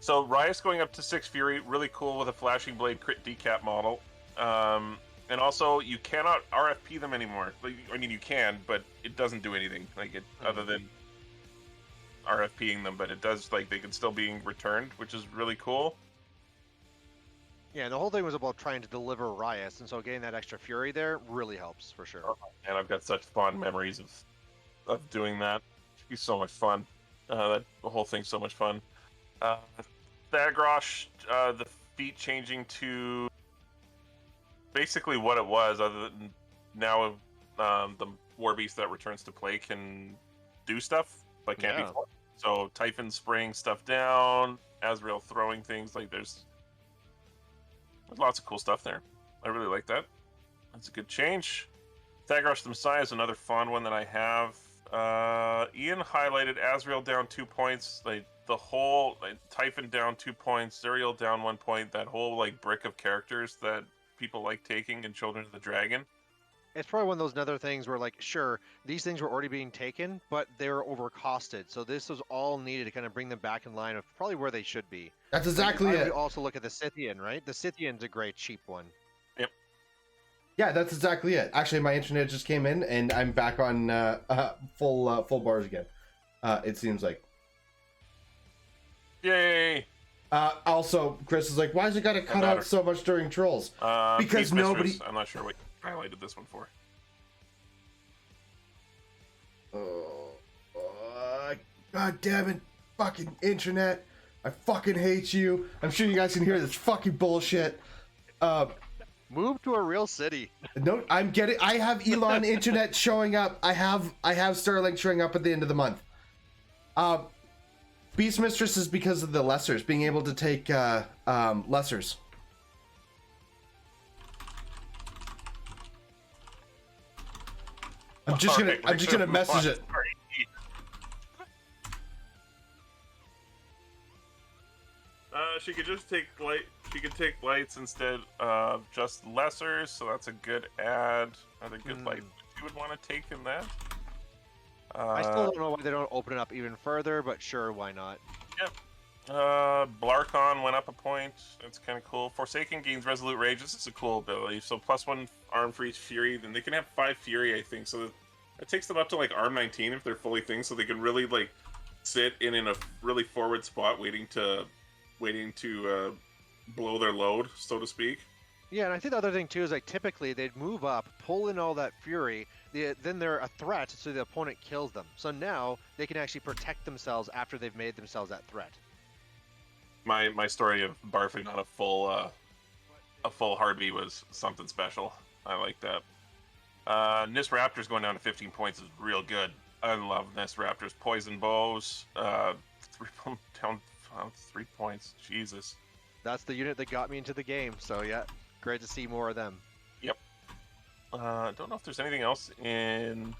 So Riot's going up to 6 Fury, really cool with a Flashing Blade crit decap model. And also, you cannot RFP them anymore. Like, I mean, you can, but it doesn't do anything other than RFPing them. But it does, like, they can still be returned, which is really cool. Yeah, and the whole thing was about trying to deliver Riot, and so getting that extra Fury there really helps for sure. And I've got such fond memories of doing that. It's so much fun. The whole thing's so much fun. Thagrosh, the feat changing to basically what it was, other than now the War Beast that returns to play can do stuff like can't be before. So Typhon spraying stuff down, Azrael throwing things, like there's lots of cool stuff there. I really like that. That's a good change. Thagrosh the Messiah is another fun one that I have. Ian highlighted Azrael down 2 points, like the whole Typhon down 2 points, Zuriel down 1 point, that whole like brick of characters that people like taking in Children of the Dragon. It's probably one of those other things where, like, sure, these things were already being taken, but they were overcosted. So this was all needed to kind of bring them back in line of probably where they should be. That's exactly it. Also look at the Scythian, right? The Scythian's a great cheap one. Yep. Yeah, that's exactly it. Actually, my internet just came in, and I'm back on full bars again. It seems like. Yay! Also, Chris is like, why is it got to cut out so much during trolls? Because nobody. I'm not sure what you highlighted this one for. God damn it, fucking internet! I fucking hate you. I'm sure you guys can hear this fucking bullshit. Move to a real city. No, I have Elon internet showing up. I have Starlink showing up at the end of the month. Beast Mistress is because of the lessers, being able to take lessers. I'm just gonna message it. She could just take light. She could take lights instead of just lessers, so that's a good add. Are there good lights you would want to take in that? I still don't know why they don't open it up even further, but sure, why not? Yep. Blarcon went up a point. That's kind of cool. Forsaken gains Resolute Rage. This is a cool ability. So +1 arm for each Fury. Then they can have 5 Fury, I think. So it takes them up to like arm 19 if they're fully things. So they can really like sit in a really forward spot, waiting to blow their load, so to speak. Yeah, and I think the other thing too is like typically they'd move up, pull in all that Fury, then they're a threat, so the opponent kills them. So now they can actually protect themselves after they've made themselves that threat. My story of barfing on a full Harvey was something special. I like that. Nis Raptors going down to 15 points is real good. I love Nis Raptors. Poison Bows, 3 points. Jesus. That's the unit that got me into the game. So yeah, great to see more of them. Yep. Don't know if there's anything else in.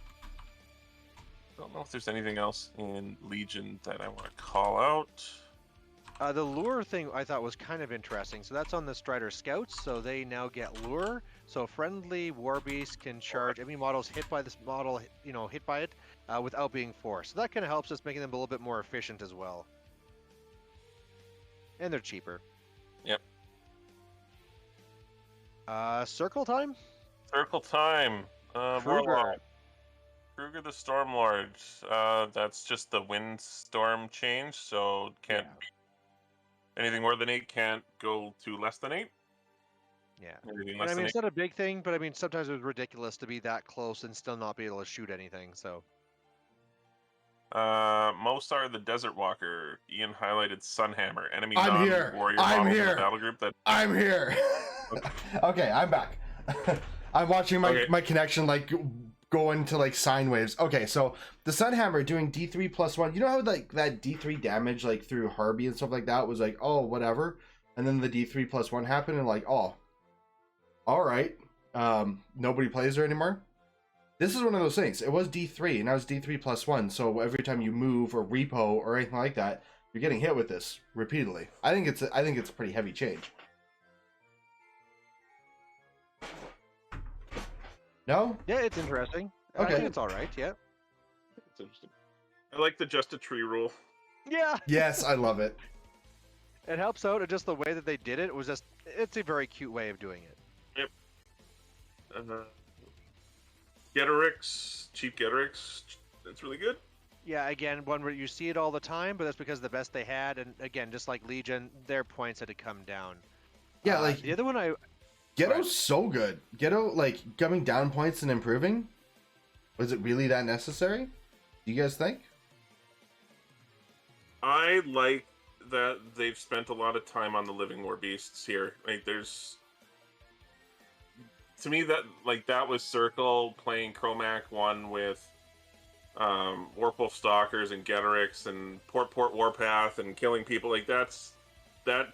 Don't know if there's anything else in Legion that I want to call out. The lure thing I thought was kind of interesting. So that's on the Strider Scouts, so they now get lure. So friendly War Beast can charge any models hit by this model, hit by it, without being forced. So that kind of helps us, making them a little bit more efficient as well. And they're cheaper. Yep. Circle time? Circle time. Kruger. Kruger the Stormlord. That's just the windstorm change, so can't be anything more than 8, can't go to less than 8. Yeah. Anything And less I mean, than it's not a big thing, but I mean, sometimes it's ridiculous to be that close and still not be able to shoot anything, so. Mosar the Desert Walker. Ian highlighted Sunhammer. Enemy I'm here. warrior I'm models in here. the battle group that I'm here. Okay, I'm back. I'm watching Okay. my connection like go into like sine waves. Okay, so the Sunhammer doing D3 plus 1. You know how like that D3 damage like through Harvey and stuff like that was like, oh, whatever. And then the D3 plus 1 happened and like, oh, all right. Nobody plays her anymore. This is one of those things. It was D3 and now it's D3 plus 1. So every time you move or repo or anything like that, you're getting hit with this repeatedly. I think it's a pretty heavy change. No? Yeah, it's interesting. I Okay. think it's all right. Yeah. It's interesting. I like the just a tree rule. Yeah. Yes, I love it. It helps out. Just the way that they did it was just, it's a very cute way of doing it. Getorix, cheap Getorix. That's really good. Yeah, again, one where you see it all the time, but that's because the best they had. And again, just like Legion, their points had to come down. Yeah, like the other one Ghetto's so good. Ghetto, like, coming down points and improving? Was it really that necessary? Do you guys think? I like that they've spent a lot of time on the Living War Beasts here. Like, there's... To me, that was Circle playing Chromac 1 with Warpwolf Stalkers and Getorix and Port Warpath and killing people. Like, that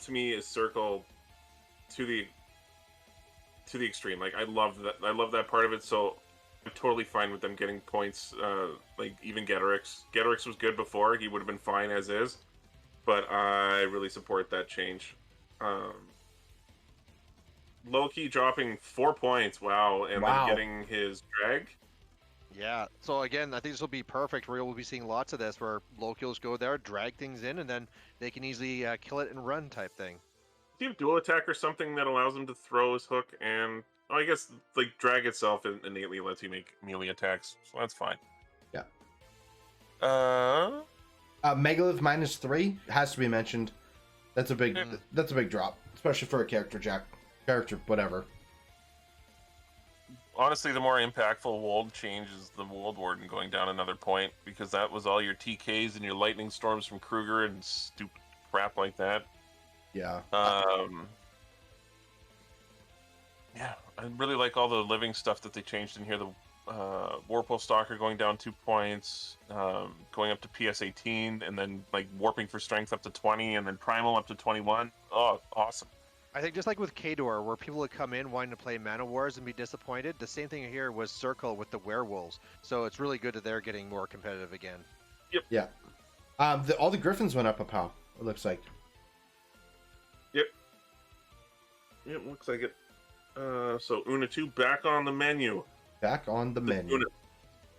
to me is Circle to the extreme. Like, I love that part of it, so I'm totally fine with them getting points. Like, even Getorix was good before. He would have been fine as is, but I really support that change. Loki dropping 4 points, wow, and Wow. then getting his drag. Yeah. So again, I think this will be perfect. Where we'll be seeing lots of this, where Loki'll go there, drag things in, and then they can easily kill it and run type thing. Do you have dual attack or something that allows him to throw his hook and... Oh, I guess, like, drag itself innately lets you make melee attacks, so that's fine. Yeah. Megalith Megalith -3 has to be mentioned. That's a big drop, especially for a character, whatever. Honestly, the more impactful Wold change is the Wold Warden going down another point, because that was all your TKs and your Lightning Storms from Kruger and stupid crap like that. Yeah. Yeah, I really like all the living stuff that they changed in here. The Warpwolf Stalker going down 2 points, going up to PS 18, and then like warping for strength up to 20, and then Primal up to 21. Oh, awesome. I think just like with Kador, where people would come in wanting to play Mana Wars and be disappointed, the same thing here was Circle with the Werewolves. So it's really good that they're getting more competitive again. Yep. Yeah. All the Griffins went up a pow, it looks like. Yep, looks like it. So Una 2 back on the menu. Back on the menu.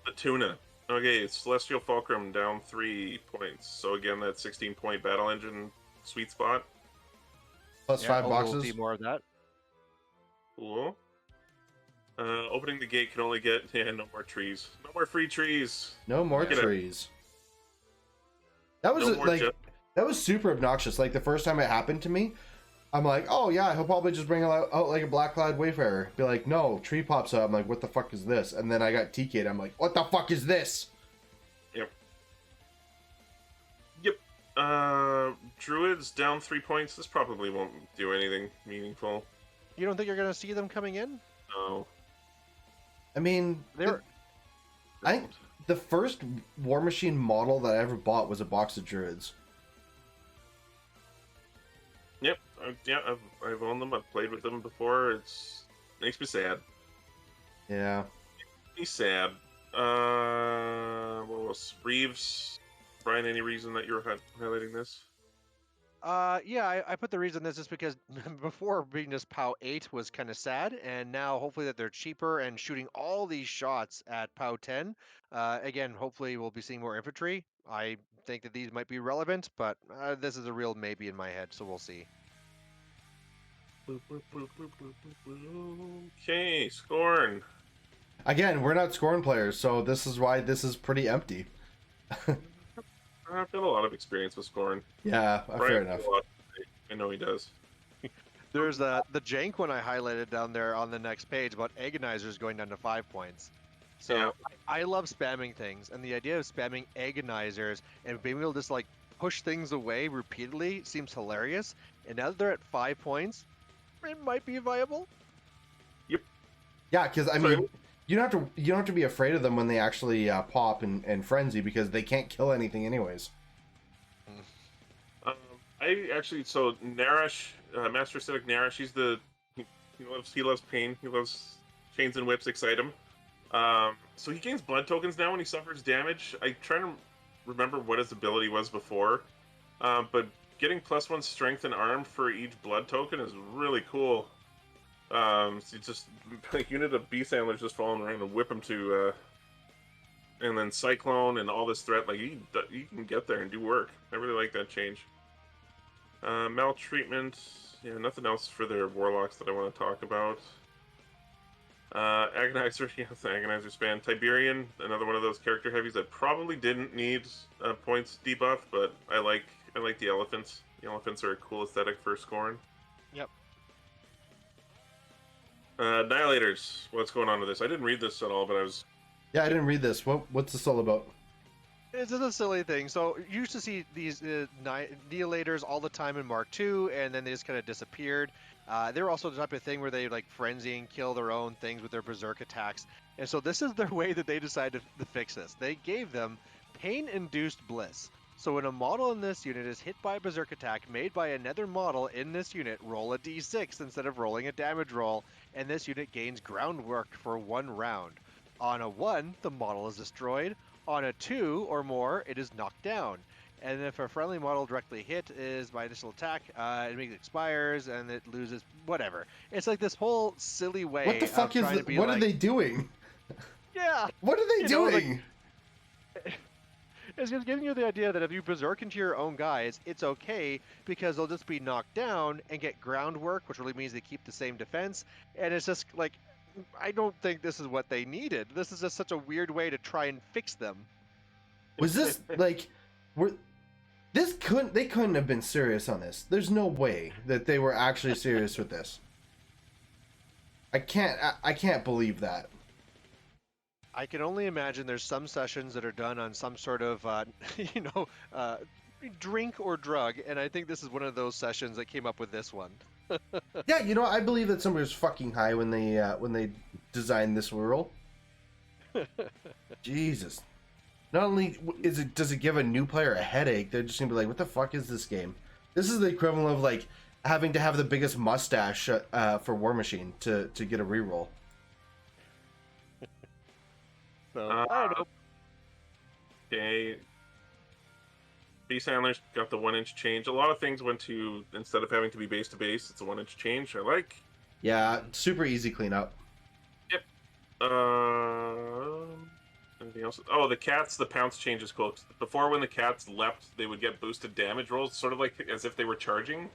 The Tuna. Okay, Celestial Fulcrum down 3 points. So again, that 16-point Battle Engine sweet spot. Plus 5 We'll boxes. see more of that. Cool. Opening the gate can only get... Yeah, no more trees. No more free trees. No more Get it. trees. That was No more like jet- that was super obnoxious. Like the first time it happened to me, I'm like, oh yeah, he'll probably just bring out like a Black Cloud Wayfarer. Be like, no, tree pops up. I'm like, what the fuck is this? And then I got TK'd. I'm like, what the fuck is this? Yep. Druids down 3 points. This probably won't do anything meaningful. You don't think you're going to see them coming in? No. I mean, They're the first Warmachine model that I ever bought was a box of Druids. Yep. I've owned them. I've played with them before. Makes me sad. Yeah. Makes me sad. What else? Reeves. Brian, any reason that you're highlighting this? Yeah, I put the reason this is because before being just POW 8 was kind of sad, and now hopefully that they're cheaper and shooting all these shots at POW 10. Again, hopefully we'll be seeing more infantry. I think that these might be relevant, but this is a real maybe in my head, so we'll see. Okay, Scorn. Again, we're not Scorn players, so this is why this is pretty empty. I've got a lot of experience with Scorn. Yeah, fair Brian, enough. I know he does. There's the jank one I highlighted down there on the next page about agonizers going down to 5 points. So Yeah. I love spamming things, and the idea of spamming agonizers and being able to just like push things away repeatedly seems hilarious. And now that they're at 5 points, it might be viable. Yeah, because I Sorry. mean, you don't have to be afraid of them when they actually pop and frenzy, because they can't kill anything anyways. Um, I actually so Narash, Master Aesthetic Narash, he loves pain. He loves chains and whips excite him. So he gains blood tokens now when he suffers damage. I try to remember what his ability was before, but getting +1 strength and arm for each blood token is really cool. So you just like unit of beast antlers just following around and whip him to, and then cyclone and all this threat. Like you can get there and do work. I really like that change. Maltreatment. Yeah, nothing else for their warlocks that I want to talk about. Agonizer, yeah, the Agonizer span. Tiberian, another one of those character heavies that probably didn't need points debuff, but I like the elephants. The elephants are a cool aesthetic for scoring. Yep. Annihilators, what's going on with this? I didn't read this at all, but I was... Yeah, I didn't read this. What's this all about? It's just a silly thing. So you used to see these annihilators all the time in Mark II, and then they just kind of disappeared. They were also the type of thing where they like frenzy and kill their own things with their berserk attacks. And so this is their way that they decided to fix this. They gave them pain-induced bliss. So when a model in this unit is hit by a berserk attack made by another model in this unit, roll a d6 instead of rolling a damage roll, and this unit gains groundwork for 1 round. On a 1, the model is destroyed. On a 2 or more, it is knocked down. And if a friendly model directly hit is by initial attack, it expires and it loses whatever. It's like this whole silly way. What the fuck is it? What are they doing? Yeah. What are they doing? It's just giving you the idea that if you berserk into your own guys, it's okay because they'll just be knocked down and get groundwork, which really means they keep the same defense. And it's just like, I don't think this is what they needed. This is just such a weird way to try and fix them. Was this like, they couldn't have been serious on this. There's no way that they were actually serious with this. I can't believe that. I can only imagine there's some sessions that are done on some sort of, drink or drug, and I think this is one of those sessions that came up with this one. Yeah, I believe that somebody was fucking high when they designed this world. Jesus. Not only does it give a new player a headache, they're just gonna be like, "What the fuck is this game?" This is the equivalent of like having to have the biggest mustache for Warmachine to get a reroll. So I don't know. Okay. Beast Handlers got the 1-inch change. A lot of things went to, instead of having to be base to base, it's a 1-inch change. I like. Yeah, super easy cleanup. Yep. Anything else? Oh, the cats, the pounce change is cool. Before, when the cats leapt, they would get boosted damage rolls, sort of like as if they were charging.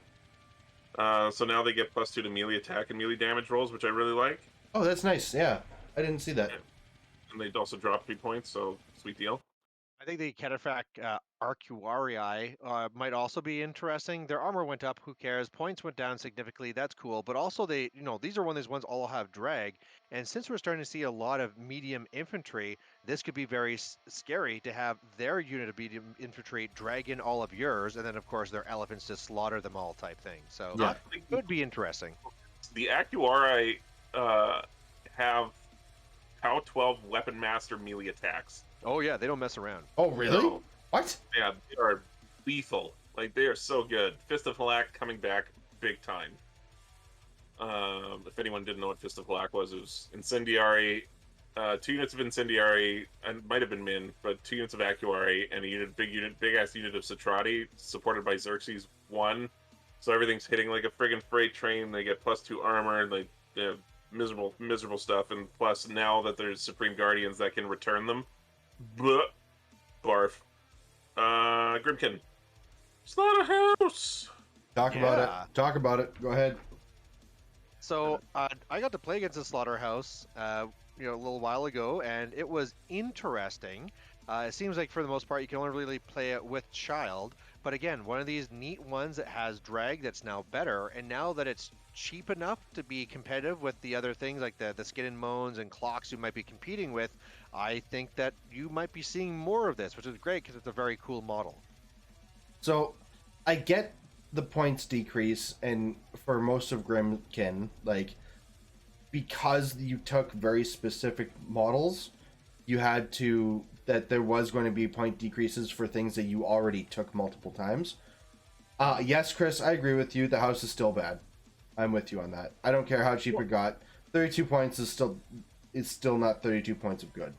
So now they get +2 to melee attack and melee damage rolls, which I really like. Oh, that's nice. Yeah, I didn't see that. Yeah. And they also drop 3 points, so sweet deal. I think the Cataphract Arcuarii might also be interesting. Their armor went up, who cares? Points went down significantly, that's cool. But also these are one of these ones all have drag. And since we're starting to see a lot of medium infantry, this could be very scary to have their unit of medium infantry drag in all of yours, and then of course their elephants just slaughter them all type thing. So Yeah. it could be interesting. The Arcuarii have POW 12 Weapon Master melee attacks. Oh yeah, they don't mess around. Oh, really? No. What? Yeah, they are lethal. Like, they are so good. Fist of Halak coming back big time. If anyone didn't know what Fist of Halak was, it was Incendiary, 2 units of Incendiary, and might have been Min, but 2 units of Arcuarii, and a big-ass unit of Citrati, supported by Xerxes 1. So everything's hitting like a friggin' freight train. They get +2 armor, they have miserable stuff, and plus now that there's Supreme Guardians that can return them. Blah. Barf. Grimkin. Slaughterhouse! Talk about it. Go ahead. So I got to play against the Slaughterhouse, a little while ago, and it was interesting. It seems like for the most part you can only really play it with Child, but again, one of these neat ones that has drag that's now better, and now that it's cheap enough to be competitive with the other things like the Skin and Moans and Clocks you might be competing with, I think that you might be seeing more of this, which is great because it's a very cool model. So, I get the points decrease, and for most of Grimkin, like, because you took very specific models, you had to, that there was going to be point decreases for things that you already took multiple times. Yes, Chris, I agree with you. The house is still bad. I'm with you on that. I don't care how cheap it got. 32 points is still not 32 points of good.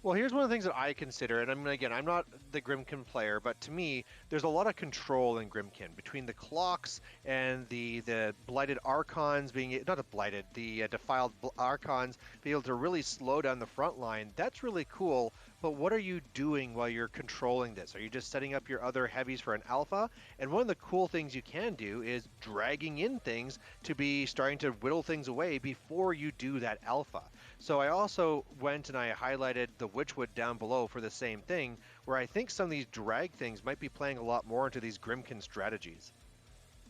Well, here's one of the things that I consider, and I'm not the Grimkin player, but to me, there's a lot of control in Grimkin between the clocks and the blighted archons being not a blighted, the defiled archons being able to really slow down the front line. That's really cool. But what are you doing while you're controlling this? Are you just setting up your other heavies for an alpha? And one of the cool things you can do is dragging in things to be starting to whittle things away before you do that alpha. So I also went and I highlighted the Witchwood down below for the same thing, where I think some of these drag things might be playing a lot more into these Grimkin strategies.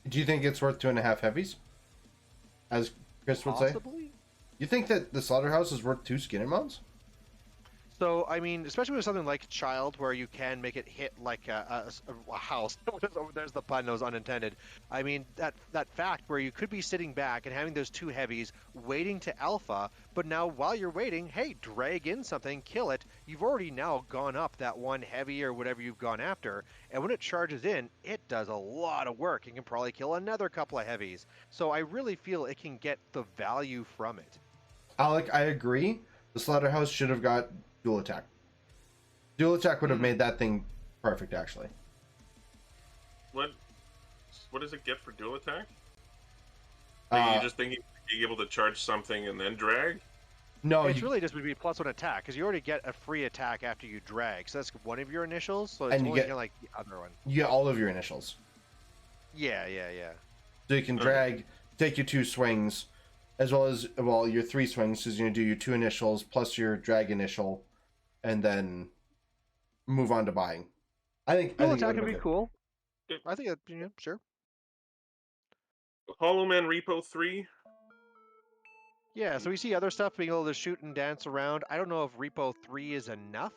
Do you think it's worth 2.5 heavies? As Chris would say? Possibly? You think that the Slaughterhouse is worth 2 Skinner mounts? So, I mean, especially with something like Child, where you can make it hit like a house. There's the pun, that was unintended. I mean, that fact where you could be sitting back and having those 2 heavies waiting to alpha, but now while you're waiting, hey, drag in something, kill it. You've already now gone up that 1 heavy or whatever you've gone after, and when it charges in, it does a lot of work. It can probably kill another couple of heavies. So I really feel it can get the value from it. Alec, I agree. The Slaughterhouse should have got dual attack. Dual attack would have made that thing perfect, actually. What does it get for dual attack? Are you just thinking being able to charge something and then drag? No, It's really just would be +1 attack, because you already get a free attack after you drag. So that's one of your initials, so it's And you only get- kinda like the other one. you get all of your initials. Yeah. So you can drag, take your 2 swings, as well as, well, your 3 swings, because you're going to do your 2 initials plus your drag initial, and then move on to buying. I think Dual it attack would've would be been cool. Yeah. I think, sure. Hollow Man Repo 3? Yeah, so we see other stuff being able to shoot and dance around. I don't know if Repo 3 is enough,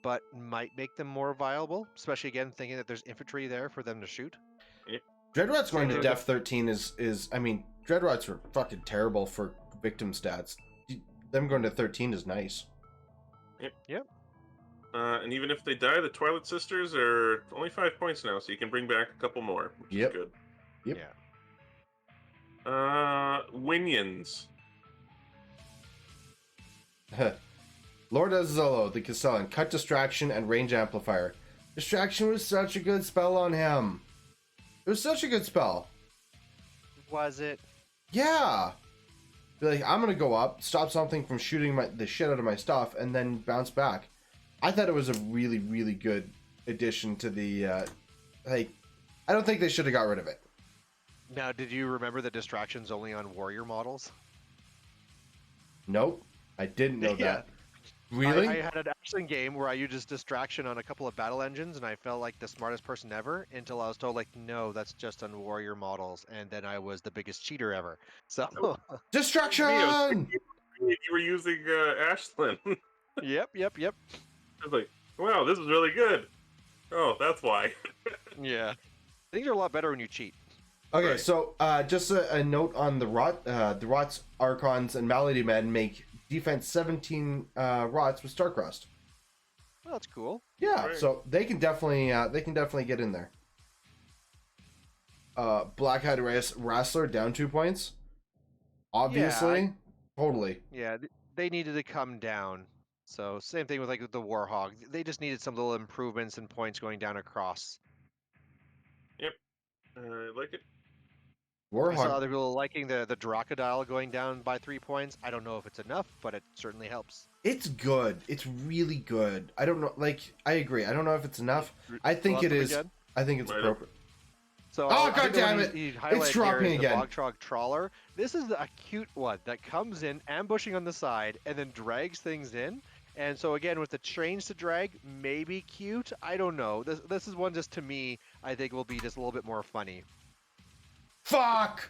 but might make them more viable, especially, again, thinking that there's infantry there for them to shoot. Dreadrots going to Same Def 13 is I mean, Dreadrots were fucking terrible for victim stats. Them going to 13 is nice. Yep. And even if they die, the Twilight Sisters are only 5 points now, so you can bring back a couple more, which Yep. is good. Yep. Yeah. Winions. Lord Azzolo, the Castellan, cut distraction and range amplifier. Distraction was such a good spell on him. It was such a good spell. Was it? Yeah. Be like, I'm gonna go up, stop something from shooting the shit out of my stuff, and then bounce back. I thought it was a really, really good addition to the. I don't think they should have got rid of it. Now, did you remember the distractions only on warrior models? Nope, I didn't know Yeah. that. Really? I had an action game where I used distraction on a couple of battle engines, and I felt like the smartest person ever until I was told, like, no, that's just on warrior models, and then I was the biggest cheater ever. So, Distraction! You were using Ashlyn. yep. I was like, wow, this is really good. Oh, that's why. Yeah. Things are a lot better when you cheat. Okay, Right. so just a note on the Rots, Archons, and Malady Men make defense 17 Rots with Starcrust. Well, that's cool. Yeah, Right. so they can definitely get in there. Black-Eyed Wrestler down 2 points. Obviously, totally. Yeah, they needed to come down. So, same thing with like the Warhog. They just needed some little improvements and points going down across. Yep. I like it. I saw Warhog. other people liking the Dracodile going down by 3 points. I don't know if it's enough, but it certainly helps. It's good. It's really good. I don't know. Like, I agree. I don't know if it's enough. I think Lost it them is. again? I think it's Right. appropriate. So, Oh, I think the one goddammit! you It's highlighted here dropping is the again. Bogtrog Trawler. This is a cute one that comes in, ambushing on the side, and then drags things in. And so again, with the trains to drag, maybe cute. I don't know. This is one just to me, I think will be just a little bit more funny. Fuck!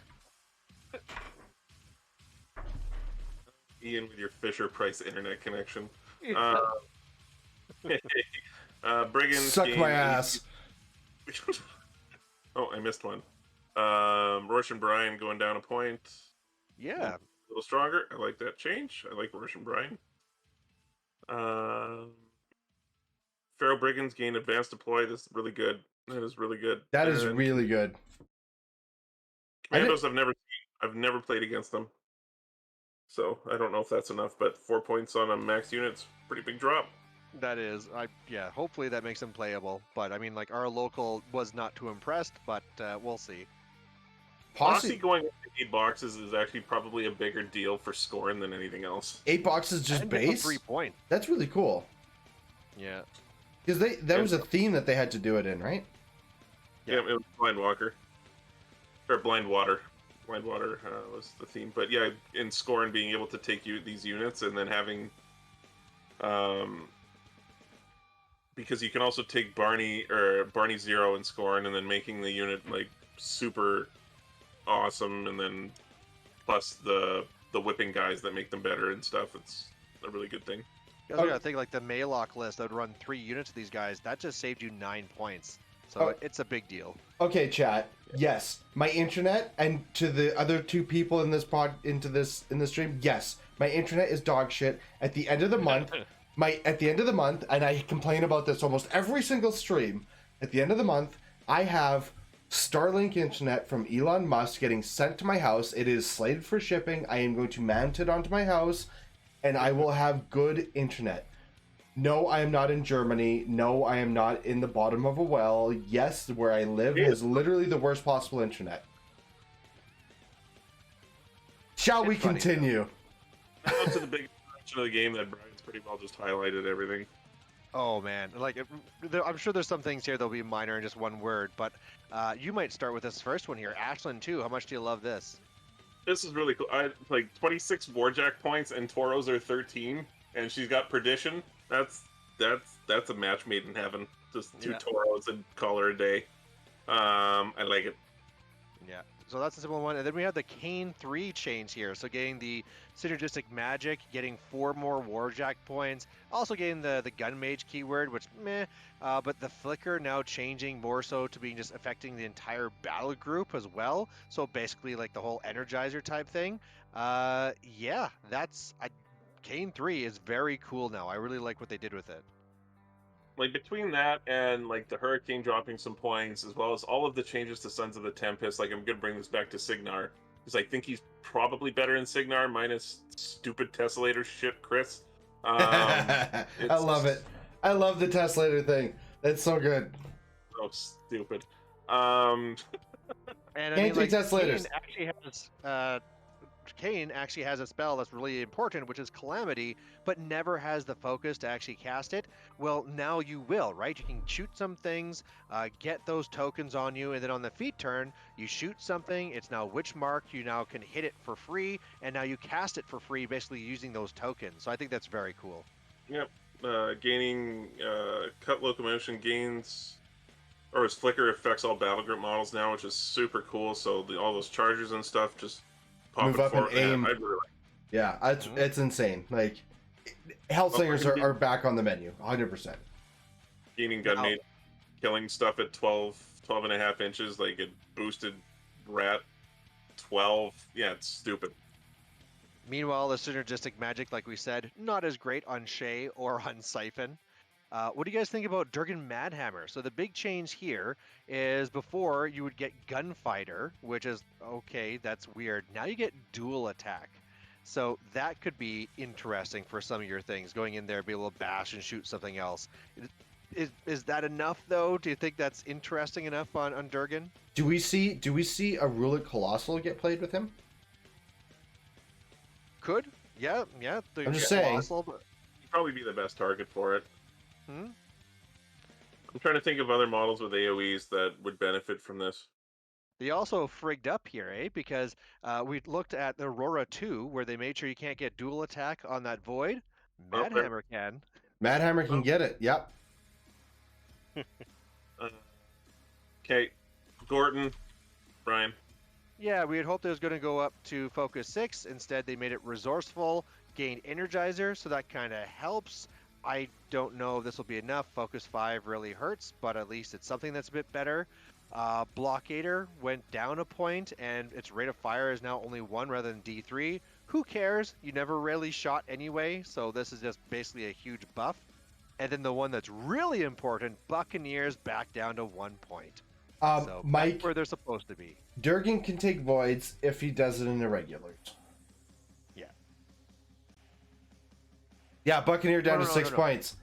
Ian with your Fisher Price internet connection. Yeah. Brigands Suck gain my ass. Oh, I missed one. Roche and Brian going down a point. Yeah. A little stronger. I like that change. I like Roche and Brian. Pharaoh Brigands gain advanced deploy. This is really good. That is really good. That is And really good. Commandos I've never played against them. So I don't know if that's enough, but 4 points on a max unit's pretty big drop. That is, yeah. Hopefully that makes them playable. But I mean, like our local was not too impressed, but we'll see. Posse going up to 8 boxes is actually probably a bigger deal for scoring than anything else. 8 boxes just And base? 3 points. That's really cool. Yeah. Because that was a theme that they had to do it in, right? Yeah, it was Blind Walker. Or Blind Water. Blind Water was the theme. But yeah, in scoring, being able to take these units and then having... because you can also take Barney 0 in scoring and then making the unit like super awesome, and then plus the whipping guys that make them better and stuff. It's a really good thing. You guys gotta think like the Maylock list that would run 3 units of these guys. That just saved you 9 points. So it's a big deal. Okay, chat. Yes, my internet, and to the other 2 people in this in the stream, yes, my internet is dog shit. At the end of the month, and I complain about this almost every single stream. At the end of the month, I have Starlink internet from Elon Musk getting sent to my house. It is slated for shipping. I am going to mount it onto my house, and I will have good internet. No, I am not in Germany. No, I am not in the bottom of a well. Yes, where I live has literally the worst possible internet. Shall we continue? Now to the big section of the game that Brian's pretty well just highlighted everything. Oh man, like I'm sure there's some things here that'll be minor in just one word, but you might start with this first one here. Ashland 2, how much do you love this? This is really cool. I like 26 Warjack points and Toros are 13, and she's got Perdition. That's a match made in heaven. Just 2 Toros and call her a day. I like it. Yeah. So that's a simple one. And then we have the Kane 3 chains here. So getting the synergistic magic, getting 4 more Warjack points, also getting the gun mage keyword, which meh. But the flicker now changing more so to being just affecting the entire battle group as well. So basically like the whole energizer type thing. Yeah, Kane 3 is very cool now. I really like what they did with it. Like between that and like the Hurricane dropping some points, as well as all of the changes to Sons of the Tempest, like I'm gonna bring this back to Signar, because I think he's probably better in Signar, minus stupid Tessellator shit, Chris. I love it. I love the Tessellator thing. That's so good. So stupid. And I mean, like, Tesselators. Kane actually has a spell that's really important, which is Calamity, but never has the focus to actually cast it. Well, now you will, right? You can shoot some things, get those tokens on you, and then on the feat turn, you shoot something, it's now Witch Mark, you now can hit it for free, and now you cast it for free, basically using those tokens. So I think that's very cool. Yep. Gaining Cut Locomotion gains, or his Flicker affects all battle group models now, which is super cool. So all those chargers and stuff just move up and aim. Yeah, it's insane. Like, Hellslingers are back on the menu, 100%. Gaining Gunmate, killing stuff at 12 and a half inches, like it boosted Rat 12. Yeah, it's stupid. Meanwhile, the synergistic magic, like we said, not as great on Shay or on Siphon. What do you guys think about Durgan Madhammer? So the big change here is before you would get Gunfighter, which is, okay, that's weird. Now you get Dual Attack. So that could be interesting for some of your things, going in there, be able to bash and shoot something else. Is that enough, though? Do you think that's interesting enough on Durgan? Do we see a Ruled Colossal get played with him? Could. Yeah. I'm just saying. But... He'd probably be the best target for it. Hmm? I'm trying to think of other models with AoEs that would benefit from this. They also frigged up here, because we looked at the Aurora 2, where they made sure you can't get dual attack on that Void. Madhammer can. Madhammer can get it, yep. Okay, Gordon, Brian. Yeah, we had hoped it was going to go up to Focus 6. Instead, they made it Resourceful, gained Energizer, so that kind of helps. I don't know if this will be enough. Focus 5 really hurts, but at least it's something that's a bit better. Blockader went down a point, and its rate of fire is now only 1 rather than D3. Who cares? You never really shot anyway, so this is just basically a huge buff. And then the one that's really important, Buccaneers back down to 1 point. So Mike, back where they're supposed to be. Durgan can take voids if he does it in irregulars. Yeah. Yeah, Buccaneer down No, to no, 6 no, no. points.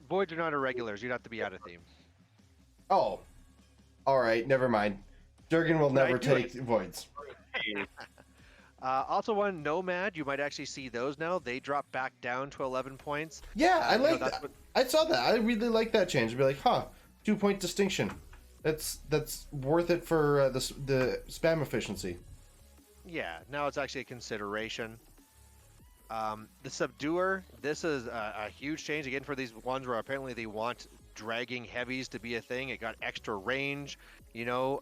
Voids are not irregulars. You'd have to be out of theme. Oh. All right, never mind. Durgan will never do take voids. Also, one Nomad, you might actually see those now. They drop back down to 11 points. Yeah, I you know, like that's that. I saw that. I really like that change. I'd be like, huh, 2-point distinction. That's worth it for the spam efficiency. Yeah, now it's actually a consideration. The Subduer, this is a huge change again for these ones where apparently they want dragging heavies to be a thing. It got extra range, you know.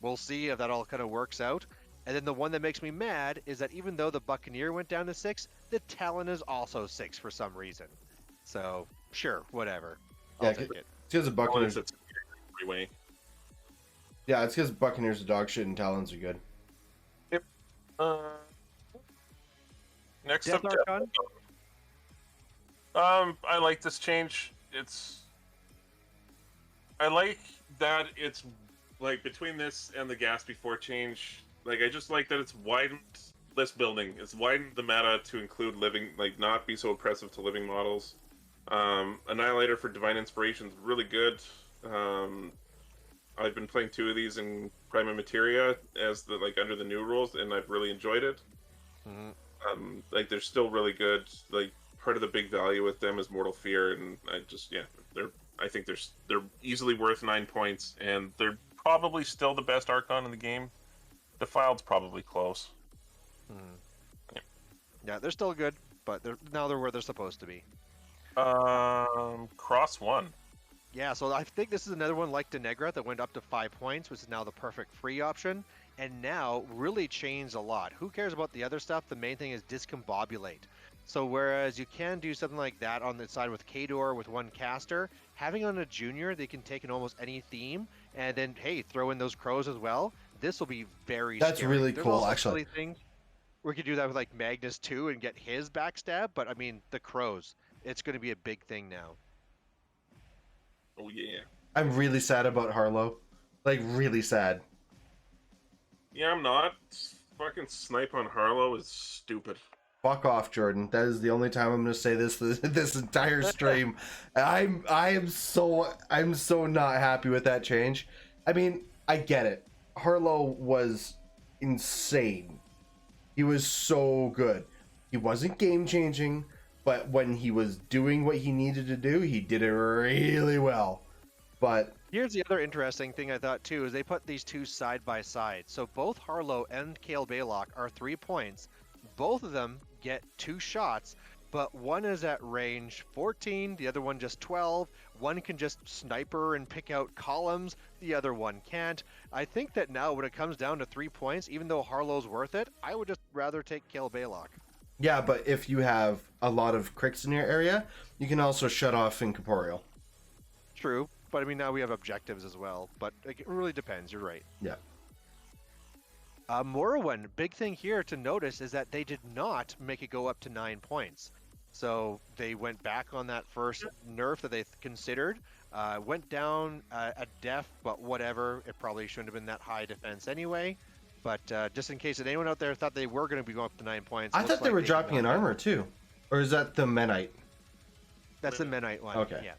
We'll see if that all kind of works out. And then the one that makes me mad is that even though the Buccaneer went down to 6, the Talon is also 6 for some reason. So, sure, whatever. I'll take it. It's because the Buccaneers. Freeway. Yeah, it's because Buccaneers are dog shit and Talons are good. Next Death up, Archon? I like this change. I like that it's like between this and the gas before change. Like I just like that it's widened list building. It's widened the meta to include living, like not be so oppressive to living models. Annihilator for Divine Inspiration is really good. I've been playing 2 of these in Prima Materia as the under the new rules, and I've really enjoyed it. Mm-hmm. Like they're still really good. Like part of the big value with them is Mortal Fear, and I think they're easily worth 9 points, and they're probably still the best Archon in the game. Defiled's probably close. Yeah, they're still good, but now they're where they're supposed to be. Cross 1. Yeah, so I think this is another one like Denegra that went up to 5 points, which is now the perfect free option, and now really changed a lot. Who cares about the other stuff? The main thing is discombobulate. So whereas you can do something like that on the side with Kador with 1 caster, having on a junior, they can take in almost any theme, and then, hey, throw in those crows as well. This will be very That's scary. really There's cool, also actually. silly things. We could do that with like Magnus too and get his backstab, but I mean, the crows, it's going to be a big thing now. Oh yeah. I'm really sad about Harlow. Like, really sad. Yeah, I'm not. Fucking snipe on Harlow is stupid. Fuck off, Jordan. That is the only time I'm gonna say this this entire stream. I'm so not happy with that change. I mean, I get it. Harlow was insane. He was so good. He wasn't game changing, but when he was doing what he needed to do, he did it really well. But Here's the other interesting thing I thought too, is they put these two side by side. So both Harlow and Kale Baylock are 3 points. Both of them get 2 shots, but one is at range 14, the other one just 12. One can just sniper and pick out columns, the other one can't. I think that now when it comes down to 3 points, even though Harlow's worth it, I would just rather take Kale Baylock. yeah, but if you have a lot of cricks in your area, you can also shut off Incorporeal. True, but I mean now we have objectives as well, but it really depends, you're right. Yeah. Morrowind, big thing here to notice is that they did not make it go up to 9 points. So they went back on that first nerf that they considered, went down a def, but whatever. It probably shouldn't have been that high defense anyway. But just in case that anyone out there thought they were going to be going up to 9 points. I looks thought they like were did dropping an not. armor too. Or is that the Menite? That's the Menite one. Okay. Yeah.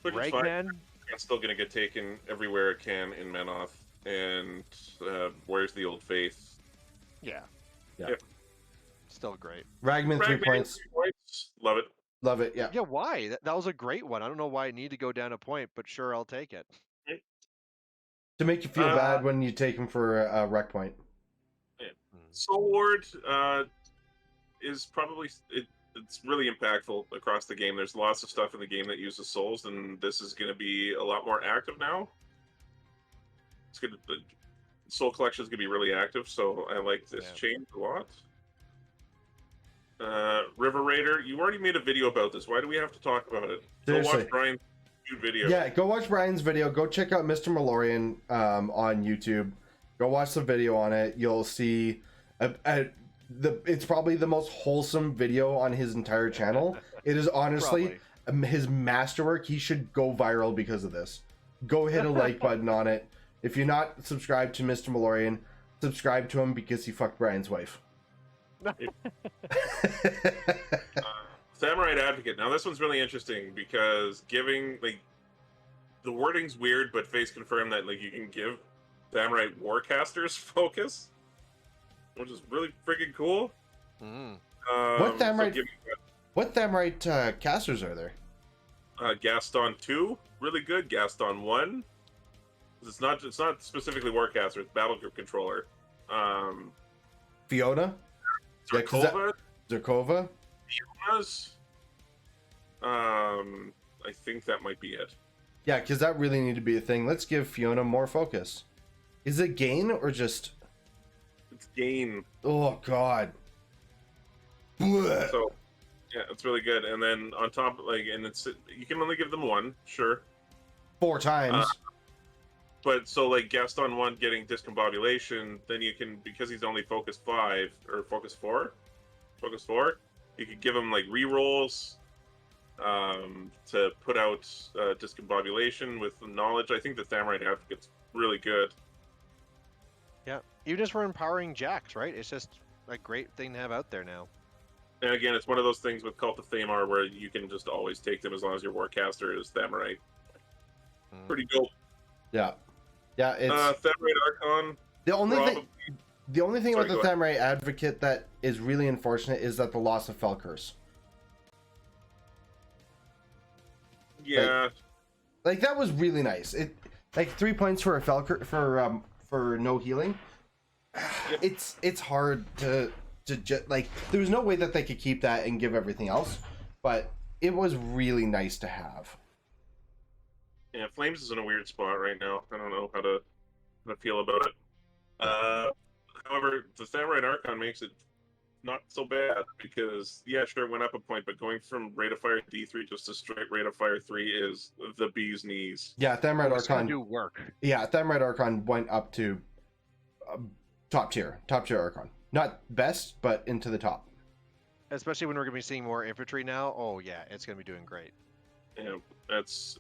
Which is fine. Ragman, It's still gonna get taken everywhere it can in Menoth. And where's the Old Faith? yeah. Yeah. Yep. Still great. Ragman, 3 Ragman, points. 3 points. Love it. Love it. Yeah. Yeah, why? That was a great one. I don't know why it needed to go down a point, but sure, I'll take it. To make you feel bad when you take him for a wreck point. Soul Ward is probably it's really impactful across the game. There's lots of stuff in the game that uses souls, and this is going to be a lot more active now. It's good. The soul collection is going to be really active, so I like this change a lot. River Raider, you already made a video about this. Why do we have to talk about it? Go Seriously. watch Brian. good video. Yeah, go watch Brian's video. Go check out Mr. Malorian on YouTube. Go watch the video on it. You'll see it's probably the most wholesome video on his entire channel. It is honestly his masterwork. He should go viral because of this. Go hit a like button on it. If you're not subscribed to Mr. Malorian, subscribe to him because he fucked Brian's wife. Samurai Advocate. Now this one's really interesting because giving like the wording's weird, but Face confirmed that like you can give Samurai Warcasters focus, which is really freaking cool. What Samurai casters are there? Gaston 2, really good. Gaston 1. It's not specifically Warcaster, it's Battle Group Controller. Fiona? Zarcova. Zarcova? Fiona's. I think that might be it. Yeah, because that really need to be a thing. Let's give Fiona more focus. Is it gain or just... It's gain. Oh, God. Blech. So, yeah, it's really good. And then on top, like, and it's you can only give them one, sure. 4 times. But so like Gaston 1 getting discombobulation, then you can, because he's only focus 5 or focus 4, you could give him like rerolls to put out discombobulation with knowledge. I think the Samurai Advocate's really good. Yeah, even just for empowering Jax, right? It's just a great thing to have out there now. And again, it's one of those things with Cult of Thamar where you can just always take them as long as your Warcaster is Samurai. Pretty dope. Yeah. Yeah, it's... Samurai Archon. The only thing about the Sorry, Samurai Advocate that is really unfortunate is that the loss of Fell Curse. Yeah. Like that was really nice. It like 3 points for a Fell Curse for no healing. It's hard to just like there was no way that they could keep that and give everything else, but it was really nice to have. Yeah, Flames is in a weird spot right now. I don't know how to feel about it. However, the Samurai Archon makes it not so bad because, yeah, sure, it went up a point, but going from Rate of Fire D3 just to straight Rate of Fire 3 is the bee's knees. Yeah, Samurai Archon do work. Yeah, Samurai Archon went up to top tier Archon. Not best, but into the top. Especially when we're going to be seeing more infantry now. Oh yeah, it's going to be doing great. Yeah, it's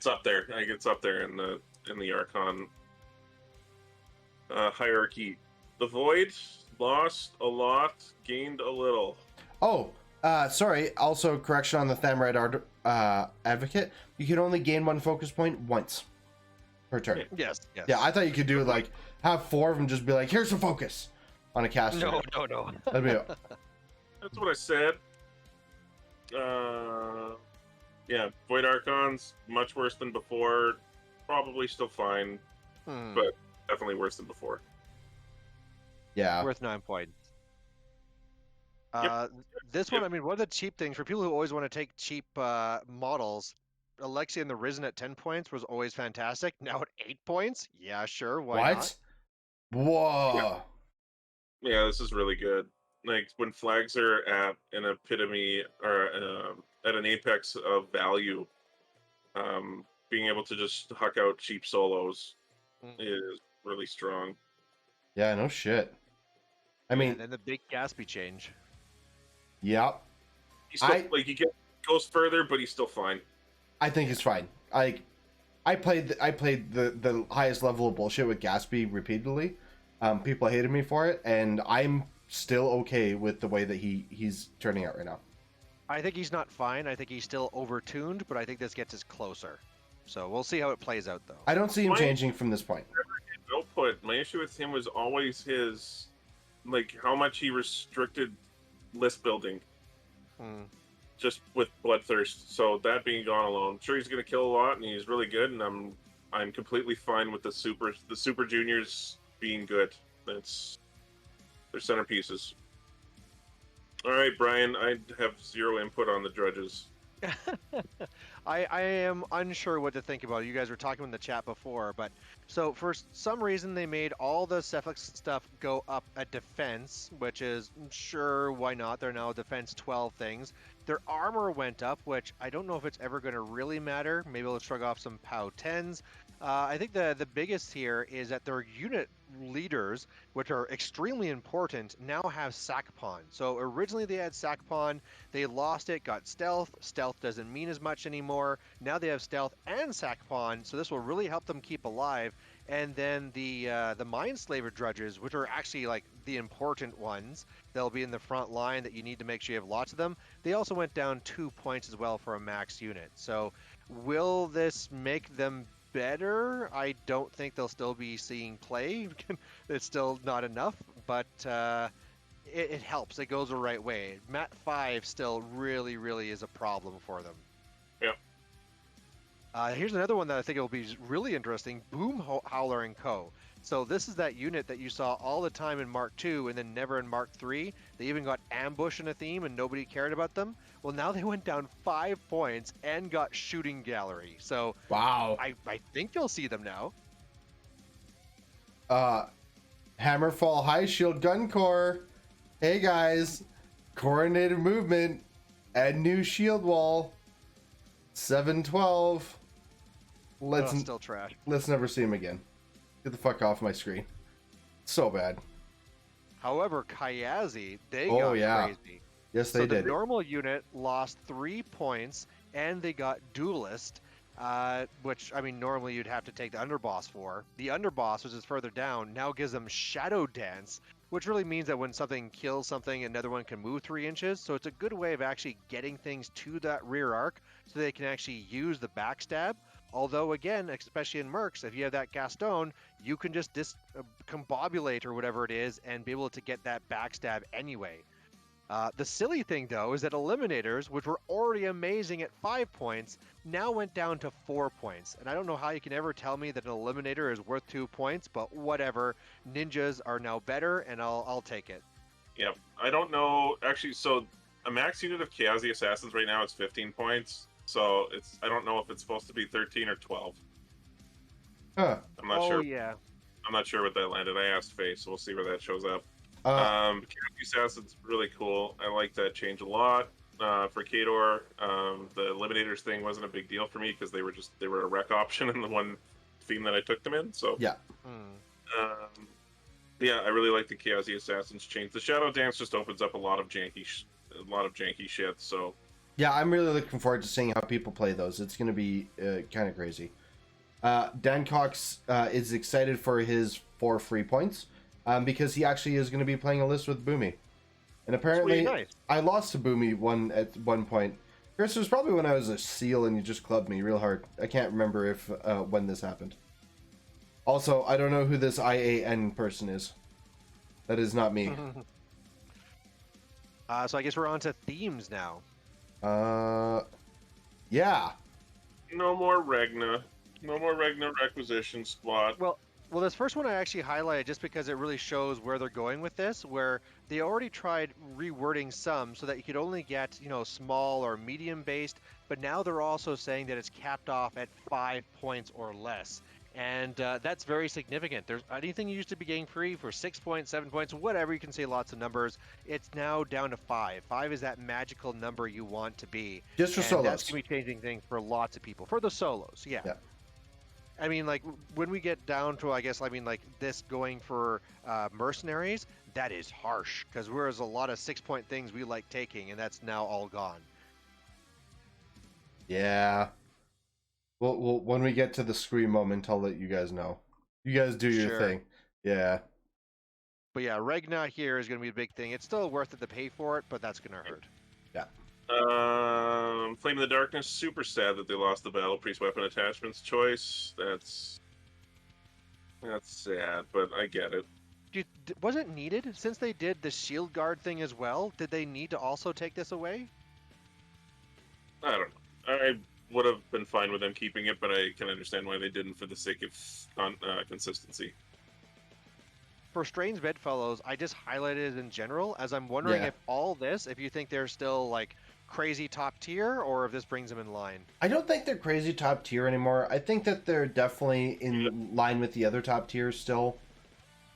up there. Like it's up there in the Archon hierarchy. The Void lost a lot, gained a little. Oh, sorry. Also, correction on the Samurai Advocate. You can only gain 1 focus point once per turn. Yes. Yeah, I thought you could do like have 4 of them, just be like, here's a focus on a caster. No. That'd be That's what I said. Yeah, Void Archon's much worse than before. Probably still fine, but definitely worse than before. Yeah. Worth 9 points. Yep. This one, I mean, one of the cheap things for people who always want to take cheap models, Alexia and the Risen at 10 points was always fantastic. Now at 8 points? Yeah, sure. Why not? Whoa. Yeah, this is really good. Like when flags are at an epitome or at an apex of value, being able to just huck out cheap solos is really strong. Yeah, no shit. I mean, And then the big Gatsby change. Yep. He's still, goes further, but he's still fine. I think it's fine. I played the highest level of bullshit with Gatsby repeatedly. People hated me for it, and I'm still okay with the way that he's turning out right now. I think he's not fine. I think he's still overtuned, but I think this gets us closer. So we'll see how it plays out, though. I don't see him changing from this point. Output. My issue with him was always his, like, how much he restricted list building. Just with Bloodthirst. So that being gone alone, sure he's going to kill a lot, and he's really good, and I'm completely fine with the super juniors being good. They're centerpieces. All right, Brian, I have 0 input on the Drudges. I am unsure what to think about it. You guys were talking in the chat before, but so for some reason they made all the Cephalic stuff go up a defense, which is sure, why not? They're now defense 12 things. Their armor went up, which I don't know if it's ever going to really matter. Maybe they'll shrug off some POW 10s. I think the biggest here is that their unit leaders, which are extremely important, now have Sackpon. So originally they had Sackpon, they lost it, got Stealth. Stealth doesn't mean as much anymore. Now they have Stealth and Sackpon, so this will really help them keep alive. And then the Mindslaver Drudges, which are actually like the important ones, they'll be in the front line that you need to make sure you have lots of them. They also went down 2 points as well for a max unit. So will this make them better? I don't think they'll still be seeing play. It's still not enough, but it helps. It goes the right way. Mat 5 still really, really is a problem for them. Yep. Here's another one that I think will be really interesting. Boom Howler and Co. So this is that unit that you saw all the time in Mark 2 and then never in Mark 3. They even got ambush in a theme and nobody cared about them. Well, now they went down 5 points and got shooting gallery. So Wow. I think you'll see them now. Hammerfall High Shield Gun Corps. Hey guys, coordinated movement, add new shield wall. 712. Let's Still trash. let's never see him again. Get the fuck off my screen. So bad. However, Kayazi, they Oh, got yeah. crazy. Yes, So they the did. normal unit lost 3 points, and they got Duelist, which, I mean, normally you'd have to take the Underboss for. The Underboss, which is further down, now gives them Shadow Dance, which really means that when something kills something, another one can move 3 inches. So it's a good way of actually getting things to that rear arc so they can actually use the backstab. Although, again, especially in Mercs, if you have that Gaston, you can just combobulate or whatever it is and be able to get that backstab anyway. The silly thing, though, is that Eliminators, which were already amazing at 5 points, now went down to 4 points. And I don't know how you can ever tell me that an Eliminator is worth 2 points, but whatever. Ninjas are now better, and I'll take it. Yep. I don't know. Actually, so a max unit of Kazi Assassins right now is 15 points. So I don't know if it's supposed to be 13 or 12. Huh. I'm not Oh, sure. yeah. I'm not sure what that landed. I asked Faye, so we'll see where that shows up. Uh, Kazi Assassin's really cool. I like that change a lot. For Kador, the Eliminators thing wasn't a big deal for me because they were a rec option in the one theme that I took them in. So yeah. yeah, I really like the Kazi Assassins change. The Shadow Dance just opens up a lot of janky shit. So Yeah, I'm really looking forward to seeing how people play those. It's going to be kind of crazy. Dan Cox is excited for his 4 free points because he actually is going to be playing a list with Boomy. And apparently, Sweet, nice. I lost to Boomy at one point. Chris, it was probably when I was a SEAL and you just clubbed me real hard. I can't remember if when this happened. Also, I don't know who this IAN person is. That is not me. So I guess we're on to themes now. Yeah. no more Regna. No more Regna requisition squad. Well, this first one I actually highlighted just because it really shows where they're going with this, where they already tried rewording some so that you could only get, small or medium based, but now they're also saying that it's capped off at 5 points or less. And that's very significant. There's anything you used to be getting free for 6 points, 7 points, whatever, you can say lots of numbers. It's now down to 5. 5 is that magical number you want to be. Just for And solos. that's going to be changing things for lots of people. For the solos, yeah. I mean, like, when we get down to, this going for mercenaries, that is harsh. Because there's a lot of 6-point things we like taking, and that's now all gone. Yeah. Well, when we get to the scream moment, I'll let you guys know. You guys do your Sure. thing. Yeah. But yeah, Regna here is going to be a big thing. It's still worth it to pay for it, but that's going to hurt. Flame of the Darkness, super sad that they lost the Battle Priest weapon attachments choice. That's sad, but I get it. Was it needed? Since they did the shield guard thing as well, did they need to also take this away? I don't know. I would have been fine with them keeping it, but I can understand why they didn't for the sake of consistency. For Strange Bedfellows, I just highlighted it in general, as I'm wondering Yeah. if all this, if you think they're still, crazy top tier, or if this brings them in line. I don't think they're crazy top tier anymore. I think that they're definitely in line with the other top tiers still.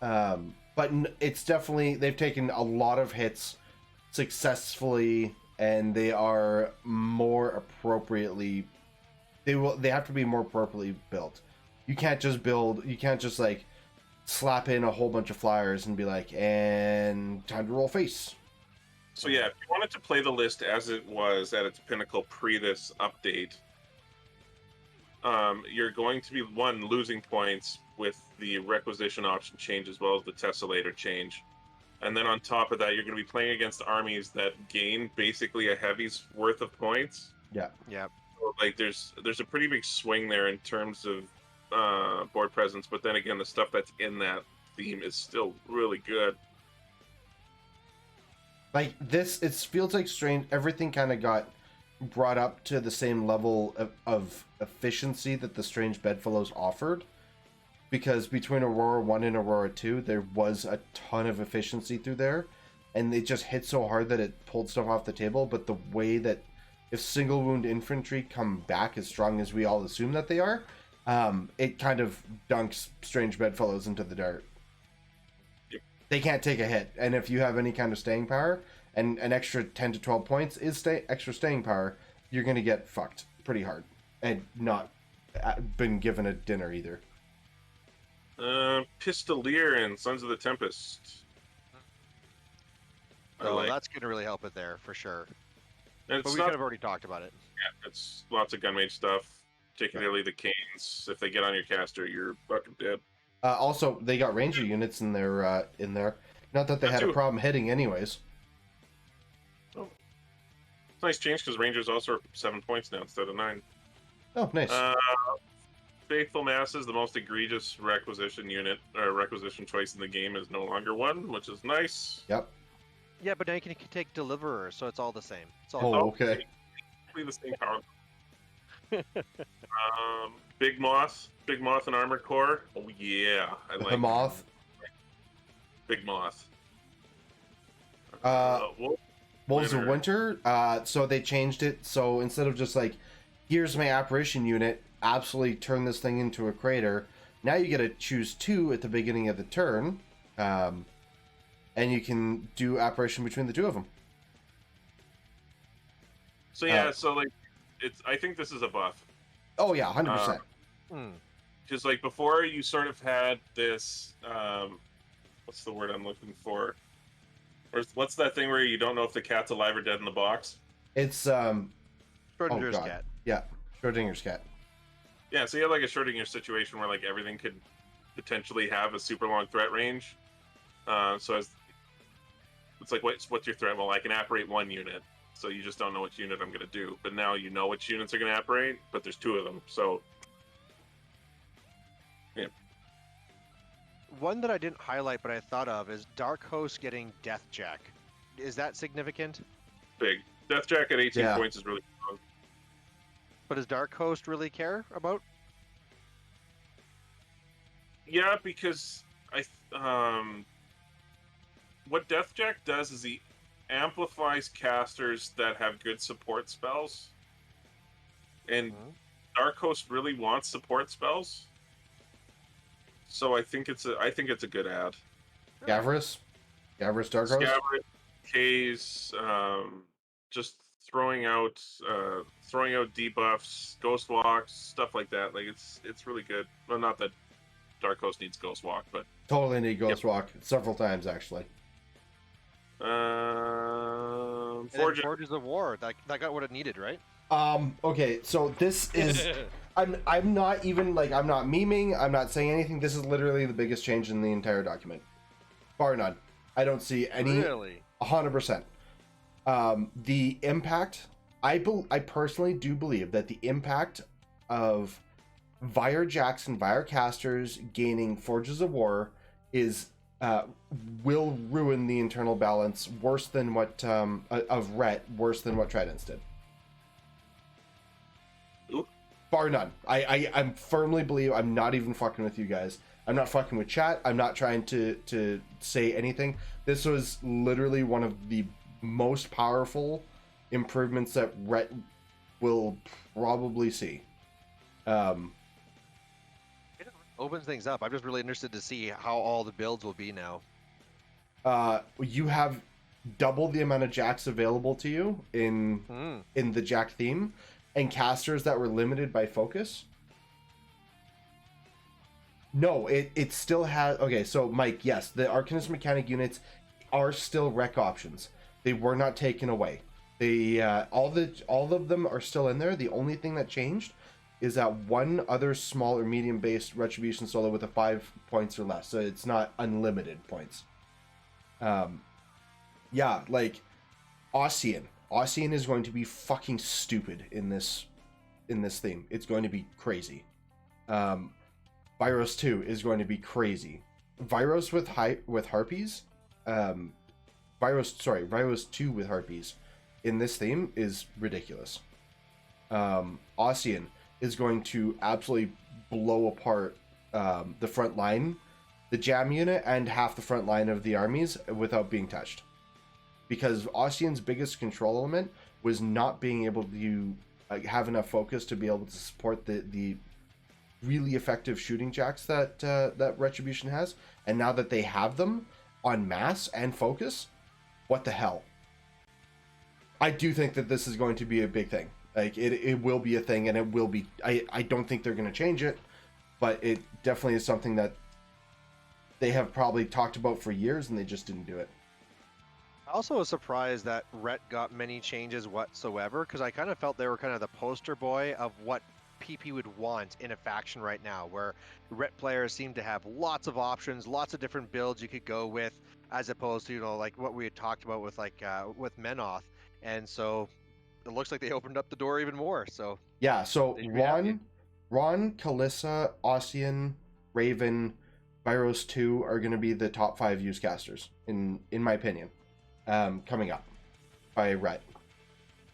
But it's definitely, they've taken a lot of hits successfully, and they are more appropriately, they have to be more appropriately built. You can't just like slap in a whole bunch of flyers and be like, and time to roll face. So yeah, if you wanted to play the list as it was at its pinnacle pre this update, you're going to be losing points with the requisition option change as well as the tessellator change, and then on top of that, you're going to be playing against armies that gain basically a heavy's worth of points. Yeah. So, like there's a pretty big swing there in terms of board presence, but then again, the stuff that's in that theme is still really good. Like this, it feels like strange. Everything kind of got brought up to the same level of efficiency that the Strange Bedfellows offered, because between Aurora 1 and Aurora 2, there was a ton of efficiency through there, and they just hit so hard that it pulled stuff off the table. But the way that if single wound infantry come back as strong as we all assume that they are, it kind of dunks Strange Bedfellows into the dirt. They can't take a hit, and if you have any kind of staying power, and an extra 10 to 12 points is extra staying power, you're going to get fucked pretty hard, and not been given a dinner either. Pistolier and Sons of the Tempest. So that's going to really help it there, for sure. And But we could have already talked about it. Yeah, it's lots of gunmage stuff, particularly the canes. If they get on your caster, you're fucking dead. Also, they got ranger units in there. Not that they had a problem hitting, anyways. Oh, it's a nice change because Rangers also are 7 points now instead of 9. Oh, nice. Faithful Masses, the most egregious requisition unit or requisition choice in the game, is no longer one, which is nice. Yep. Yeah, but now you can take Deliverer, so it's all the same. It's all Oh, okay. The same power. Big Moth and Armored Core. Oh yeah, I like the Moth. Big Moth. Wolves of Winter. So they changed it. So instead of just like, here's my apparition unit, absolutely turn this thing into a crater. Now you get to choose 2 at the beginning of the turn, and you can do apparition between the 2 of them. So yeah, so like, I think this is a buff. Oh yeah, 100%. Because like before, you sort of had this. What's the word I'm looking for? Or what's that thing where you don't know if the cat's alive or dead in the box? It's Schrodinger's cat. Yeah, Schrodinger's cat. Yeah, so you have like a Schrodinger situation where like everything could potentially have a super long threat range. So it's like, what's your threat? Well, I can apparate 1 unit, so you just don't know which unit I'm going to do. But now you know which units are going to apparate, but there's 2 of them, so yeah. One that I didn't highlight but I thought of is Dark Host getting Deathjack. Is that significant? Big. Deathjack at 18 Yeah. points is really strong. But does Dark Host really care about? Yeah, because what Deathjack does is he amplifies casters that have good support spells, and Dark Host really wants support spells. So I think it's a good ad. Gavris Dark Host. Scabbard, K's, just throwing out debuffs, Ghost Walks, stuff like that. Like it's really good. Well, not that Dark Host needs Ghost Walk, but Totally need Ghost Walk several times actually. Forges of War. That got what it needed, right? Okay, so this is I'm not even like, I'm not memeing, I'm not saying anything. This is literally the biggest change in the entire document, bar none. I don't see any. Really? 100%. The impact, I personally do believe that the impact of Vire Jacks and Vire casters gaining Forges of War is will ruin the internal balance worse than what of Ret, worse than what Tridents did. Ooh. Bar none. I firmly believe, I'm not even fucking with you guys. I'm not fucking with chat. I'm not trying to say anything. This was literally one of the most powerful improvements that Rhett will probably see. It opens things up. I'm just really interested to see how all the builds will be now. You have double the amount of jacks available to you in the jack theme, and casters that were limited by focus. No, it still has. Okay, so Mike, yes, the Arcanist mechanic units are still rec options. They were not taken away. They all of them are still in there. The only thing that changed is that one other small or medium based retribution solo with a 5 points or less. So it's not unlimited points. Yeah, like Ossian is going to be fucking stupid in this theme. It's going to be crazy. Vyros 2 is going to be crazy. Vyros with harpies. Vyros 2 with harpies in this theme is ridiculous. Ossian is going to absolutely blow apart the front line, the jam unit, and half the front line of the armies without being touched. Because Ossian's biggest control element was not being able to have enough focus to be able to support the really effective shooting jacks that Retribution has. And now that they have them on mass and focus, what the hell? I do think that this is going to be a big thing. Like it will be a thing, and it will be. I don't think they're going to change it, but it definitely is something that they have probably talked about for years, and they just didn't do it. I also was surprised that Rhett got many changes whatsoever, because I kind of felt they were kind of the poster boy of what PP would want in a faction right now, where Rhett players seem to have lots of options, lots of different builds you could go with, as opposed to, like what we had talked about with with Menoth. And so it looks like they opened up the door even more. So yeah, so Ron, Kalissa, Ossian, Raven, Vyros 2 are going to be the top 5 use casters in my opinion. Coming up by Rhett.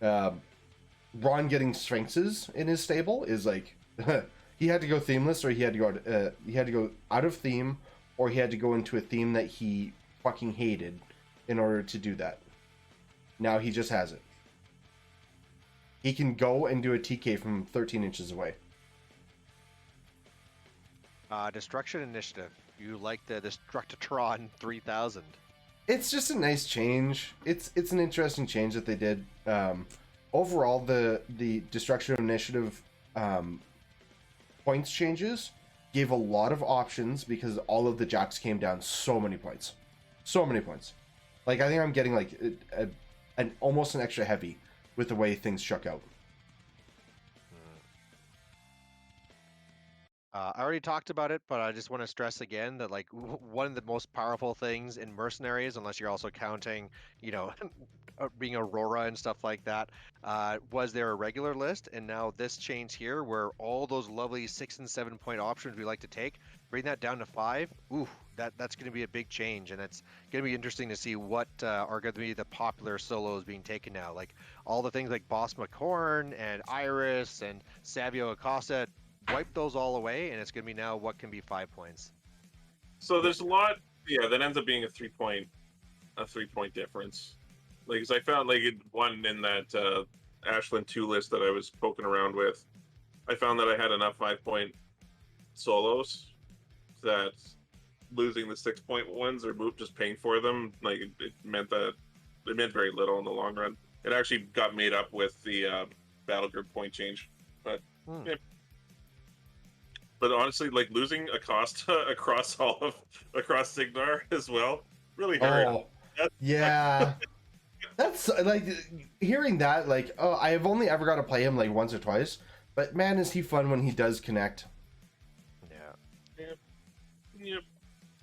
Ron getting Sphinxes in his stable is like he had to go themeless, or he had to go out of theme, or he had to go into a theme that he fucking hated in order to do that. Now he just has it. He can go and do a TK from 13 inches away. Destruction Initiative. You like the Destructitron 3000? It's just a nice change. It's an interesting change that they did. Overall, the Destruction Initiative points changes gave a lot of options, because all of the jacks came down so many points. Like I think I'm getting like an almost an extra heavy with the way things shook out. I already talked about it, but I just want to stress again that like one of the most powerful things in Mercenaries, unless you're also counting, being Aurora and stuff like that, was their regular list. And now this change here, where all those lovely 6 and 7 point options we like to take, bring that down to 5. Ooh, that's going to be a big change, and it's going to be interesting to see what are going to be the popular solos being taken now. Like all the things like Boss McCorn and Iris and Savio Acosta. Wipe those all away, and it's going to be now what can be 5 points. So there's a lot, that ends up being a 3 point difference. Like, because I found one in that Ashland 2 list that I was poking around with, I found that I had enough 5 point solos that losing the 6 point ones or just paying for them, like it meant very little in the long run. It actually got made up with the battle group point change, but yeah. But honestly, like losing Acosta across Signar as well, really hurt. Oh, yeah. That's like hearing that. Like, oh, I have only ever got to play him like once or twice, but man, is he fun when he does connect. Yep.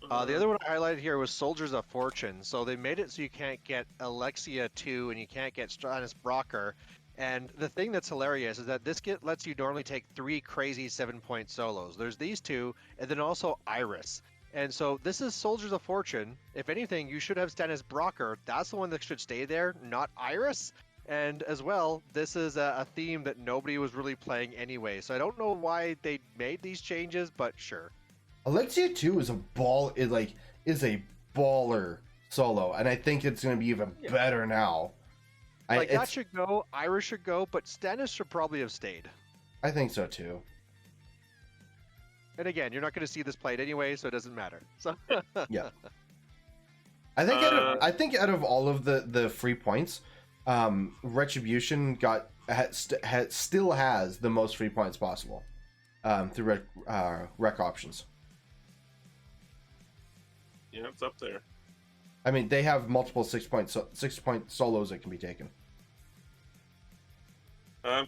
The other one I highlighted here was Soldiers of Fortune. So they made it so you can't get Alexia 2 and you can't get Stratus Brocker. And the thing that's hilarious is that this kit lets you normally take 3 crazy 7 point solos. There's these 2, and then also Iris. And so this is Soldiers of Fortune. If anything, you should have Stannis Brocker. That's the one that should stay there, not Iris. And as well, this is a theme that nobody was really playing anyway. So I don't know why they made these changes, but sure. Alexia 2 is a baller solo, and I think it's going to be even better now. Like that should go. Iris should go, but Stennis should probably have stayed. I think so too. And again, you're not going to see this played anyway, so it doesn't matter. So Yeah. I think out of all of the free points, Retribution still has the most free points possible through rec options. Yeah, it's up there. I mean, they have multiple 6-point solos that can be taken.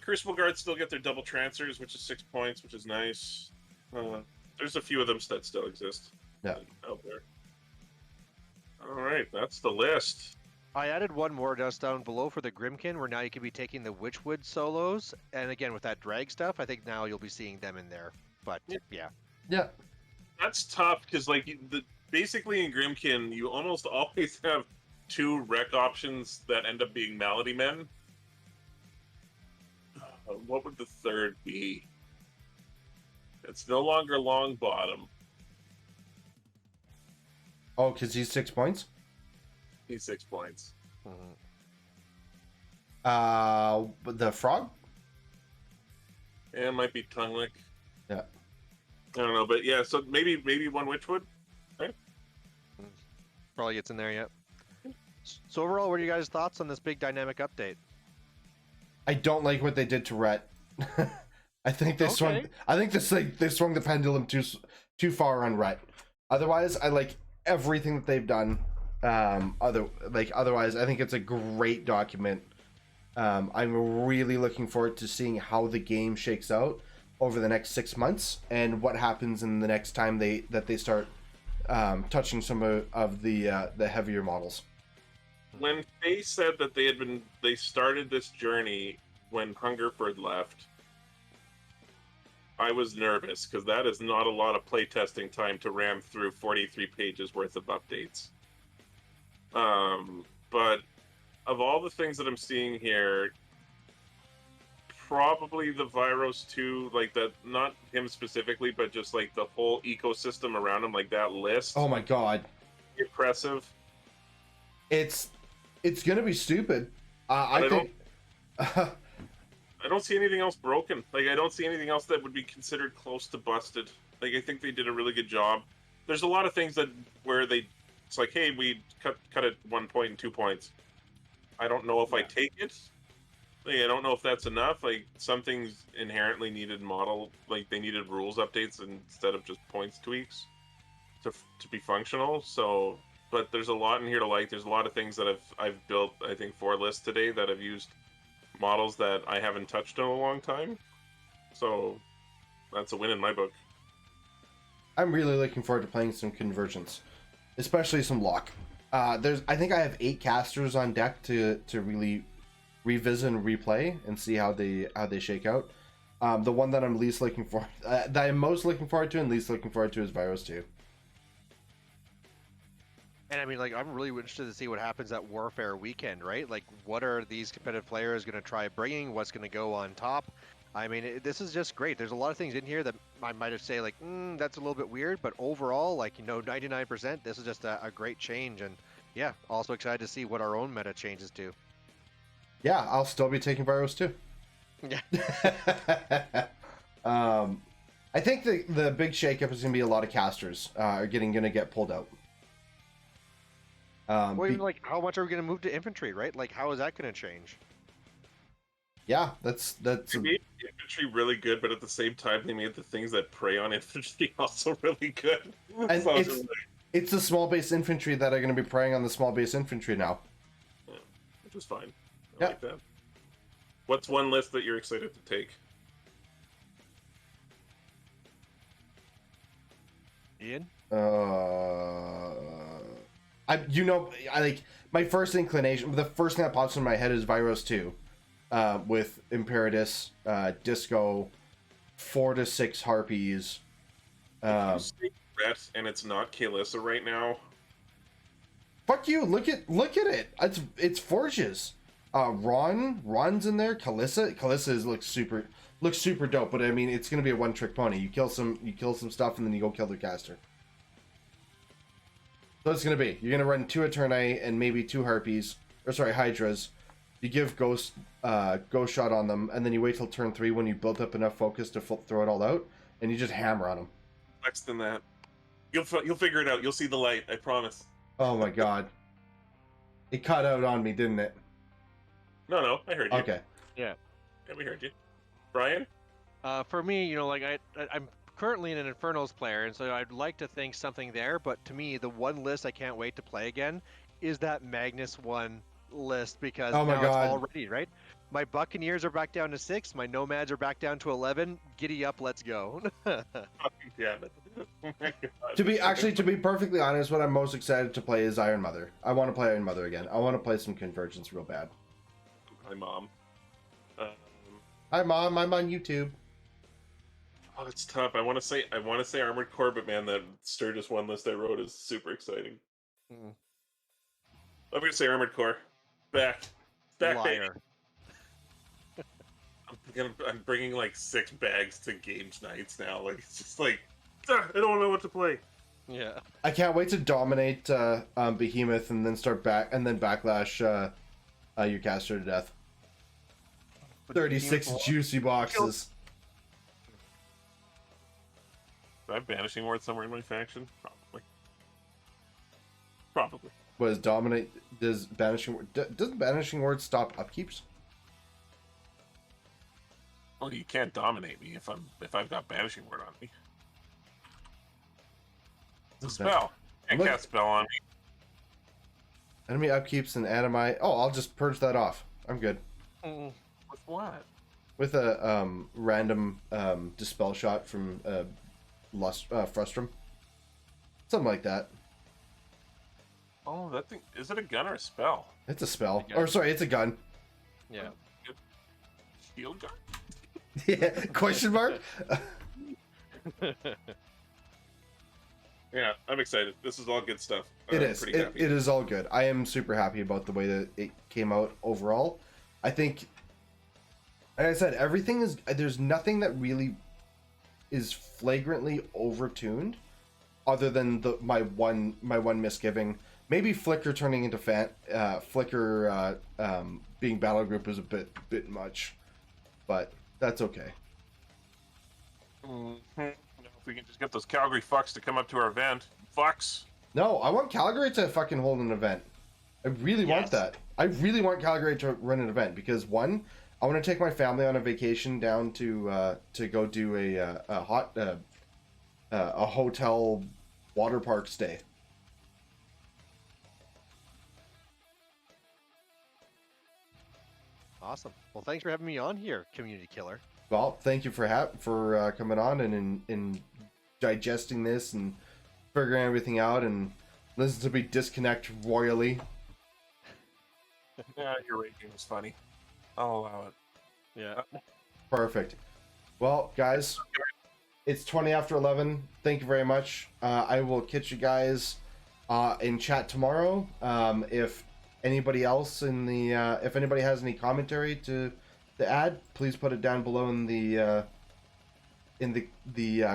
Crucible Guards still get their double transfers, which is 6 points, which is nice. There's a few of them that still exist. Yeah. Out there. All right, that's the list. I added one more just down below for the Grimkin, where now you can be taking the Witchwood solos, and again with that drag stuff, I think now you'll be seeing them in there. But yeah. That's tough because basically in Grimkin, you almost always have 2 rec options that end up being Malady Men. What would the third be? It's no longer Longbottom. Oh, because he's 6 points? He's 6 points. But the frog? Yeah, it might be Tongue Lick. Yeah. I don't know, but yeah, so maybe one Witchwood? Right? Probably gets in there yet. So overall, what are you guys' thoughts on this big dynamic update? I don't like what they did to Rhett. I think they swung. I think they swung the pendulum too far on Rhett. Otherwise, I like everything that they've done. Otherwise, I think it's a great document. I'm really looking forward to seeing how the game shakes out over the next 6 months and what happens in the next time they start touching some of the heavier models. When they said that they started this journey when Hungerford left, I was nervous because that is not a lot of playtesting time to ram through 43 pages worth of updates. But of all the things that I'm seeing here, probably the Vyros 2, like that, not him specifically, but just like the whole ecosystem around him, like that list. Oh my god. Impressive. It's gonna be stupid. I think I don't see anything else broken. Like, I don't see anything else that would be considered close to busted. Like, I think they did a really good job. There's a lot of things where it's like, hey, we cut it 1 point and 2 points. I don't know if I take it. Like, I don't know if that's enough. Like, some things inherently needed they needed rules updates instead of just points tweaks to be functional. So, but there's a lot in here to like. There's a lot of things that I've built, I think, for lists today that I've used models that I haven't touched in a long time. So that's a win in my book. I'm really looking forward to playing some convergence, especially some lock. I think I have 8 casters on deck to really revisit and replay and see how they shake out. The one that I'm least looking for, that I'm most looking forward to and least looking forward to is Vyros 2. And I mean, like, I'm really interested to see what happens at Warfare Weekend, right? Like, what are these competitive players going to try bringing? What's going to go on top? I mean, this is just great. There's a lot of things in here that I might have say, like, that's a little bit weird. But overall, like, 99%, this is just a great change. And yeah, also excited to see what our own meta changes to. Yeah, I'll still be taking Vyros 2. Yeah. I think the big shakeup is going to be a lot of casters are going to get pulled out. Well, even like, how much are we going to move to infantry, right? Like, how is that going to change? Yeah, that's They made infantry really good, but at the same time, they made the things that prey on infantry also really good. And it's the small base infantry that are going to be preying on the small base infantry now. Yeah, which is fine. I like that. What's one list that you're excited to take? Ian? I like my first inclination. The first thing that pops in my head is Vyros 2, with Imperatus, Disco, 4 to 6 Harpies. If you say Ret and it's not Kalissa right now. Fuck you! Look at it. It's Forges. Ron's in there. Kalissa looks super dope. But I mean, it's gonna be a one-trick pony. You kill some stuff and then you go kill the caster. So it's gonna be, you're gonna run 2 Eterni and maybe 2 Harpies, or sorry, Hydras, You give ghost shot on them, and then you wait till turn 3 when you built up enough focus to throw it all out, and you just hammer on them. Less than that. You'll figure it out. You'll see the light. I promise. Oh my god. It cut out on me, didn't it? No, I heard you. Okay. Yeah. Yeah, we heard you. Brian? For me, you know, like I'm currently an Infernos player, and so I'd like to think something there. But to me, the one list I can't wait to play again is that Magnus one list, because Oh my now God. it's all ready, right? My Buccaneers are back down to 6. My Nomads are back down to 11. Giddy up, let's go. Yeah. Oh my God. To be perfectly honest, what I'm most excited to play is Iron Mother. I want to play Iron Mother again. I want to play some Convergence real bad. Hi, Mom. Hi, Mom. I'm on YouTube. Oh, it's tough. I want to say Armored Core, but man, that Sturgis one list I wrote is super exciting. Mm. I'm gonna say Armored Core. Back, baby. Liar. I'm bringing like 6 bags to games nights now. Like it's just like I don't know what to play. Yeah. I can't wait to dominate Behemoth and then backlash your caster to death. 36 juicy boxes. Do I have Banishing Ward somewhere in my faction? Probably. Was dominate? Does doesn't Banishing Ward stop upkeeps? Well, you can't dominate me if I've got Banishing Word on me. It's a spell. Can't cast spell on me. Enemy upkeeps and animi. Oh, I'll just purge that off. I'm good. Mm. With what? With a random dispel shot from Frustrum. Something like that. Oh, that thing, is it a gun or a spell? It's a spell. It's a gun. Or sorry, it's a gun. Yeah. Shield gun? Yeah. Question mark? Yeah, I'm excited. This is all good stuff. It I'm is. pretty happy. It is all good. I am super happy about the way that it came out overall. I think, like I said, everything is. There's nothing that really is flagrantly overtuned, other than my one misgiving. Maybe Flicker turning into Flicker being battle group is a bit much, but that's okay. Mm-hmm. If we can just get those Calgary fucks to come up to our event. Fucks. No, I want Calgary to fucking hold an event. I really want that. I really want Calgary to run an event because one, I want to take my family on a vacation down to go do a hotel water park stay. Awesome. Well, thanks for having me on here, Community Killer. Well, thank you for coming on and in digesting this and figuring everything out and listen to me disconnect royally. Yeah, your raging was funny. I'll allow it. Yeah. Perfect. Well, guys, it's 20 after 11. Thank you very much. I will catch you guys in chat tomorrow. If anybody else if anybody has any commentary to add, please put it down below in the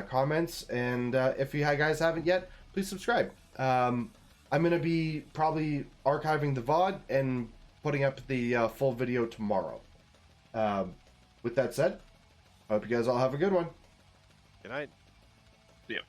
comments. And if you guys haven't yet, please subscribe. I'm gonna be probably archiving the VOD and putting up the full video tomorrow. With that said, I hope you guys all have a good one. Good night. Yeah.